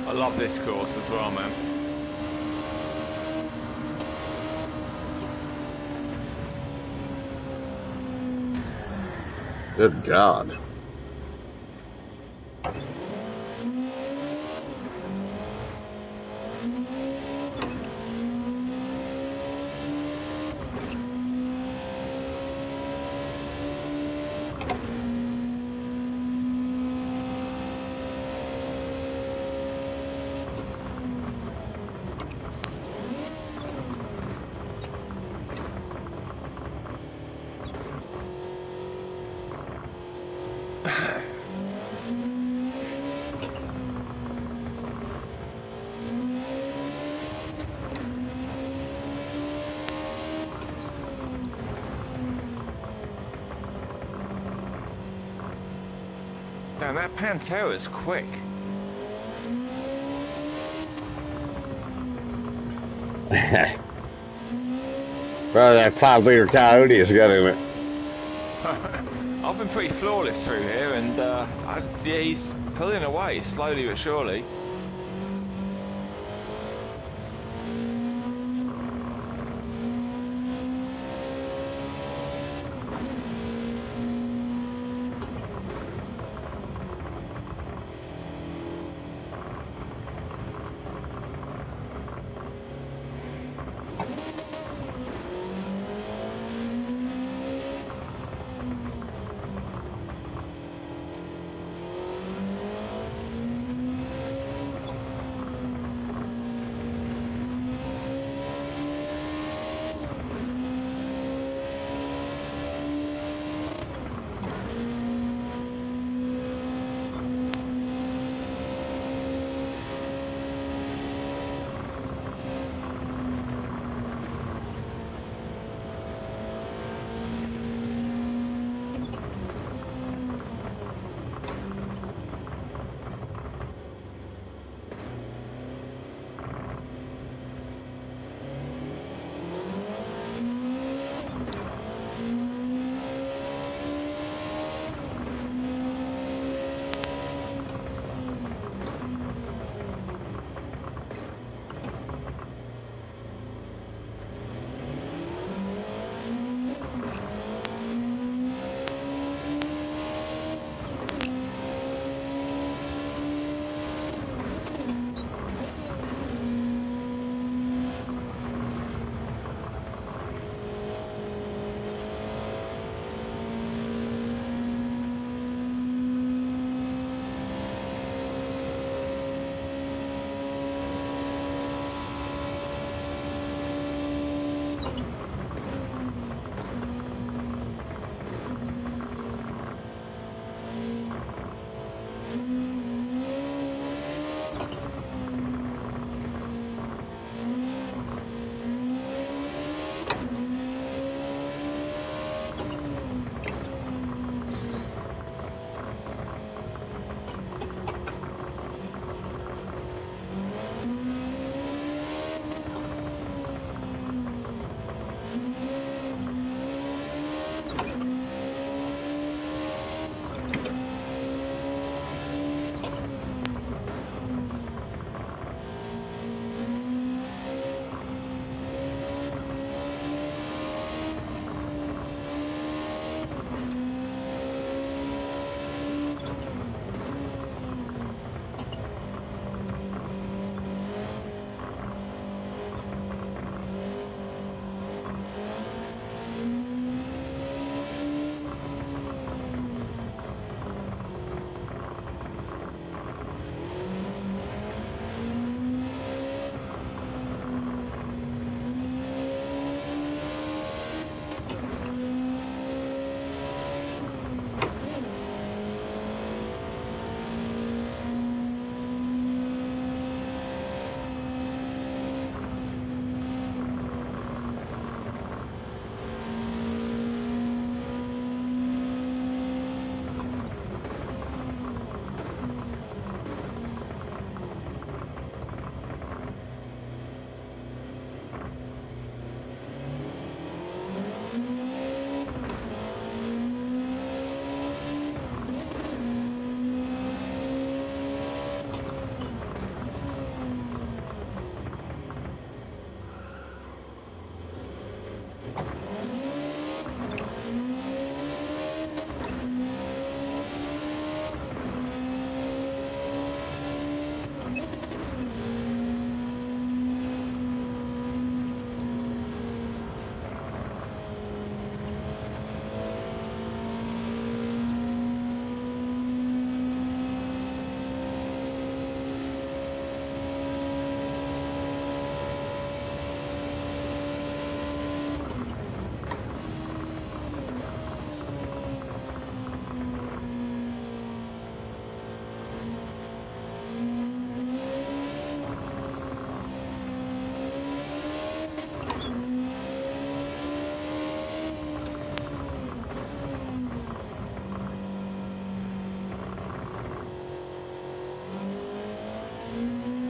I love this course as well, man. Good God. Damn, that Pantera's quick. Well, that 5-liter Coyote has got in it. I've been pretty flawless through here, and yeah, he's pulling away slowly but surely.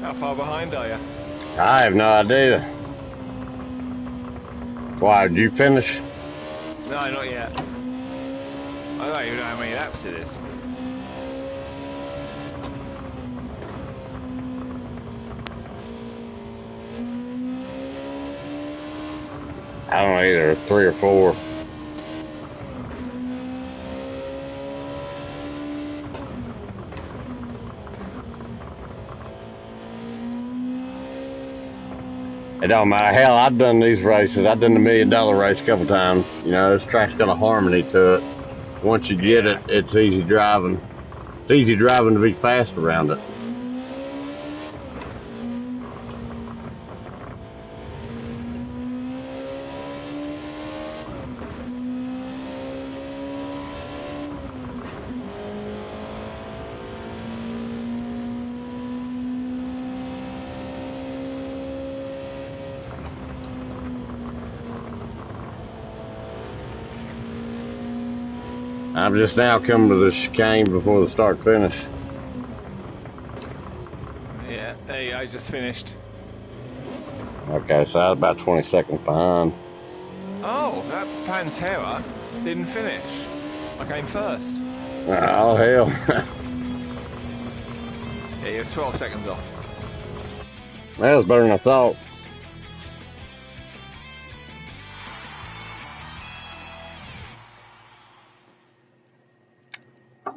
How far behind are you? I have no idea. Why, did you finish? No, not yet. I don't even know how many laps it is. I don't know either, 3 or 4. It don't matter. Hell, I've done these races. I've done the $1 million race a couple times. You know, this track's got a harmony to it. Once you get Yeah. it, it's easy driving. It's easy driving to be fast around it. I'm just now coming to the chicane before the start finish. Yeah, there you go, just finished. Okay, so I was about 20 seconds behind. Oh, that Pantera didn't finish. I came first. Oh, hell. Yeah, you're 12 seconds off. That was better than I thought.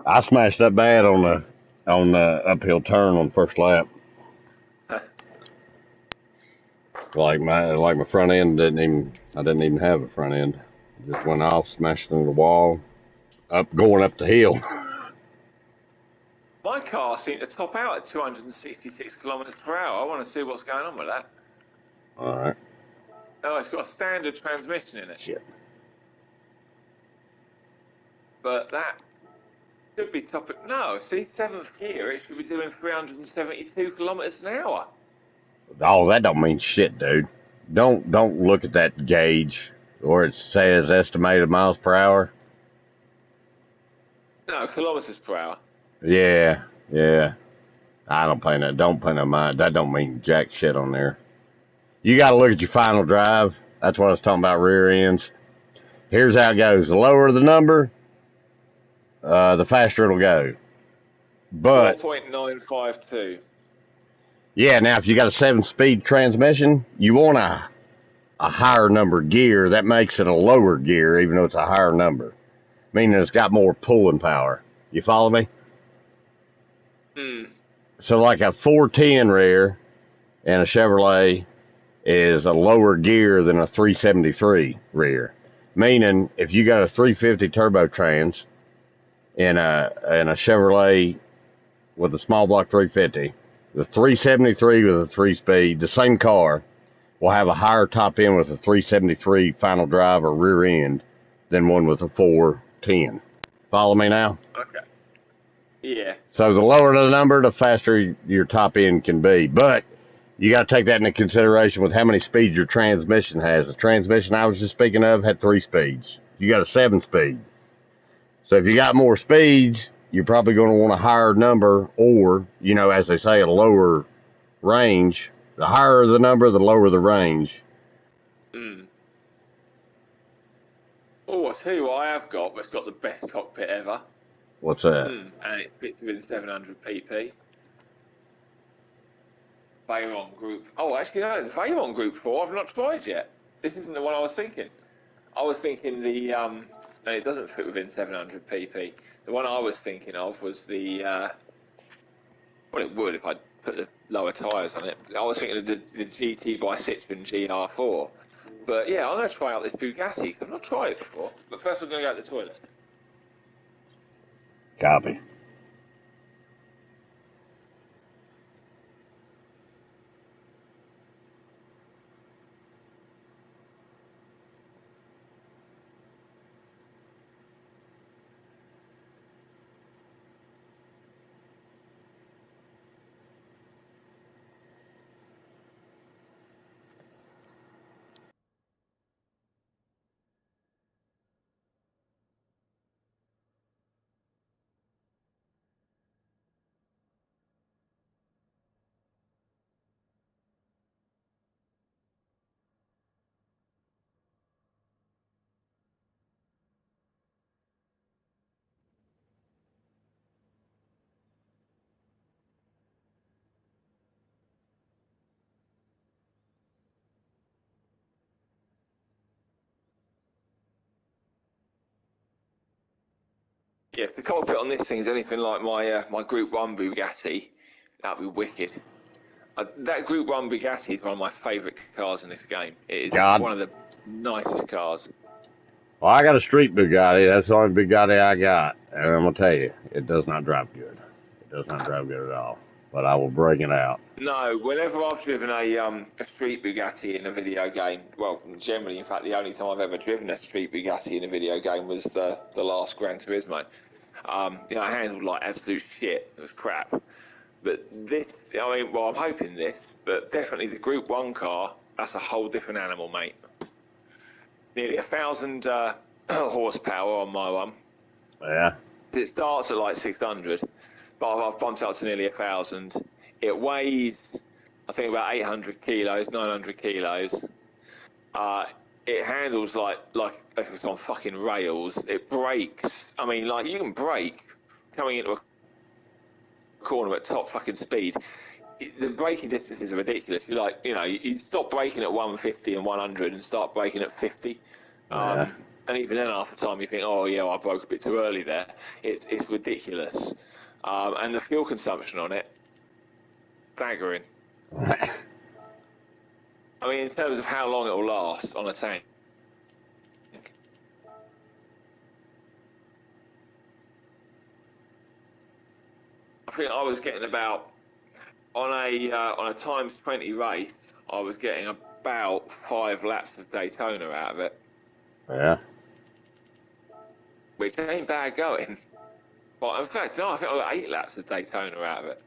I smashed that bad on the uphill turn on the first lap. Like my front end I didn't even have a front end. It just went off, smashed into the wall, going up the hill. My car seemed to top out at 266 kilometers per hour. I want to see what's going on with that. All right. Oh, it's got a standard transmission in it. Shit. But that should be top. No, see, 7th gear, it should be doing 372 kilometers an hour. Oh, that don't mean shit, dude. Don't look at that gauge where it says estimated miles per hour. No, kilometers per hour. Yeah. I don't pay no mind. That don't mean jack shit on there. You got to look at your final drive. That's what I was talking about, rear ends. Here's how it goes. The lower the number, the faster it'll go. But 4.952. yeah, now if you got a 7-speed transmission, you want a higher number gear. That makes it a lower gear, even though it's a higher number, meaning it's got more pulling power. You follow me? Hmm. So like a 410 rear in a Chevrolet is a lower gear than a 373 rear. Meaning if you got a 350 turbo trans in a Chevrolet with a small block 350, the 373 with a 3-speed, the same car will have a higher top end with a 373 final drive or rear end than one with a 410. Follow me now? Okay. Yeah. So the lower the number, the faster your top end can be. But you got to take that into consideration with how many speeds your transmission has. The transmission I was just speaking of had 3 speeds. You got a 7-speed. So if you got more speeds, you're probably going to want a higher number or, you know, as they say, a lower range. The higher the number, the lower the range. Hmm. Oh, I tell you what I have got, but it's got the best cockpit ever. What's that? And it fits within 700 pp. Veyron Group. Oh, actually, no, it's Veyron Group 4. I've not tried yet. This isn't the one I was thinking. I was thinking no, it doesn't fit within 700 pp. The one I was thinking of was well, it would if I put the lower tyres on it. I was thinking of the GT by Citroen GR4. But yeah, I'm going to try out this Bugatti because I've not tried it before. But first, we're going to go to the toilet. Copy. Yeah, if the cockpit on this thing is anything like my Group 1 Bugatti, that'd be wicked. That Group 1 Bugatti is one of my favourite cars in this game. It is God. one of the nicest cars. Well, I got a street Bugatti. That's the only Bugatti I got. And I'm going to tell you, it does not drive good. It does not drive good at all. But I will bring it out. No, whenever I've driven a street Bugatti in a video game, well, generally, in fact, the only time I've ever driven a street Bugatti in a video game was the last Gran Turismo. It handled like absolute shit. It was crap. But this, I mean, well, I'm hoping this, but definitely the Group 1 car, that's a whole different animal, mate. Nearly 1,000 horsepower on my one. Yeah. It starts at like 600, but I've bumped up to nearly 1,000. It weighs, I think, about 800 kilos, 900 kilos. It handles like it's on fucking rails. It brakes. I mean, like, you can brake coming into a corner at top fucking speed. The braking distances are ridiculous. You stop braking at 150 and 100 and start braking at 50. Yeah. And even then, half the time, you think, oh, yeah, I broke a bit too early there. It's ridiculous. And the fuel consumption on it, staggering. I mean, in terms of how long it will last on a tank. I think I was getting about, on a times 20 race, I was getting about 5 laps of Daytona out of it. Yeah. Which ain't bad going. But in fact, no, I think I got 8 laps of Daytona out of it.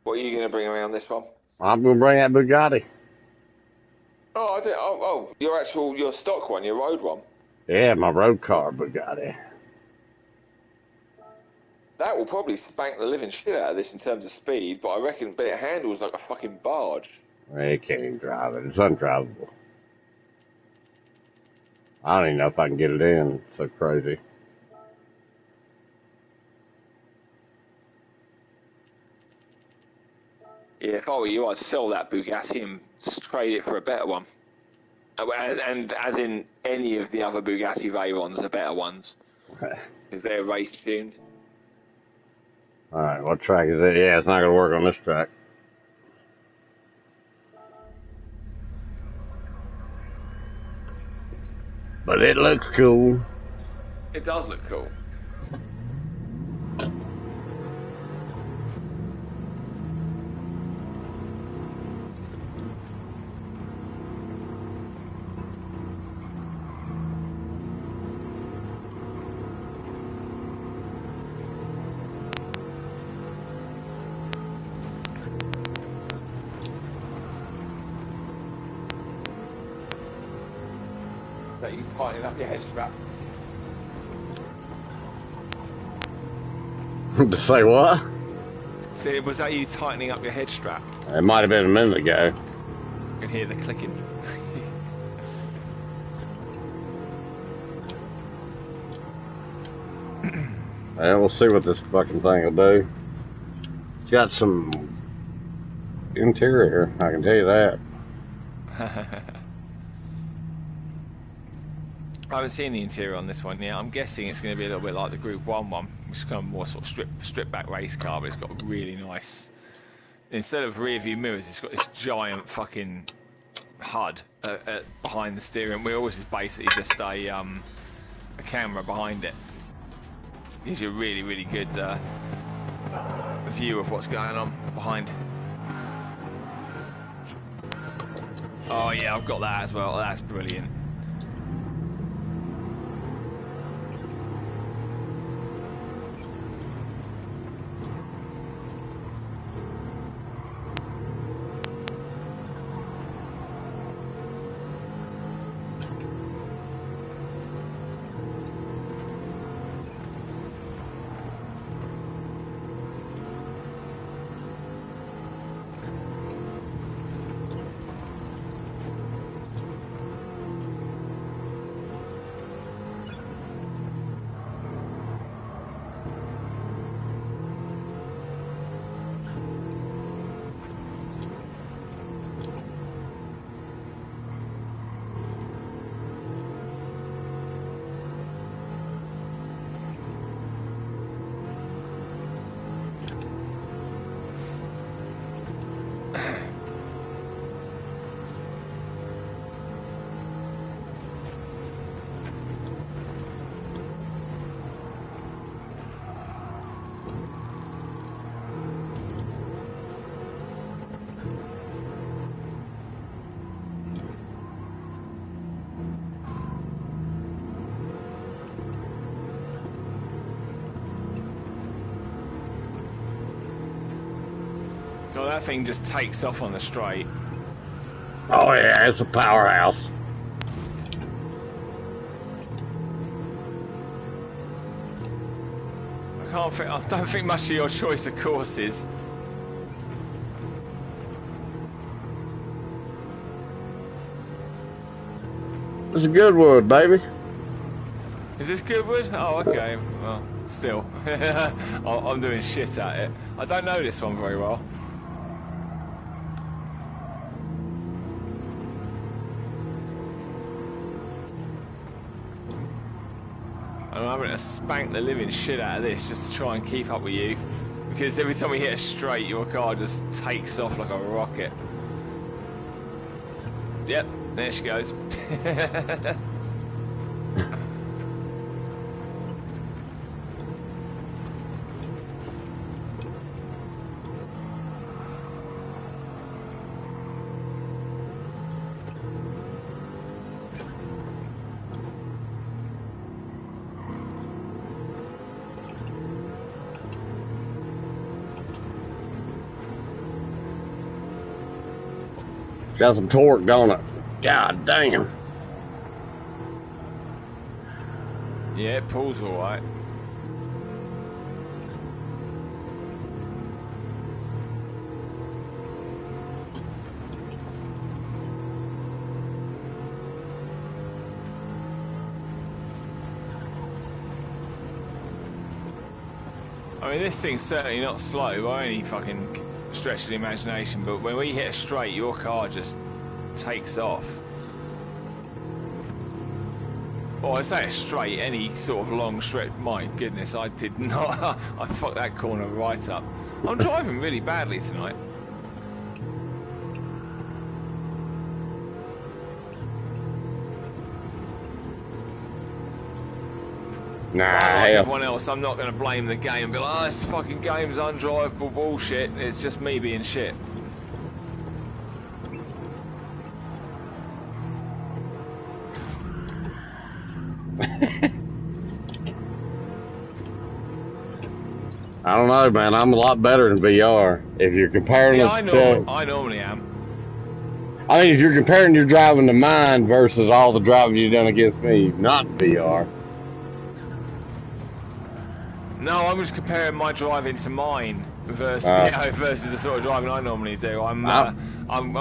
What are you going to bring around this one? I'm going to bring that Bugatti. Oh, I did. Oh, your stock one, your road one. Yeah, my road car Bugatti. That will probably spank the living shit out of this in terms of speed, but I reckon, it handles like a fucking barge. You can't even drive it. It's undrivable. I don't even know if I can get it in. It's so crazy. Yeah, if I were you, I'd sell that Bugatti and trade it for a better one. And as in any of the other Bugatti Veyrons are better ones. Because they're race tuned. Alright, what track is it? Yeah, it's not going to work on this track. But it looks cool. It does look cool. That you tightening up your head strap. To say what? See, was that you tightening up your head strap? It might have been a minute ago. You can hear the clicking. Well, we'll see what this fucking thing will do. It's got some interior, I can tell you that. I haven't seen the interior on this one yet. I'm guessing it's going to be a little bit like the Group 1 one, which is kind of more sort of strip back race car, but it's got a really nice. Instead of rear view mirrors, it's got this giant fucking HUD behind the steering wheel, which is basically just a camera behind it. Gives you a really, really good view of what's going on behind. Oh yeah, I've got that as well. That's brilliant. God, that thing just takes off on the straight. Oh yeah, it's a powerhouse. I don't think much of your choice of courses. It's a good wood, baby. Is this Goodwood? Oh, okay. Well, still. I'm doing shit at it. I don't know this one very well. I'm having to spank the living shit out of this just to try and keep up with you. Because every time we hit a straight, your car just takes off like a rocket. Yep, there she goes. Got some torque on it. God damn. Yeah, it pulls alright. I mean, this thing's certainly not slow by any fucking stretch of the imagination, but when we hit a straight, your car just takes off. Well, I say a straight, any sort of long stretch. My goodness, I did not. I fucked that corner right up. I'm driving really badly tonight. Nah, Like hell. everyone else, I'm not going to blame the game and be like, oh, this fucking game's undrivable bullshit. It's just me being shit. I don't know, man. I'm a lot better in VR. If you're comparing Yeah, it I normally am. I mean, if you're comparing your driving to mine versus all the driving you've done against me, not in VR. No, I'm just comparing my driving to mine versus versus the sort of driving I normally do. I'm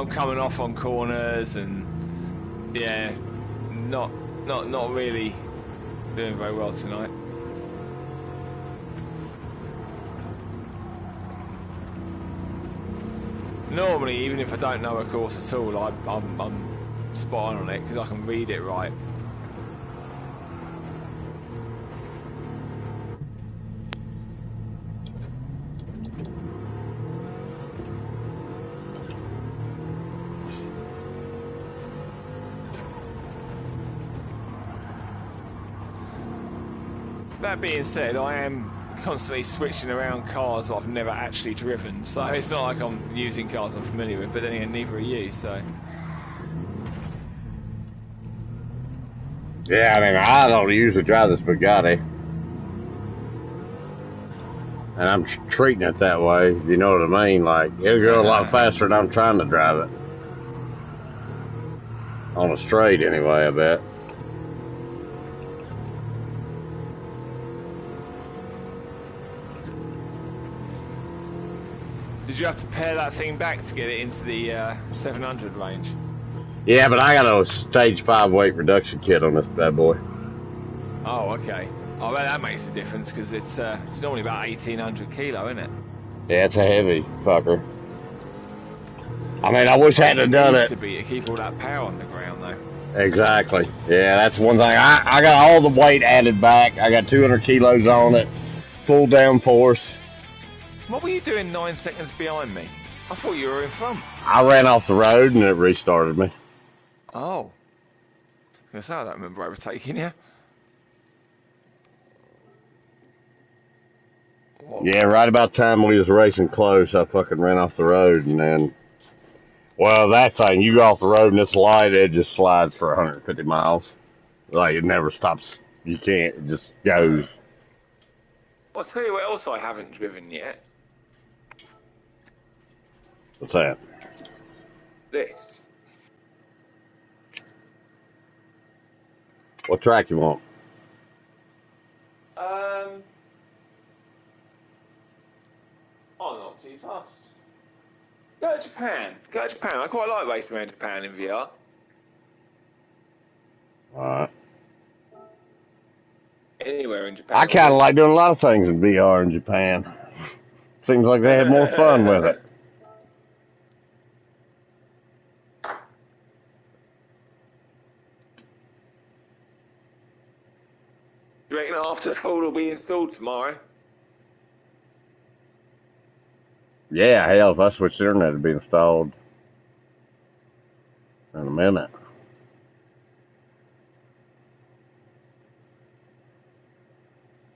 coming off on corners and yeah, not really doing very well tonight. Normally, even if I don't know a course at all, I'm spot on it because I can read it right. That being said, I am constantly switching around cars that I've never actually driven, so it's not like I'm using cars I'm familiar with, but then again, neither are you, so... Yeah, I mean, I don't usually drive this Bugatti. And I'm treating it that way, you know what I mean? Like, it'll go a lot faster than I'm trying to drive it. On a straight, anyway, I bet. Did you have to pare that thing back to get it into the 700 range? Yeah, but I got a stage 5 weight reduction kit on this bad boy. Oh, okay. Oh, well, that makes a difference because it's normally about 1,800 kilo, isn't it? Yeah, it's a heavy fucker. I mean, I wish I hadn't done it. It needs to be to keep all that power on the ground, though. Exactly. Yeah, that's one thing. I got all the weight added back. I got 200 kilos on it. Full down force. What were you doing 9 seconds behind me? I thought you were in front. I ran off the road and it restarted me. Oh. I don't remember overtaking you. What? Yeah, right about the time we was racing close, I fucking ran off the road and then... Well, that thing, you go off the road and it's light, it just slides for 150 miles. Like, it never stops. You can't, it just goes. I'll tell you what else I haven't driven yet. What's that? This. What track you want? Oh, not too fast. Go to Japan. Go to Japan. I quite like racing around Japan in VR. Alright. Anywhere in Japan. I kind of like doing a lot of things in VR in Japan. Seems like they have more fun with it. Do you reckon after Ford will be installed tomorrow? Yeah, hell, if I switched the internet, it'd be installed in a minute.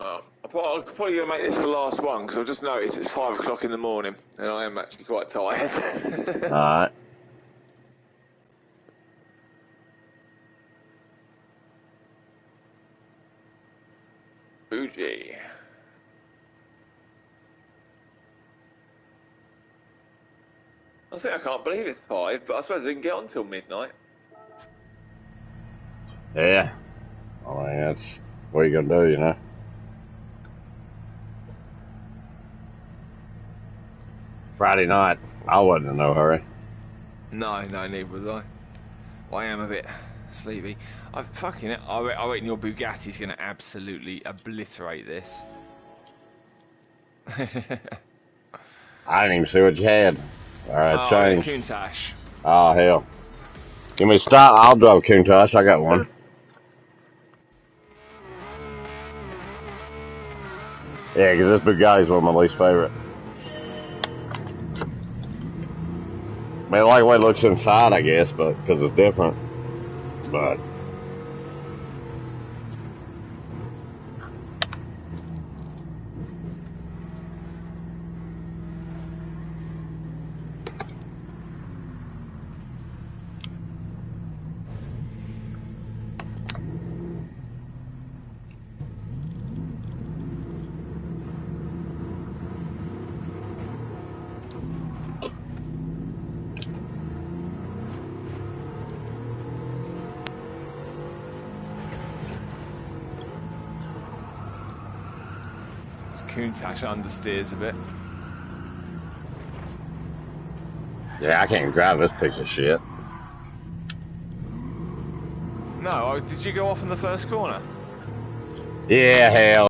Oh, I'm probably going to make this the last one because I've just noticed it's 5 o'clock in the morning and I am actually quite tired. Alright. Fuji. I think I can't believe it's 5, but I suppose I didn't get on till midnight. Yeah. I mean, that's what you gonna do, you know? Friday night, I wasn't in no hurry. No, neither was I. I am a bit sleepy. I reckon your Bugatti's going to absolutely obliterate this. I didn't even see what you had. Alright, change. Countach. Oh, hell. Give me a stop. I'll drive a Countach. I got one. Yeah, because this Bugatti's one of my least favorite. I mean, I like the way it looks inside, I guess, but because it's different. But Countach understeers a bit. yeah, I can't drive this piece of shit. No, did you go off in the first corner? Yeah, hell.